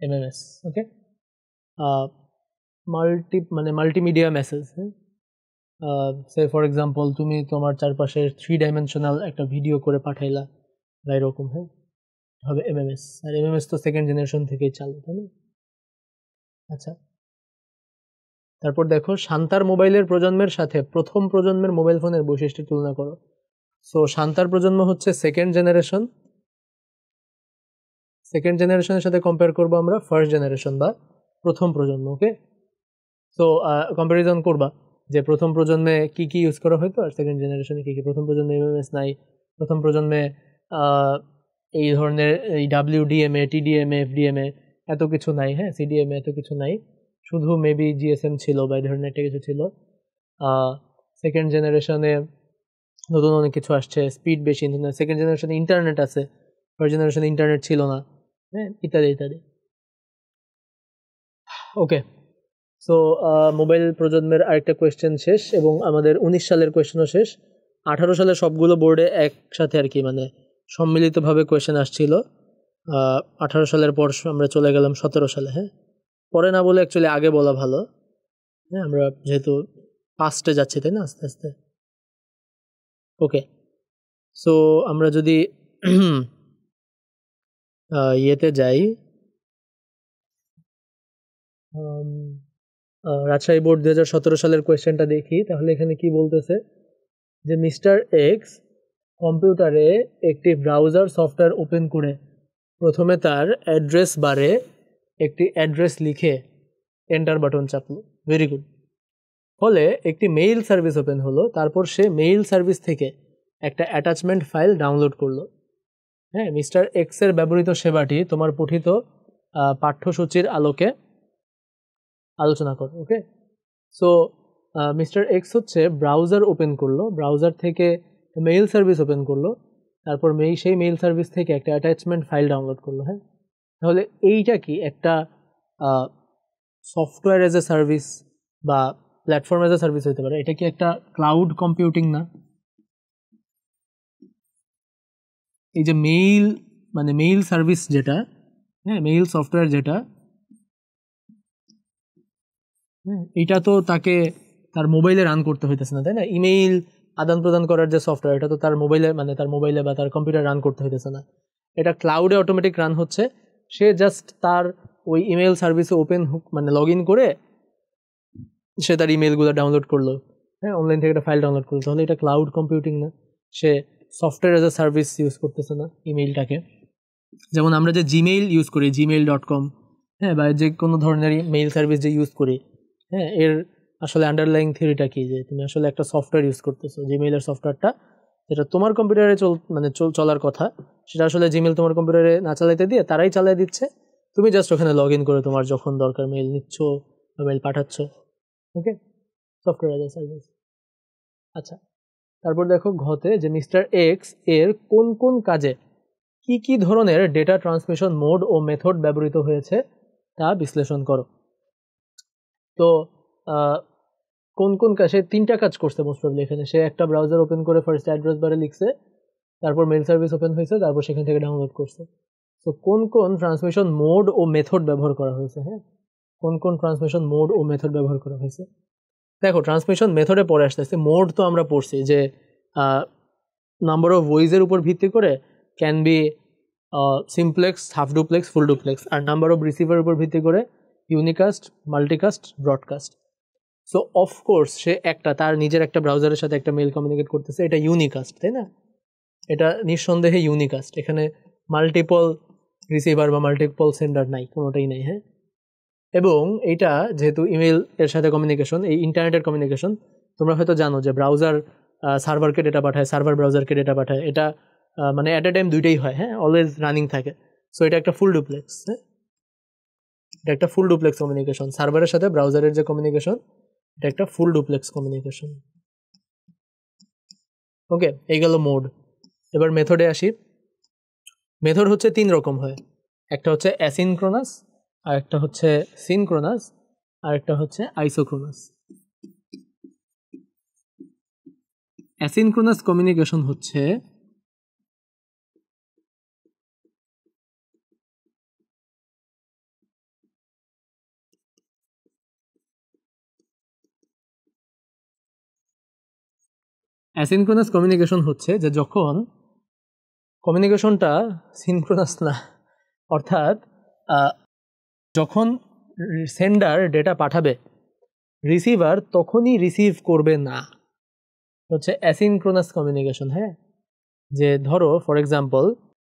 এমএমএস। ওকে, মাল্টিমিডিয়া মেসেজ। হ্যাঁ, সে ফর এক্সাম্পল তুমি তোমার চারপাশের 3 ডাইমেনশনাল একটা ভিডিও করে পাঠাইলা বা এরকম। হ্যাঁ, হবে এমএমএস। আর এমএমএস তো সেকেন্ড জেনারেশন থেকেই চালু, তাই না? আচ্ছা, তারপর দেখো শান্তার মোবাইলের প্রজন্মের সাথে প্রথম প্রজন্মের মোবাইল ফোনের বৈশিষ্ট্যের তুলনা করো। সো শান্তার প্রজন্ম হচ্ছে সেকেন্ড জেনারেশন, সেকেন্ড জেনারেশনের সাথে কম্পেয়ার করবো আমরা ফার্স্ট জেনারেশন বা প্রথম প্রজন্ম। ওকে, সো কম্প্যারিজন করবা যে প্রথম প্রজন্মে কি কি ইউজ করা হয়তো আর সেকেন্ড জেনারেশনে কি কি। প্রথম প্রজন্মে এমএমএস নাই, প্রথম প্রজন্মে এই ধরনের এই ডাব্লিউডিএমএ, টিডিএমএ, এফডিএমএ এত কিছু নাই। হ্যাঁ, সিডিএমএ এত কিছু নাই, শুধু মেবি জিএসএম ছিল বা এই ধরনের একটা কিছু ছিল। সেকেন্ড জেনারেশনে নতুন অনেক কিছু আসছে, স্পিড বেশি। সেকেন্ড জেনারেশনে ইন্টারনেট আছে, ফার্স্ট জেনারেশনে ইন্টারনেট ছিল না। হ্যাঁ, ইত্যাদি ইত্যাদি। ওকে, সো মোবাইল প্রজন্মের আরেকটা কোয়েশ্চেন শেষ এবং আমাদের 19 সালের কোয়েশ্চেনও শেষ। 18 সালে সবগুলো বোর্ডে একসাথে আর কি মানে সম্মিলিতভাবে কোয়েশ্চেন আসছিল। 18 সালের পর আমরা চলে গেলাম 17 সালে। হ্যাঁ, পরে না বলে অ্যাকচুয়ালি আগে বলা ভালো। হ্যাঁ, আমরা যেহেতু পাস্টে যাচ্ছি, তাই না, আস্তে আস্তে। ওকে, সো আমরা যদি ইয়েতে যাই, রাজশাহী বোর্ড 2017 সালের কোয়েশ্চেনটা দেখি, তাহলে এখানে কি বলতেছে যে মিস্টার এক্স কম্পিউটারে একটি ব্রাউজার সফটওয়্যার ওপেন করে প্রথমে তার অ্যাড্রেস বারে একটি অ্যাড্রেস লিখে এন্টার বাটন চাপলো। Very good. ফলে একটি মেইল সার্ভিস ওপেন হলো, তারপর সে মেইল সার্ভিস থেকে একটা অ্যাটাচমেন্ট ফাইল ডাউনলোড করলো। হ্যাঁ, মিস্টার এক্সের ব্যবহৃত সেবাটি তোমার পঠিত পাঠ্যসূচির আলোকে আলোচনা করো। ওকে, সো মিস্টার এক্স হচ্ছে ব্রাউজার ওপেন করলো, ব্রাউজার থেকে মেইল সার্ভিস ওপেন করলো, তারপর সেই মেইল সার্ভিস থেকে একটা অ্যাটাচমেন্ট ফাইল ডাউনলোড করলো। হ্যাঁ, তাহলে এইটা কি একটা সফটওয়্যার এজ এ সার্ভিস বা প্ল্যাটফর্ম এজ এ সার্ভিস হতে পারে? এটা কি একটা ক্লাউড কম্পিউটিং না? এই যে মেইল মানে মেইল সার্ভিস যেটা, হ্যাঁ, মেইল সফটওয়্যার যেটা, এটা তো তাকে তার মোবাইলে রান করতে হইতেছে না, তাই না? ইমেইল আদান প্রদান করার যে সফটওয়্যার, এটা তো তার মোবাইলে মানে তার মোবাইলে বা তার কম্পিউটার রান করতে হইতেছে না, এটা ক্লাউডে অটোমেটিক রান হচ্ছে। সে জাস্ট তার ওই ইমেইল সার্ভিসে ওপেন মানে লগ ইন করে সে তার ইমেইলগুলো ডাউনলোড করলো, হ্যাঁ, অনলাইন থেকে একটা ফাইল ডাউনলোড করলো। তাহলে এটা ক্লাউড কম্পিউটিং না? সে software as a service use করতেছে না ইমেইলটাকে। যেমন আমরা যে জিমেইল ইউজ করি, gmail.com, হ্যাঁ, বা যে কোনো ধরনের মেইল সার্ভিস যে ইউজ করি, হ্যাঁ, এর আসলে আন্ডারলাইং থিওরিটা কি, যে তুমি আসলে একটা সফটওয়্যার ইউজ করতেছো, জিমেইলের সফটওয়্যারটা যেটা তোমার কম্পিউটারে চলার কথা, সেটা আসলে জিমেইল তোমার কম্পিউটারে না চালাইতে দিয়ে তারাই চালাই দিচ্ছে। তুমি জাস্ট ওখানে লগ ইন করে তোমার যখন দরকার মেইল নিচ্ছ বা মেইল পাঠাচ্ছ। Okay, software as a service. আচ্ছা, তারপর দেখো ঘতে যে মিস্টার এক্স এর কোন কোন কাজে কি কি ধরনের ডেটা ট্রান্সমিশন মোড ও মেথড ব্যবহৃত হয়েছে তা বিশ্লেষণ করো। তো কোন কোন কাজে 3টা কাজ করছে মোস্ট প্রবলি এখানে। সে একটা ব্রাউজার ওপেন করে ফার্স্ট অ্যাড্রেস বারে লিখছে, তারপর মেইল সার্ভিস ওপেন হয়েছে, তারপর সেখান থেকে ডাউনলোড করছে। তো কোন কোন ট্রান্সমিশন মোড ও মেথড ব্যবহার করা হয়েছে? হ্যাঁ, কোন কোন ট্রান্সমিশন মোড ও মেথড ব্যবহার করা হয়েছে? দেখো, ট্রান্সমিশন মেথডে পরে আসতেছে, মোড তো আমরা পড়ছি যে নাম্বার অফ ওয়েজের উপর ভিত্তি করে can be simplex, half duplex, full duplex, আর নাম্বার অফ রিসিভারের উপর ভিত্তি করে unicast, multicast, broadcast. So of course সে একটা তার নিজের একটা ব্রাউজারের সাথে একটা মেল কমিউনিকেট করতেছে, এটা ইউনিকাস্ট, তাই না? এটা নিঃসন্দেহে ইউনিকাস্ট। এখানে মাল্টিপল রিসিভার বা মাল্টিপল সেন্ডার নাই, কোনোটাই নাই। হ্যাঁ, এবং এইটা যেহেতু ইমেল এর সাথে কমিউনিকেশন, এই ইন্টারনেটের কমিউনিকেশন, তোমরা হয়তো জানো যে ব্রাউজার সার্ভারকে ডেটা পাঠায়, সার্ভার ব্রাউজারকে ডেটা পাঠায়, এটা মানে অ্যাট এ টাইম দুইটাই হয়। হ্যাঁ, অলওয়েজ রানিং থাকে। সো এটা একটা ফুল ডুপ্লেক্স। হ্যাঁ, এটা একটা ফুল ডুপ্লেক্স কমিউনিকেশন। সার্ভারের সাথে ব্রাউজারের যে কমিউনিকেশন, এটা একটা ফুল ডুপ্লেক্স কমিউনিকেশন। ওকে, এই গেল মোড। এবার মেথডে আসি। মেথড হচ্ছে 3 রকম হয়, একটা হচ্ছে অ্যাসিনক্রোনাস, আর একটা হচ্ছে সিনক্রোনাস, আর একটা হচ্ছে আইসোক্রোনাস। অ্যাসিনক্রোনাস কমিউনিকেশন হচ্ছে যে যখন কমিউনিকেশনটা সিনক্রোনাস না, অর্থাৎ যখন সেন্ডার ডেটা পাঠাবে রিসিভার তখনই রিসিভ করবে না, হচ্ছে অ্যাসিনক্রোনাস কমিউনিকেশন। হ্যাঁ, যে ধরো ফর এক্সাম্পল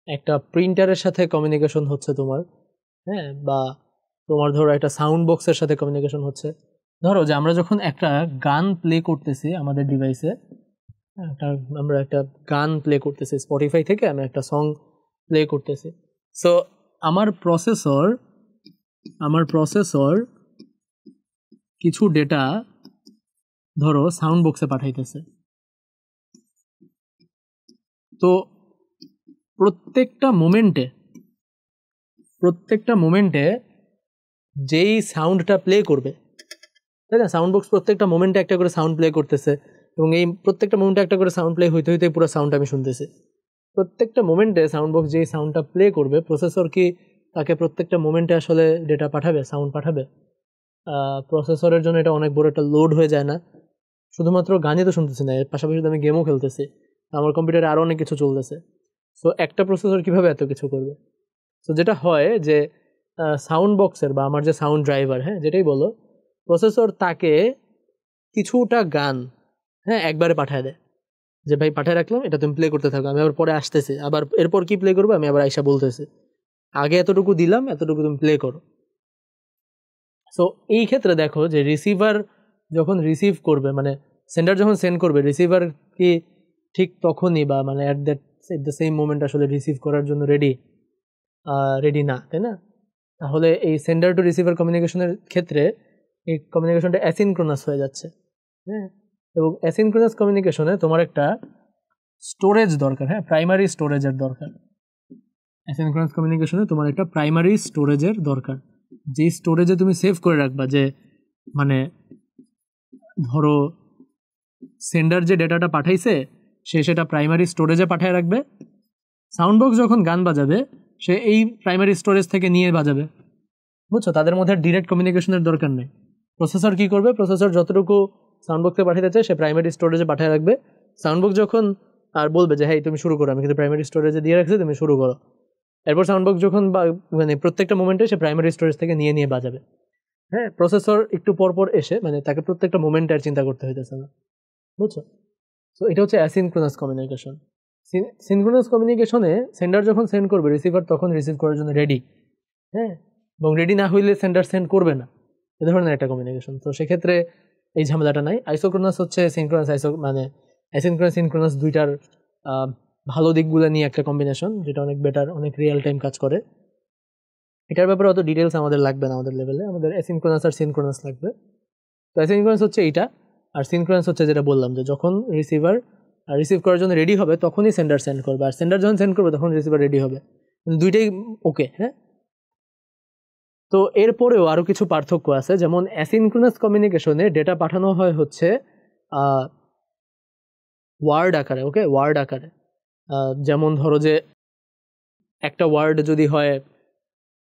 একটা প্রিন্টারের সাথে কমিউনিকেশন হচ্ছে তোমার, হ্যাঁ, বা তোমার ধরো একটা সাউন্ড বক্সের সাথে কমিউনিকেশন হচ্ছে। ধরো যে আমরা যখন একটা গান প্লে করতেছি আমাদের ডিভাইসে, আমরা একটা গান প্লে করতেছি স্পটিফাই থেকে, আমি একটা সং প্লে করতেছি। সো আমার প্রসেসর কিছু ডেটা ধরো সাউন্ড বক্সে পাঠাইতেছে। তো প্রত্যেকটা মোমেন্টে যেই সাউন্ডটা প্লে করবে, তাই না, সাউন্ড বক্স প্রত্যেকটা মোমেন্টে একটা করে সাউন্ড প্লে করতেছে, এবং এই প্রত্যেকটা মোমেন্টে একটা করে সাউন্ড প্লে হইতে হইতে পুরো সাউন্ড আমি শুনতেছি। প্রত্যেকটা মোমেন্টে সাউন্ড বক্স যেই সাউন্ডটা প্লে করবে, প্রসেসর কি তাকে প্রত্যেকটা মোমেন্টে আসলে ডেটা পাঠাবে, সাউন্ড পাঠাবে? প্রসেসরের জন্য এটা অনেক বড় একটা লোড হয়ে যায় না? শুধুমাত্র গানই তো শুনতেছি না, এর পাশাপাশি আমি গেমও খেলতেছি, আমার কম্পিউটারে আরও অনেক কিছু চলতেছে। সো একটা প্রসেসর কীভাবে এত কিছু করবে? সো যেটা হয় যে সাউন্ড বক্সের বা আমার যে সাউন্ড ড্রাইভার, হ্যাঁ যেটাই বলো, প্রসেসর তাকে কিছুটা গান, হ্যাঁ, একবারে পাঠায় দেয় যে ভাই পাঠিয়ে রাখলাম, এটা তুমি প্লে করতে থাকো, আমি আবার পরে আসতেছি, আবার এরপর কি প্লে করবো আমি আবার আইসা বলতেছি, আগে এতটুকু দিলাম, এতটুকু তুমি প্লে করো। সো এই ক্ষেত্রে দেখো যে রিসিভার যখন রিসিভ করবে, মানে সেন্ডার যখন সেন্ড করবে, রিসিভার কি ঠিক তখনই বা মানে অ্যাট দ্য সেম মোমেন্ট আসলে রিসিভ করার জন্য রেডি না, তাই না? তাহলে এই সেন্ডার টু রিসিভার কমিউনিকেশনের ক্ষেত্রে এই কমিউনিকেশনটা অ্যাসিনক্রোনাস হয়ে যাচ্ছে। হ্যাঁ, এবং অ্যাসিনক্রোনাস কমিউনিকেশনে তোমার একটা স্টোরেজ দরকার, হ্যাঁ, প্রাইমারি স্টোরেজের দরকার। অ্যাসিনক্রোনাস কমিউনিকেশনে তোমার একটা প্রাইমারি স্টোরেজের দরকার, যে স্টোরেজে তুমি সেভ করে রাখবা, যে মানে ধরো সেন্ডার যে ডেটাটা পাঠাইছে সে সেটা প্রাইমারি স্টোরেজে পাঠিয়ে রাখবে, সাউন্ড বক্স যখন গান বাজাবে সে এই প্রাইমারি স্টোরেজ থেকে নিয়ে বাজাবে, বুঝছো? তাদের মধ্যে ডিরেক্ট কমিউনিকেশনের দরকার নেই। প্রসেসর কি করবে, প্রসেসর যতটুকু সাউন্ড বক্সে পাঠাতে চায় সে প্রাইমারি স্টোরেজে পাঠিয়ে রাখবে, সাউন্ড বক্স যখন আর বলবে যে হ্যাঁ তুমি শুরু করো, আমি কিন্তু প্রাইমারি স্টোরেজে দিয়ে রাখছি, তুমি শুরু করো, এরপর সাউন্ড বক্স যখন মানে প্রত্যেকটা মোমেন্টে সে প্রাইমারি স্টোরেজ থেকে নিয়ে বাজাবে। হ্যাঁ, প্রসেসর একটু পরপর এসে মানে তাকে প্রত্যেকটা মোমেন্টে আর চিন্তা করতে হইতেছে না, বুঝছো? সো এটা হচ্ছে অ্যাসিনক্রোনাস কমিউনিকেশন। সিনক্রোনাস কমিউনিকেশনে সেন্ডার যখন সেন্ড করবে, রিসিভার তখন রিসিভ করার জন্য রেডি, হ্যাঁ, এবং রেডি না হইলে সেন্ডার সেন্ড করবে না, এ ধরনের একটা কমিউনিকেশন। তো সেক্ষেত্রে এই ঝামেলাটা নাই। আইসোক্রোনাস হচ্ছে সিনক্রোনাস মানে অ্যাসিনক্রোনাস সিনক্রোনাস দুইটার ভালো দিকগুলো নিয়ে একটা কম্বিনেশন, যেটা অনেক বেটার, অনেক রিয়েল টাইম কাজ করে। এটার ব্যাপারে অত ডিটেলস আমাদের লাগবে না, আমাদের লেভেলে আমাদের অ্যাসিনক্রোনাস আর সিনক্রোনাস লাগবে। তো অ্যাসিনক্রোনাস হচ্ছে এইটা, আর সিনক্রোনাস হচ্ছে যেটা বললাম যে যখন রিসিভার রিসিভ করার জন্য রেডি হবে তখনই সেন্ডার সেন্ড করবে, আর সেন্ডার যখন সেন্ড করবে তখন রিসিভার রেডি হবে, দুইটাই ওকে। হ্যাঁ, তো এরপরেও আরও কিছু পার্থক্য আছে, যেমন অ্যাসিনক্রোনাস কমিউনিকেশনে ডেটা পাঠানো হয় হচ্ছে ওয়ার্ড আকারে, ওকে, ওয়ার্ড আকারে। যেমন ধরো যে একটা ওয়ার্ড যদি হয়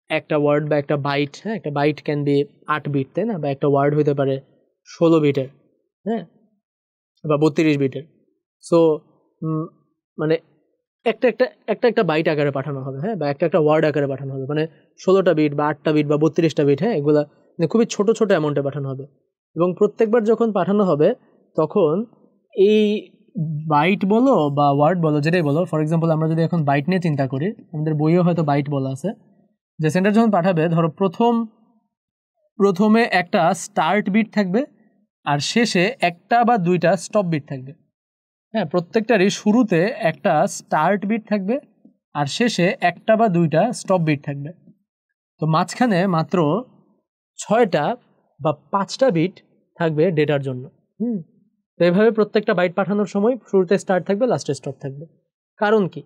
একটা ওয়ার্ড বা একটা বাইট, হ্যাঁ, একটা বাইট ক্যান বি 8 বিট, তাই না, বা একটা ওয়ার্ড হইতে পারে 16 বিটের, হ্যাঁ, বা 32 বিটের। সো মানে একটা একটা একটা একটা বাইট আকারে পাঠানো হবে, হ্যাঁ, বা একটা একটা ওয়ার্ড আকারে পাঠানো হবে, মানে 16টা বিট বা 8টা বিট বা 32টা বিট, হ্যাঁ, এগুলা মানে খুবই ছোট ছোট অ্যামাউন্টে পাঠানো হবে। এবং প্রত্যেকবার যখন পাঠানো হবে তখন এই বাইট বলো বা ওয়ার্ড বলো, যেটাই বলো, ফর এক্সাম্পল আমরা যদি এখন বাইট নিয়ে চিন্তা করি, আমাদের বইও হয়তো বাইট বলা আছে, যে সেন্ডার যখন পাঠাবে ধরো প্রথমে একটা স্টার্ট বিট থাকবে আর শেষে একটা বা দুইটা স্টপ বিট থাকবে। হ্যাঁ, প্রত্যেকটারই শুরুতে একটা স্টার্ট বিট থাকবে আর শেষে একটা বা দুইটা স্টপ বিট থাকবে। তো মাঝখানে মাত্র 6টা বা 5টা বিট থাকবে ডেটার জন্য। তো এইভাবে প্রত্যেকটা বাইট পাঠানোর সময় শুরুতে স্টার্ট থাকবে, লাস্টে স্টপ থাকবে। কারণ কি?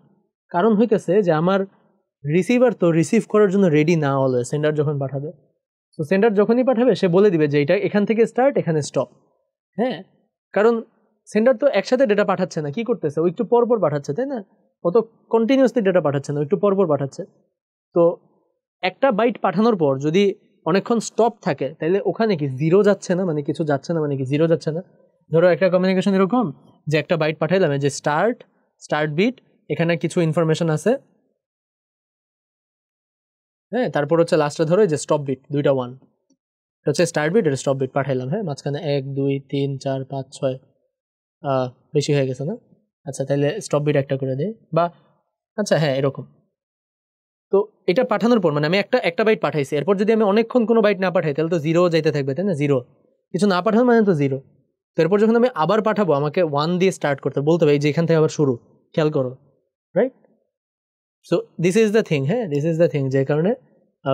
কারণ হইতেছে যে আমার রিসিভার তো রিসিভ করার জন্য রেডি না হলে সেন্ডার যখন পাঠাবে, তো সেন্ডার যখনই পাঠাবে সে বলে দিবে যে এটা এখান থেকে স্টার্ট, এখানে স্টপ। হ্যাঁ, কারণ সেন্ডার তো একসাথে ডেটা পাঠাচ্ছে না, কি করতেছে, ও একটু পরপর পাঠাচ্ছে, তাই না? ও তো কন্টিনিউয়াসলি ডেটা পাঠাচ্ছে না, একটু পরপর পাঠাচ্ছে। তো একটা বাইট পাঠানোর পর যদি অনেকক্ষণ স্টপ থাকে তাহলে ওখানে কি জিরো যাচ্ছে না, মানে কিছু যাচ্ছে না, মানে কি জিরো যাচ্ছে না? ধরো একটা কমিউনিকেশন এরকম যে একটা বাইট পাঠাইলাম, যে স্টার্ট বিট, এখানে কিছু ইনফরমেশন আছে, হ্যাঁ, তারপর হচ্ছে লাস্টে ধরো যে স্টপ বিট, দুইটা 1, এটা হচ্ছে স্টার্ট বিট, এটা স্টপ বিট পাঠাইলাম, হ্যাঁ, মাঝখানে 1 2 3 4 5 6, বেশি হয়ে গেছে না? আচ্ছা, তাহলে স্টপ বিট একটা করে দিই, বা আচ্ছা হ্যাঁ এরকম। তো এটা পাঠানোর পর মানে আমি একটা বাইট পাঠাইছি, এরপর যদি আমি অনেকক্ষণ কোনো বাইট না পাঠাই তাহলে তো জিরো যাইতে থাকবে, তাই না? জিরো, কিছু না পাঠানো মানে তো জিরো। তো এরপর যখন আমি আবার পাঠাবো আমাকে 1 দিয়ে স্টার্ট করতে বলতে হবে, এই যে এখান থেকে আবার শুরু, খেয়াল করো, right? So this is the thing, হ্যাঁ, দিস ইজ দ্য থিং, যে কারণে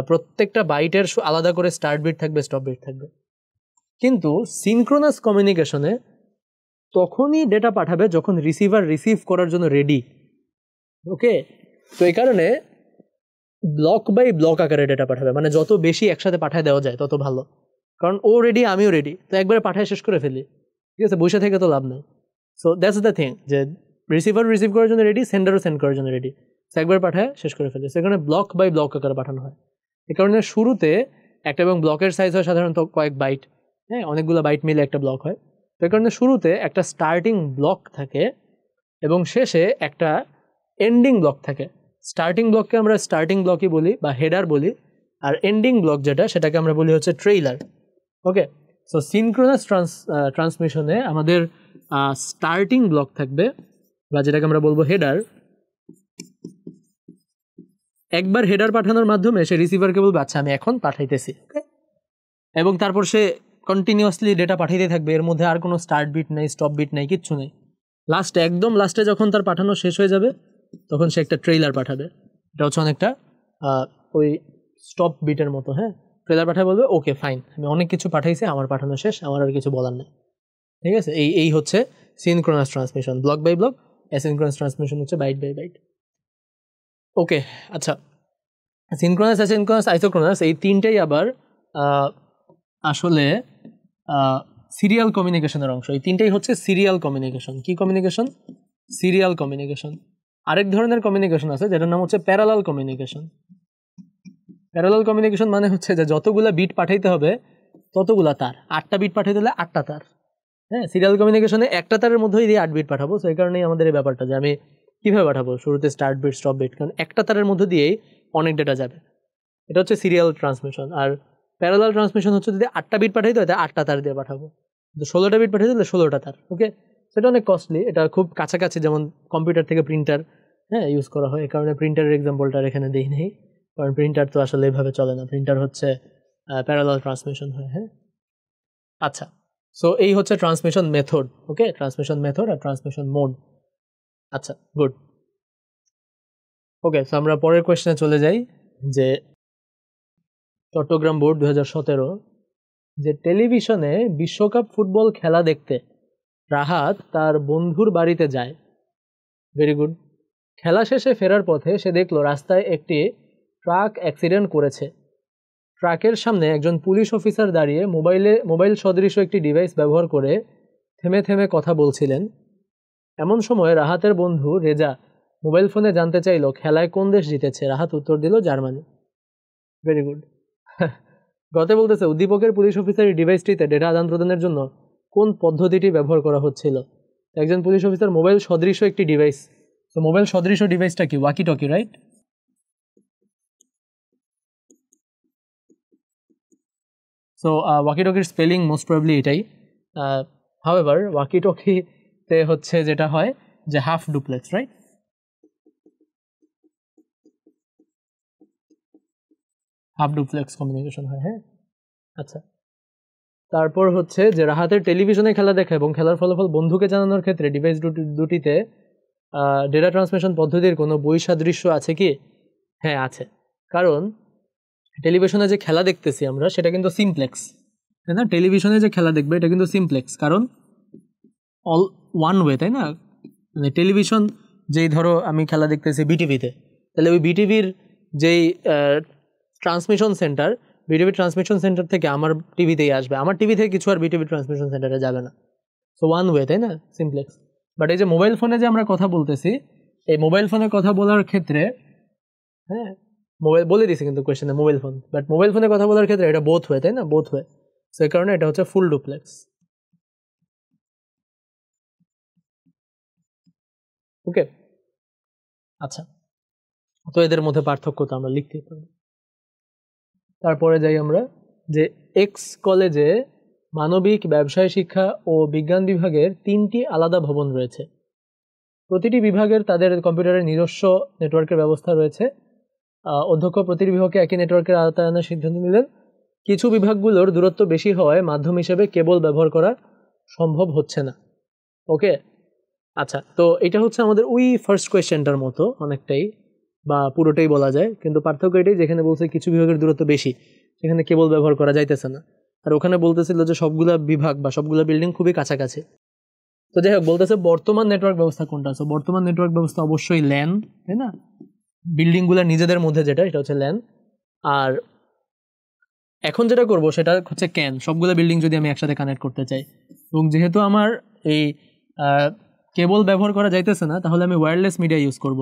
প্রত্যেকটা বাইটের আলাদা করে স্টার্ট বিট থাকবে, স্টপ বিট থাকবে। কিন্তু সিনক্রোনাস কমিউনিকেশনে তখনই ডেটা পাঠাবে যখন রিসিভার রিসিভ করার জন্য রেডি। ওকে, তো এই কারণে ব্লক বাই ব্লক আকারে ডেটা পাঠাবে, মানে যত বেশি একসাথে পাঠায় দেওয়া যায় তত ভালো, কারণ ও রেডি, আমিও রেডি, তো একবারে পাঠায় শেষ করে ফেলি, ঠিক আছে? বসে থেকে তো লাভ নেই। সো দ্যাটস দ্য থিং, যে রিসিভার রিসিভ করার জন্য রেডি, সেন্ডারও সেন্ড করার জন্য রেডি, সো একবার পাঠায় শেষ করে ফেলি। সেখানে ব্লক বাই ব্লক আকারে পাঠানো হয়। এই কারণে শুরুতে একটা, এবং ব্লকের সাইজ হয় সাধারণত কয়েক বাইট, হ্যাঁ, অনেকগুলো বাইট মিলে একটা ব্লক হয়। তো এই কারণে শুরুতে একটা স্টার্টিং ব্লক থাকে এবং শেষে একটা এন্ডিং ব্লক থাকে। স্টার্টিং ব্লককে আমরা স্টার্টিং ব্লকই বলি বা হেডার বলি, আর এন্ডিং ব্লক যেটা সেটাকে আমরা বলি হচ্ছে ট্রেইলার। ওকে, সো সিনক্রোনাস ট্রান্সমিশনে আমাদের স্টার্টিং ব্লক থাকবে বা যেটাকে আমরা বলবো হেডার। একবার হেডার পাঠানোর মাধ্যমে সে রিসিভারকে বলবে আচ্ছা আমি এখন পাঠাইতেছি, ওকে, এবং তারপর সে কন্টিনিউয়াসলি ডেটা পাঠাইতে থাকবে, এর মধ্যে আর কোনো স্টার্ট বিট নেই, স্টপ বিট নেই, কিচ্ছু নেই। লাস্টে, একদম লাস্টে যখন তার পাঠানো শেষ হয়ে যাবে তখন সে একটা ট্রেইলার পাঠাবে। এটা হচ্ছে অনেকটা ওই স্টপ বিটের মতো, হ্যাঁ, ট্রেইলার পাঠাবে, বলবে ওকে ফাইন, আমি অনেক কিছু পাঠাইছি, আমার পাঠানো শেষ, আমার আর কিছু বলার নেই, ঠিক আছে? এই হচ্ছে synchronous transmission, block by block. Asynchronous transmission হচ্ছে বাইট বাই বাইট। ওকে, আচ্ছা, সিনক্রোনাস, অ্যাসিনক্রোনাস, আইসোক্রোনাস, এই তিনটেই আবার আসলে সিরিয়াল কমিউনিকেশনের অংশ। এই তিনটেই হচ্ছে সিরিয়াল কমিউনিকেশন। কি কমিউনিকেশন? Serial communication. আরেক ধরনের কমিউনিকেশন আছে যেটার নাম হচ্ছে প্যারালাল কমিউনিকেশন। প্যারালাল কমিউনিকেশন মানে হচ্ছে যে যতগুলা বিট পাঠাইতে হবে ততগুলা তার, 8টা বিট পাঠাইতে হলে 8টা তার, হ্যাঁ। সিরিয়াল কমিউনিকেশনে একটা তারের মধ্যেই দিয়ে 8 বিট পাঠাবো, সেই কারণেই আমাদের এই ব্যাপারটা যে আমি কীভাবে পাঠাবো, শুরুতে স্টার্ট বিট, স্টপ বিট, কারণ একটা তারের মধ্যে দিয়েই অনেক ডেটা যাবে। এটা হচ্ছে serial transmission. Are parallel transmission হচ্ছে যদি 8টা বিট পাঠাইতে হয় তাহলে 8টা তার দিয়ে পাঠাবো, তো 16টা বিট পাঠাইতে হলে 16টা তার, ওকে। সেটা অনেক কস্টলি, এটা খুব কাছাকাছি, যেমন কম্পিউটার থেকে প্রিন্টার, হ্যাঁ, ইউজ করা হয়। এই কারণে প্রিন্টারের এক্সাম্পলটা এখানে দিই নেই, কারণ প্রিন্টার তো আসলে এইভাবে চলে না, প্রিন্টার হচ্ছে প্যারালাল ট্রান্সমিশন হয়, হ্যাঁ। আচ্ছা, সো এই হচ্ছে ট্রান্সমিশন মেথড, ওকে, ট্রান্সমিশন মেথড আর ট্রান্সমিশন মোড। আচ্ছা, গুড। ওকে, সো আমরা পরের কোয়েশ্চেনে চলে যাই, যে চট্টগ্রাম বোর্ড 2017 যে টেলিভিশনে বিশ্বকাপ ফুটবল খেলা দেখতে রাহাত তার বন্ধুর বাড়িতে যায়। Very good. খেলা শেষে ফেরার পথে সে দেখলো রাস্তায় একটি ট্রাক অ্যাক্সিডেন্ট করেছে। ট্রাকের সামনে একজন পুলিশ অফিসার দাঁড়িয়ে মোবাইল সদৃশ একটি ডিভাইস ব্যবহার করে থেমে থেমে কথা বলছিলেন। এমন সময় রাহাতের বন্ধু রেজা মোবাইল ফোনে জানতে চাইল খেলায় কোন দেশ জিতেছে। রাহাত উত্তর দিল জার্মানি। Very good. গতে বলতেছে উদ্দীপকের পুলিশ অফিসারের ডিভাইসটিতে ডেটা আদান প্রদানের জন্য কোন পদ্ধতিটি ব্যবহার করা হচ্ছিল। একজন পুলিশ অফিসার মোবাইল সদৃশ একটি ডিভাইস, তো মোবাইল সদৃশ ডিভাইসটা কি? Walkie talkie, right? সো ওয়াকি টকির স্পেলিং মোস্ট প্রবাবলি এটাই। হাউএভার ওয়াকি টকিতে হচ্ছে যেটা হয় যে half duplex, right? Half duplex communication হয়, হ্যাঁ। আচ্ছা, তারপর হচ্ছে যে রাহাতের টেলিভিশনে খেলা দেখা এবং খেলার ফলাফল বন্ধুকে জানানোর ক্ষেত্রে ডিভাইস দুটিতে ডেটা ট্রান্সমিশন পদ্ধতির কোনো বৈসাদৃশ্য আছে কি? হ্যাঁ, আছে। কারণ টেলিভিশনে যে খেলা দেখতেছি আমরা সেটা কিন্তু সিমপ্লেক্স, তাই না? টেলিভিশনে যে খেলা দেখবে এটা কিন্তু সিমপ্লেক্স, কারণ অল ওয়ান ওয়ে, তাই না? মানে টেলিভিশন, যেই ধরো আমি খেলা দেখতেছি বিটিভিতে, তাহলে ওই বিটিভির যেই transmission centre, BTV transmission centre থেকে আমার টিভিতেই আসবে, আমার টিভি থেকে কিছু আর বিটিভি ট্রান্সমিশন সেন্টারে যাবে না। সো ওয়ান ওয়ে, তাই না, সিমপ্লেক্স। বাট এই যে মোবাইল ফোনে যে আমরা কথা বলতেছি, এই মোবাইল ফোনে কথা বলার ক্ষেত্রে, হ্যাঁ মোবাইল বলে দিয়েছি কিন্তু কোয়েশ্চেনে মোবাইল ফোন, বাট মোবাইল ফোনে কথা বলার ক্ষেত্রে এটা বোথ ওয়ে, তাই না, বোথ ওয়ে। সো এই কারণে এটা হচ্ছে ফুল ডুপ্লেক্স। ওকে, আচ্ছা, তো এদের মধ্যে পার্থক্য তো আমরা লিখতেই পারবো। তারপরে যাই আমরা, যে এক্স কলেজে মানবিক, ব্যবসায় শিক্ষা ও বিজ্ঞান বিভাগের 3টি আলাদা ভবন রয়েছে। প্রতিটি বিভাগের তাদের কম্পিউটারের নিজস্ব নেটওয়ার্কের ব্যবস্থা রয়েছে। অধ্যক্ষ প্রতিটি বিভাগকে একই নেটওয়ার্কের আওতায় আনার সিদ্ধান্ত নিলেন। কিছু বিভাগগুলোর দূরত্ব বেশি হওয়ায় মাধ্যম হিসেবে কেবল ব্যবহার করা সম্ভব হচ্ছে না। ওকে, আচ্ছা, তো এটা হচ্ছে আমাদের ওই ফার্স্ট কোয়েশ্চেনটার মতো অনেকটাই, বা পুরোটাই বলা যায়, কিন্তু পার্থক্য এটাই, যেখানে বলছে কিছু বিভাগের দূরত্ব বেশি, সেখানে কেবল ব্যবহার করা যাইতেছে না, আর ওখানে বলতেছিল যে সবগুলা বিভাগ বা সবগুলা বিল্ডিং খুবই কাছাকাছি। তো যাই হোক, বলতেছে বর্তমান নেটওয়ার্ক ব্যবস্থা কোনটা আছে। বর্তমান নেটওয়ার্ক ব্যবস্থা অবশ্যই ল্যান, তাই না, বিল্ডিংগুলো নিজেদের মধ্যে যেটা, এটা হচ্ছে ল্যান। আর এখন যেটা করব সেটা হচ্ছে ক্যান, সবগুলো বিল্ডিং যদি আমি একসাথে কানেক্ট করতে চাই, এবং যেহেতু আমার এই কেবল ব্যবহার করা যাইতেছে না, তাহলে আমি ওয়্যারলেস মিডিয়া ইউজ করব।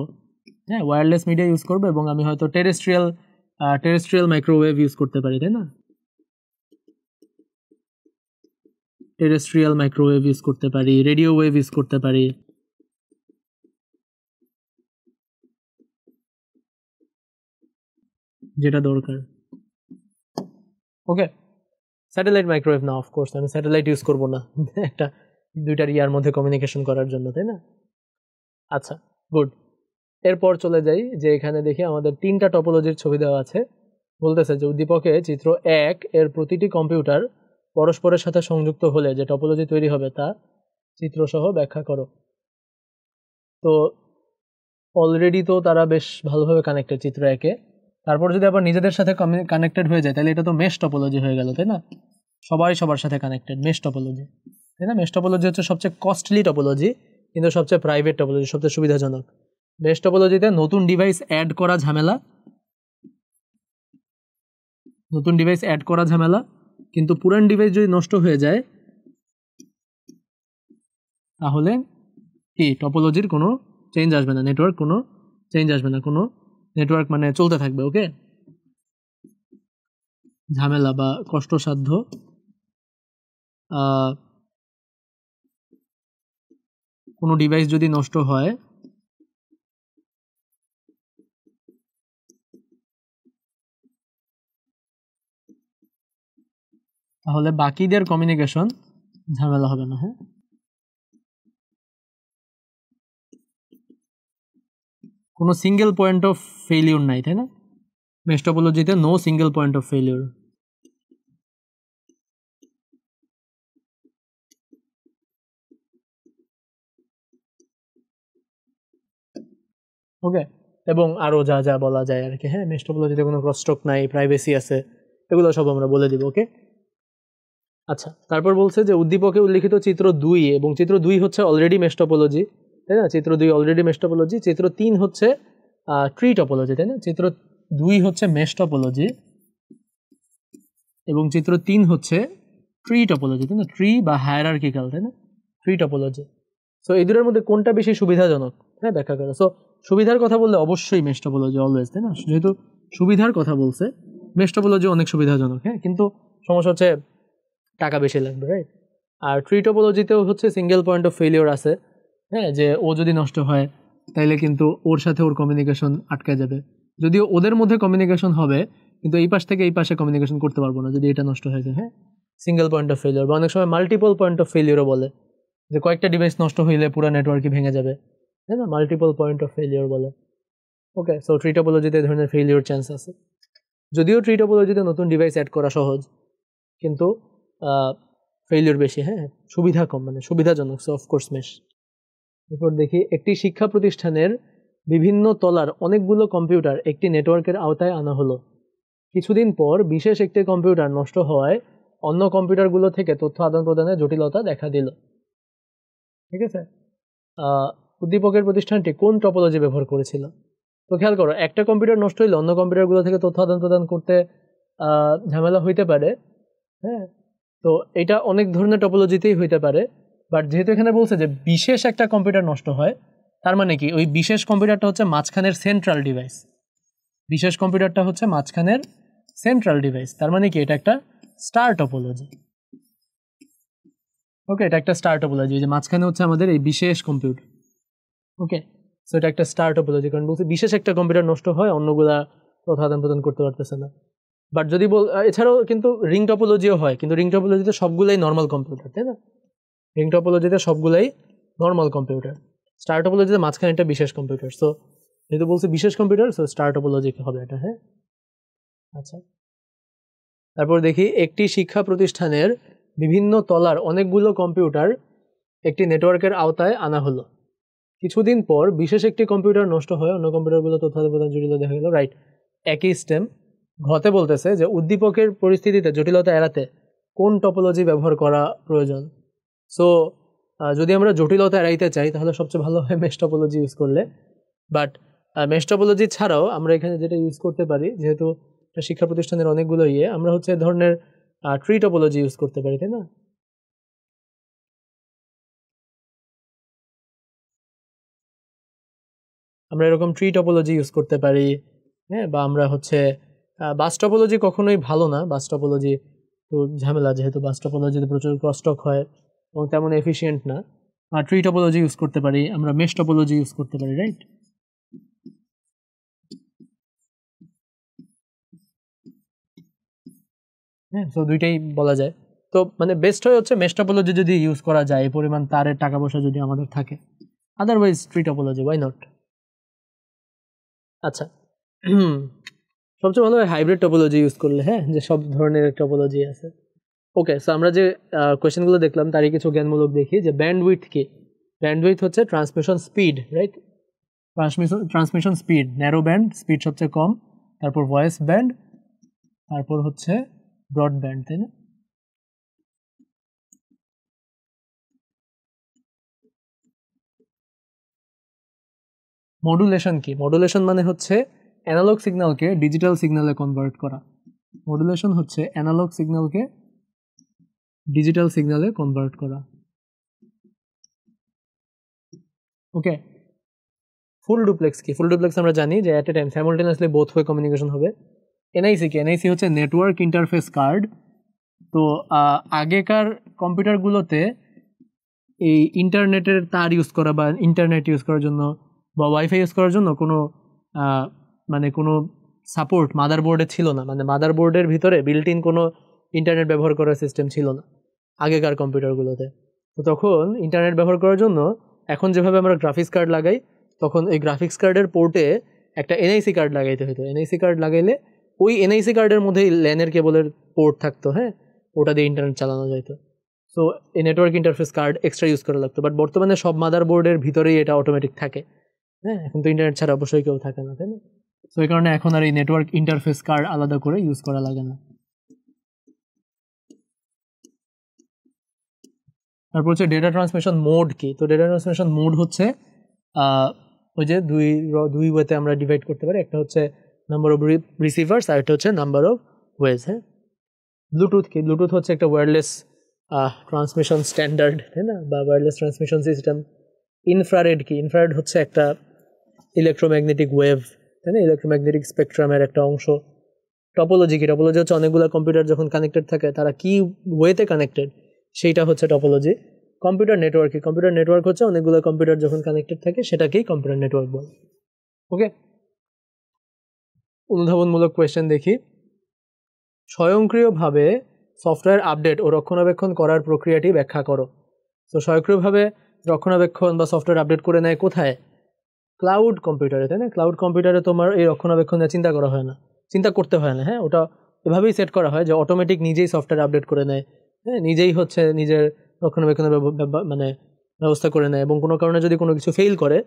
হ্যাঁ, ওয়্যারলেস মিডিয়া ইউজ করবো, এবং আমি হয়তো টেরেস্ট্রিয়াল মাইক্রোওয়েভ ইউজ করতে পারি, তাই না, টেরেস্ট্রিয়াল মাইক্রোওয়েভ ইউজ করতে পারি, রেডিও ওয়েভ ইউজ করতে পারি, যেটা দরকার। ওকে, স্যাটেলাইট মাইক্রোওয়েভ না, অফকোর্স আমি স্যাটেলাইট ইউজ করবো না একটা দুইটার ইয়ার মধ্যে কমিউনিকেশন করার জন্য, তাই না। আচ্ছা, গুড। এরপর চলে যাই, যে এখানে দেখি আমাদের 3টা টপোলজির ছবি দেওয়া আছে। বলতেছে যে উদ্দীপকে চিত্র 1 এর প্রতিটি কম্পিউটার পরস্পরের সাথে সংযুক্ত হলে যে টপোলজি তৈরি হবে তা চিত্রসহ ব্যাখ্যা করো। তো অলরেডি তো তারা বেশ ভালোভাবে কানেক্টেড চিত্র 1-এ, তারপর যদি আবার নিজেদের সাথে কানেক্টেড হয়ে যায়, তাহলে এটা তো মেশ টপোলজি হয়ে গেল, তাই না, সবাই সবার সাথে কানেক্টেড, মেশ টপোলজি, তাই না। মেশ টপোলজি হচ্ছে সবচেয়ে কস্টলি টপোলজি, কিন্তু সবচেয়ে প্রাইভেট টপোলজি, সবচেয়ে সুবিধাজনক। মেশ টপোলজিতে নতুন ডিভাইস অ্যাড করা ঝামেলা, কিন্তু পুরান ডিভাইস যদি নষ্ট হয়ে যায় তাহলে কি টপোলজির কোনো চেঞ্জ আসবে না, নেটওয়ার্ক কোনো চেঞ্জ আসবে না, কোনো নেটওয়ার্ক মানে চলতে থাকবে। ওকে, ঝামেলা বা কষ্টসাধ্য কোনো ডিভাইস যদি নষ্ট হয় তাহলে বাকিদের কমিউনিকেশন ঝামেলা হবে না। হ্যাঁ, কোনো সিঙ্গেল পয়েন্ট অফ ফেলিউর নাই, তাই না, মেশ টপোলজিতে no single point of failure. Okay, এবং আরও যা যা বলা যায় আর কি। হ্যাঁ, মেশ টপোলজিতে কোনো ক্রসস্ট্রোক নাই, প্রাইভেসি আছে, এগুলো সব আমরা বলে দিব। ওকে, আচ্ছা, তারপর বলছে যে উদ্দীপকে উল্লিখিত চিত্র 2 এবং চিত্র 2 হচ্ছে অলরেডি মেশ টপোলজি, তাই না, চিত্র 2 অলরেডি মেশ টপোলজি। চিত্র 3 হচ্ছে ট্রি টপোলজি, তাই না, চিত্র 2 হচ্ছে মেশ টপোলজি এবং চিত্র 3 হচ্ছে ট্রি টপোলজি, তাই না, ট্রি বা হায়ারার্কিক্যাল, তাই না, ট্রি টপোলজি। সো এই দুটোর মধ্যে কোনটা বেশি সুবিধাজনক, হ্যাঁ, ব্যাখ্যা করো। সো সুবিধার কথা বললে অবশ্যই মেশ টপোলজি অলওয়েজ, তাই না, যেহেতু সুবিধার কথা বলছে, মেশ টপোলজি অনেক সুবিধাজনক। হ্যাঁ, কিন্তু সমস্যা হচ্ছে টাকা বেশি লাগবে, রাইট। আর ট্রি টপোলজিতেও হচ্ছে সিঙ্গেল পয়েন্ট অফ ফেলিওর আছে, হ্যাঁ, যে ও যদি নষ্ট হয় তাইলে কিন্তু ওর সাথে ওর কমিউনিকেশন আটকে যাবে, যদিও ওদের মধ্যে কমিউনিকেশন হবে, কিন্তু এই পাশ থেকে এই পাশে কমিউনিকেশন করতে পারবো না যদি এটা নষ্ট হয়ে যায়। হ্যাঁ, সিঙ্গেল পয়েন্ট অফ ফেলিওর, বা অনেক সময় মাল্টিপল পয়েন্ট অফ ফেলিওরও বলে, যে কয়েকটা ডিভাইস নষ্ট হইলে পুরো নেটওয়ার্কই ভেঙে যাবে, তাই না, মাল্টিপল পয়েন্ট অফ ফেলিওর বলে। ওকে, সো ট্রি টপোলজিতে এই ধরনের ফেলিওর চান্স আছে, যদিও ট্রি টপোলজিতে নতুন ডিভাইস অ্যাড করা সহজ, কিন্তু ফেলিওর বেশি। হ্যাঁ, সুবিধা কম, মানে সুবিধাজনক, সো অফকোর্স মেশ। এরপর দেখি, একটি শিক্ষা প্রতিষ্ঠানের বিভিন্ন তলার অনেকগুলো কম্পিউটার একটি নেটওয়ার্কের আওতায় আনা হলো। কিছুদিন পর বিশেষ একটি কম্পিউটার নষ্ট হওয়ায় অন্য কম্পিউটারগুলো থেকে তথ্য আদান প্রদানে জটিলতা দেখা দিল। ঠিক আছে, উদ্দীপকের প্রতিষ্ঠানটি কোন টপোলজি ব্যবহার করেছিল। তো খেয়াল করো, একটা কম্পিউটার নষ্ট হইলে অন্য কম্পিউটারগুলো থেকে তথ্য আদান প্রদান করতে ঝামেলা হইতে পারে। হ্যাঁ, তো এটা অনেক ধরনের টপোলজিতেই হইতে পারে, বাট যেহেতু এখানে বলছে যে বিশেষ একটা কম্পিউটার নষ্ট হয়, তার মানে কি ওই বিশেষ কম্পিউটারটা হচ্ছে মাঝখানের সেন্ট্রাল ডিভাইস। বিশেষ কম্পিউটারটা হচ্ছে মাঝখানের সেন্ট্রাল ডিভাইস, তার মানে কি এটা একটা স্টার টপোলজি। ওকে, এটা একটা স্টার টপোলজি, যে মাঝখানে হচ্ছে আমাদের এই বিশেষ কম্পিউটার। ওকে, সো এটা একটা স্টার টপোলজি, কারণ বলছে বিশেষ একটা কম্পিউটার নষ্ট হয়, অন্যগুলা তথ্য আদান প্রদান করতে পারতেছে না। বাট যদি এছাড়াও কিন্তু রিং টপোলজিও হয়, কিন্তু রিং টপোলজিতে সবগুলাই নর্মাল কম্পিউটার, তাই না? রিং টপোলজিতে সবগুলাই নর্মাল কম্পিউটার, স্টার টপোলজিতে মাঝখানে একটা বিশেষ কম্পিউটার। সো যেহেতু বলছে বিশেষ কম্পিউটার, সো স্টার টপোলজি হবে এটা। হ্যাঁ, আচ্ছা, তারপর দেখি একটি শিক্ষা প্রতিষ্ঠানের বিভিন্ন তলার অনেকগুলো কম্পিউটার একটি নেটওয়ার্কের আওতায় আনা হলো। কিছুদিন পর বিশেষ একটি কম্পিউটার নষ্ট হয়, অন্য কম্পিউটারগুলো তথ্য আদান জটিল দেখা গেল। রাইট, একই স্টেম। ঘতে বলতেছে যে উদ্দীপকের পরিস্থিতিতে জটিলতা এড়াতে কোন টপোলজি ব্যবহার করা প্রয়োজন। সো যদি আমরা জটিলতা এড়াইতে চাই তাহলে সবচেয়ে ভালো হয় মেশ টপোলজি ইউজ করলে। বাট মেশ টপোলজি ছাড়াও আমরা এখানে যেটা ইউজ করতে পারি, যেহেতু শিক্ষা প্রতিষ্ঠানের অনেকগুলো আমরা হচ্ছে ধরনের ট্রি টপোলজি ইউজ করতে পারি, তাই না? আমরা এরকম ট্রি টপোলজি ইউজ করতে পারি। হ্যাঁ, বা আমরা হচ্ছে বাস টপোলজি কখনোই ভালো না, বাস টপোলজি তো ঝামেলা, যেহেতু বাস টপোলজিতে প্রচুর ক্রসটক হয় এবং তেমন এফিসিয়েন্ট না। ট্রি টপোলজি ইউজ করতে পারি, আমরা মেশ টপোলজি ইউজ করতে পারি। রাইট, হ্যাঁ, তো দুইটাই বলা যায়। তো মানে বেস্ট হয় হচ্ছে মেশ টপোলজি যদি ইউজ করা যায়, এই পরিমাণ তারের টাকা পয়সা যদি আমাদের থাকে। Otherwise tree topology, why not. আচ্ছা, সবচেয়ে ভালো হয় হাইব্রিড টপোলজি ইউজ করলে, হ্যাঁ, যে সব ধরনের টপোলজি আছে। ওকে, সো আমরা যে কোয়েশ্চেনগুলো দেখলাম তারই কিছু জ্ঞানমূলক দেখি, যে ব্যান্ডউইথ কি। ব্যান্ডউইথ হচ্ছে transmission speed, right? Transmission speed, narrow band speed সবচেয়ে কম, তারপর ভয়েস ব্যান্ড, তারপর হচ্ছে ব্রডব্যান্ড, তাই না? মডুলেশন কি? মডুলেশন মানে হচ্ছে অ্যানালগ সিগন্যালকে ডিজিটাল সিগন্যালে কনভার্ট করা। মডুলেশন হচ্ছে অ্যানালগ সিগন্যালকে ডিজিটাল সিগন্যালে কনভার্ট করা। ওকে, ফুল ডুপ্লেক্স কি? ফুল ডুপ্লেক্স আমরা জানি যে at a time সাইমultaneously both way communication হবে। এনআইসি কি? এনআইসি হচ্ছে নেটওয়ার্ক ইন্টারফেস কার্ড। তো আগেকার কম্পিউটারগুলোতে এই ইন্টারনেটের তার ইউজ করা বা ইন্টারনেট ইউজ করার জন্য বা ওয়াইফাই ইউজ করার জন্য কোনো মানে কোনো সাপোর্ট মাদারবোর্ডে ছিল না, মানে মাদারবোর্ডের ভিতরে বিল্ট ইন কোনো ইন্টারনেট ব্যবহার করার সিস্টেম ছিল না আগেকার কম্পিউটারগুলোতে। তো তখন ইন্টারনেট ব্যবহার করার জন্য এখন যেভাবে আমরা গ্রাফিক্স কার্ড লাগাই, তখন এই গ্রাফিক্স কার্ডের পোর্টে একটা এনআইসি কার্ড লাগাইতে হতো। এনআইসি কার্ড লাগাইলে ওই এনআইসি কার্ডের মধ্যেই ল্যানের কেবলের পোর্ট থাকতো, হ্যাঁ, ওটা দিয়ে ইন্টারনেট চালানো যেত। সো এই network interface card extra use করা লাগতো। বাট বর্তমানে সব মাদারবোর্ডের ভিতরেই এটা অটোমেটিক থাকে। হ্যাঁ, এখন তো ইন্টারনেট ছাড়া অবশ্যই কেউ থাকে না, তাই না? সো এই কারণে এখন আর এই নেটওয়ার্ক ইন্টারফেস কার্ড আলাদা করে ইউজ করা লাগে না। তারপর হচ্ছে ডেটা ট্রান্সমিশন মোড কি? তো ডেটা ট্রান্সমিশন মোড হচ্ছে ওই যে দুই ওয়েতে আমরা ডিভাইড করতে পারি, একটা হচ্ছে নাম্বার অফ রিসিভার্স আর একটা হচ্ছে নাম্বার অফ ওয়েজ। হ্যাঁ, ব্লুটুথ কি? ব্লুটুথ হচ্ছে একটা ওয়্যারলেস ট্রান্সমিশন স্ট্যান্ডার্ড, তাই না, বা ওয়্যারলেস ট্রান্সমিশন সিস্টেম। ইনফ্রারেড কি? ইনফ্রারেড হচ্ছে একটা ইলেকট্রোম্যাগনেটিক ওয়েভ, তাই না, ইলেকট্রোম্যাগনেটিক স্পেকট্রামের একটা অংশ। টপোলজি কি? টপোলজি হচ্ছে অনেকগুলো কম্পিউটার যখন কানেক্টেড থাকে তারা কি ওয়েতে কানেক্টেড, সেইটা হচ্ছে টপোলজি। কম্পিউটার নেটওয়ার্ক কি? কম্পিউটার নেটওয়ার্ক হচ্ছে অনেকগুলো কম্পিউটার যখন কানেক্টেড থাকে সেটাকেই কম্পিউটার নেটওয়ার্ক বলে। ওকে, অনুধাবনমূলক কোয়েশ্চেন দেখি। স্বয়ংক্রিয়ভাবে সফটওয়্যার আপডেট ও রক্ষণাবেক্ষণ করার প্রক্রিয়াটি ব্যাখ্যা করো। তো স্বয়ংক্রিয়ভাবে রক্ষণাবেক্ষণ বা সফটওয়্যার আপডেট করে নেয় কোথায়? ক্লাউড কম্পিউটারে, তাই না? ক্লাউড কম্পিউটারে তোমার এই রক্ষণাবেক্ষণ নিয়ে চিন্তা করা হয় না, চিন্তা করতে হয় না। হ্যাঁ, ওটা এভাবেই সেট করা হয় যে অটোমেটিক নিজেই সফটওয়্যার আপডেট করে নেয়, হ্যাঁ, নিজেই হচ্ছে নিজের রক্ষণাবেক্ষণের মানে ব্যবস্থা করে নেয়। এবং কোনো কারণে যদি কোনো কিছু ফেল করে,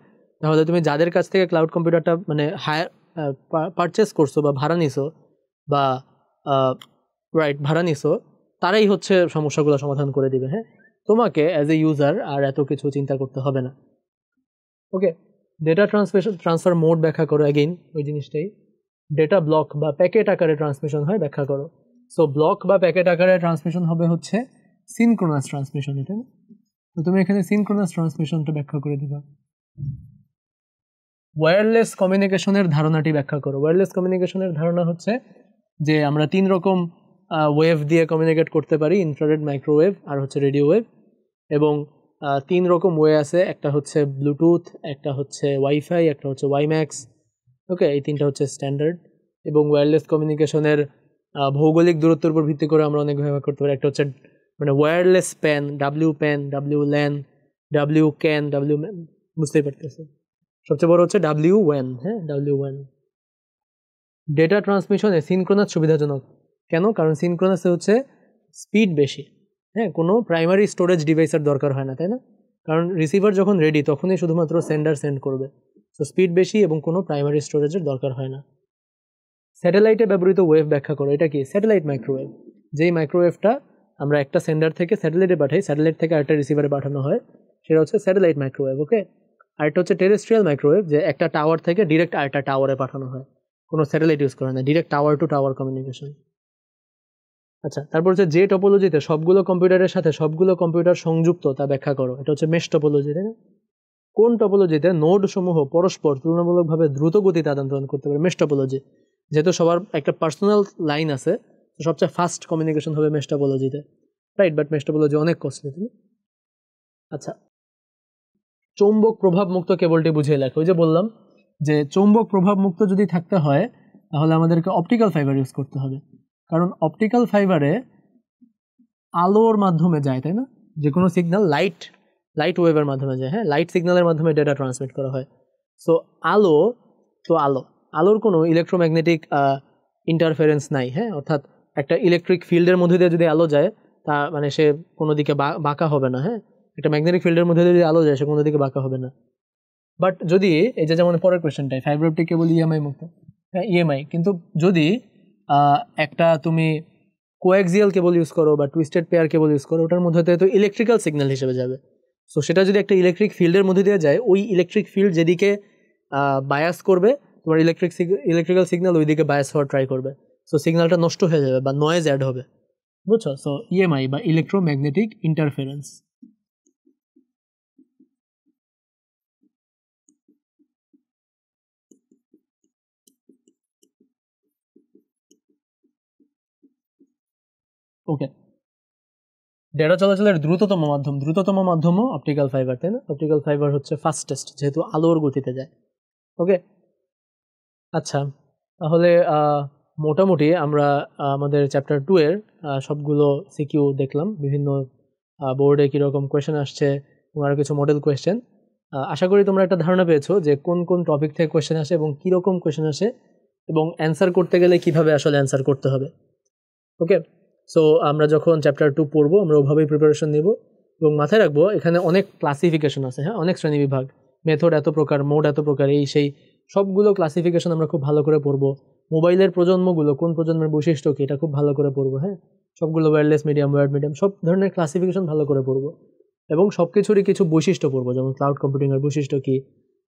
তাহলে তুমি যাদের কাছ থেকে ক্লাউড কম্পিউটারটা মানে পারচেস করছো বা ভাড়া নিছো বা ভাড়া নিছো, তারাই হচ্ছে সমস্যাগুলো সমাধান করে দিবে। হ্যাঁ, তোমাকে অ্যাজ এ ইউজার আর এত কিছু চিন্তা করতে হবে না। ওকে, ডেটা ট্রান্সফার মোড ব্যাখ্যা করো। অ্যাগেইন ওই জিনিসটাই, ডেটা ব্লক বা প্যাকেট আকারে ট্রান্সমিশন হয়, ব্যাখ্যা করো। সো ব্লক বা প্যাকেট আকারে ট্রান্সমিশন হবে হচ্ছে সিনক্রোনাস ট্রান্সমিশন, এটা তো তুমি এখানে সিনক্রোনাস ট্রান্সমিশনটা ব্যাখ্যা করে দিবা। ওয়্যারলেস কমিউনিকেশনের ধারণাটি ব্যাখ্যা করো। ওয়্যারলেস কমিউনিকেশনের ধারণা হচ্ছে যে আমরা 3 রকম ওয়েভ দিয়ে কমিউনিকেট করতে পারি, ইনফ্রারেড, মাইক্রোওয়েভ আর হচ্ছে রেডিও ওয়েভ। এবং 3 রকম ওয়ে আছে, একটা হচ্ছে ব্লুটুথ, একটা হচ্ছে ওয়াইফাই, একটা হচ্ছে ওয়াইম্যাক্স। ওকে, এই 3টা হচ্ছে স্ট্যান্ডার্ড। এবং ওয়্যারলেস কমিউনিকেশনের ভৌগোলিক দূরত্বের উপর ভিত্তি করে আমরা অনেকভাবে ব্যবহার করতে পারি। একটা হচ্ছে মানে wireless pan, W LAN, W can, W man, বুঝতেই পারতেছে। সবচেয়ে বড় হচ্ছে ডাব্লিউ ওয়ান। হ্যাঁ, ডাব্লিউ ওয়ান। ডেটা ট্রান্সমিশনে সিনক্রোনাস সুবিধাজনক কেন? কারণ সিনক্রোনাসে হচ্ছে স্পিড বেশি। হ্যাঁ, কোনো প্রাইমারি স্টোরেজ ডিভাইসের দরকার হয় না, তাই না? কারণ রিসিভার যখন রেডি তখনই শুধুমাত্র সেন্ডার সেন্ড করবে। সো স্পিড বেশি এবং কোনো প্রাইমারি স্টোরেজের দরকার হয় না। স্যাটেলাইটে ব্যবহৃত ওয়েভ ব্যাখ্যা করো। এটা কি? Satellite microwave. যেই মাইক্রোওয়েভটা আমরা একটা সেন্ডার থেকে স্যাটেলাইটে পাঠাই, স্যাটেলাইট থেকে আরেকটা রিসিভারে পাঠানো হয়, সেটা হচ্ছে স্যাটেলাইট মাইক্রোওয়েভ। ওকে, আরেকটা হচ্ছে টেরেস্ট্রিয়াল মাইক্রোওয়েভ, যে একটা টাওয়ার থেকে ডিরেক্ট আরেকটা টাওয়ারে পাঠানো হয়, কোনো স্যাটেলাইট ইউজ করে না, direct tower to tower communication. আচ্ছা, তারপর হচ্ছে যে টপোলজিতে সবগুলো কম্পিউটারের সাথে সবগুলো কম্পিউটার সংযুক্ত তা ব্যাখ্যা করো। এটা হচ্ছে মেশ টপোলজি, তাই না? কোন টপোলজিতে নোড সমূহ পরস্পর তুলনামূলকভাবে দ্রুত গতিতে আদান প্রদান করতে পারে? Mesh topology. যেহেতু সবার একটা পার্সোনাল লাইন আছে, তো সবচেয়ে ফাস্ট কমিউনিকেশন হবে মেশ টপোলজিতে, রাইট? বাট মেশ টপোলজি অনেক কস্টলি, তাই না? আচ্ছা, চৌম্বক প্রভাব মুক্ত কেবলটি বুঝিয়ে লেখো। ওই যে বললাম যে চৌম্বক প্রভাব মুক্ত যদি থাকতে হয় তাহলে আমাদেরকে অপটিক্যাল ফাইবার ইউজ করতে হবে, কারণ অপটিক্যাল ফাইবারে আলোর মাধ্যমে যায়, তাই না? যে কোনো সিগন্যাল লাইট ওয়েভের মাধ্যমে যায়। হ্যাঁ, লাইট সিগন্যালের মাধ্যমে ডেটা ট্রান্সমিট করা হয়। সো আলোর কোনো ইলেকট্রোম্যাগনেটিক ইন্টারফারেন্স নাই। হ্যাঁ, অর্থাৎ একটা ইলেকট্রিক ফিল্ডের মধ্যে দিয়ে যদি আলো যায়, তা মানে সে কোনো দিকে বাঁকা হবে না। হ্যাঁ, একটা ম্যাগনেটিক ফিল্ডের মধ্যে যদি আলো যায়, সে কোনো দিকে বাঁকা হবে না। বাট যদি এই যে যেমন পরের কোয়েশ্চেনটাই ফাইবার অপটিক কেবল ইএমআই মুক্ত, হ্যাঁ ইএমআই, কিন্তু যদি একটা তুমি কোঅ্যাক্সিয়াল কেবল ইউজ করো বা টুইস্টেড পেয়ার কেবল ইউজ করো, ওটার মধ্যে তো ইলেকট্রিক্যাল সিগন্যাল হিসেবে যাবে। সো সেটা যদি একটা ইলেকট্রিক ফিল্ডের মধ্যে দিয়ে যায়, ওই ইলেকট্রিক ফিল্ড যেদিকে বায়াস করবে, তোমার ইলেকট্রিক্যাল সিগন্যাল ওই দিকে বায়াস হওয়ার ট্রাই করবে। সো সিগন্যালটা নষ্ট হয়ে যাবে বা নয়েজ অ্যাড হবে, বুঝছো? সো ইএমআই বা ইলেকট্রোম্যাগনেটিক ইন্টারফারেন্স। ওকে, ডেটা চলাচলের দ্রুততম মাধ্যমও অপটিক্যাল ফাইবার, তাই না? অপটিক্যাল ফাইবার হচ্ছে ফাস্টেস্ট, যেহেতু আলোর গতিতে যায়। ওকে, আচ্ছা, তাহলে মোটামুটি আমরা আমাদের চ্যাপ্টার 2 এর সবগুলো সিকিউ দেখলাম, বিভিন্ন বোর্ডে কীরকম কোয়েশ্চেন আসছে এবং আরও কিছু মডেল কোয়েশ্চেন। আশা করি তোমরা একটা ধারণা পেয়েছো যে কোন কোন টপিক থেকে কোয়েশ্চেন আসে এবং কীরকম কোয়েশ্চেন আসে এবং অ্যান্সার করতে গেলে কিভাবে আসলে অ্যান্সার করতে হবে। ওকে, সো আমরা যখন চ্যাপ্টার 2 পড়বো আমরা ওভাবেই প্রিপারেশন নেব এবং মাথায় রাখবো এখানে অনেক ক্লাসিফিকেশন আছে। হ্যাঁ, অনেক শ্রেণীবিভাগ, মেথড এত প্রকার, মোড এত প্রকার, এই সেই সবগুলো ক্লাসিফিকেশন আমরা খুব ভালো করে পড়বো। মোবাইলের প্রজন্মগুলো, কোন প্রজন্মের বৈশিষ্ট্য কি, এটা খুব ভালো করে পড়বো। হ্যাঁ, সবগুলো ওয়্যারলেস মিডিয়াম, ওয়্যার্ড মিডিয়াম, সব ধরনের ক্লাসিফিকেশন ভালো করে পড়বো এবং সব কিছুরই কিছু বৈশিষ্ট্য পড়বো, যেমন ক্লাউড কম্পিউটিংয়ের বৈশিষ্ট্য কী।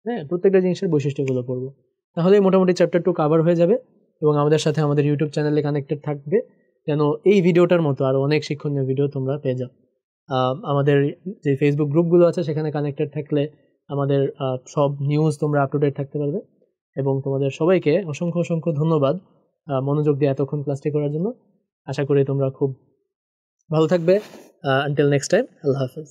হ্যাঁ, প্রত্যেকটা জিনিসের বৈশিষ্ট্যগুলো পড়বো। তাহলে মোটামুটি চ্যাপ্টার 2 কভার হয়ে যাবে এবং আমাদের সাথে আমাদের ইউটিউব চ্যানেলে কানেক্টেড থাকবে, যেন এই ভিডিওটার মতো আরও অনেক শিক্ষণীয় ভিডিও তোমরা পেয়ে যাও। আমাদের যে ফেসবুক গ্রুপগুলো আছে সেখানে কানেক্টেড থাকলে আমাদের সব নিউজ তোমরা আপ টু ডেট থাকতে পারবে। এবং তোমাদের সবাইকে অসংখ্য ধন্যবাদ মনোযোগ দিয়ে এতক্ষণ ক্লাসটি করার জন্য। আশা করি তোমরা খুব ভালো থাকবে। আনটিল নেক্সট টাইম, আল্লাহ হাফেজ।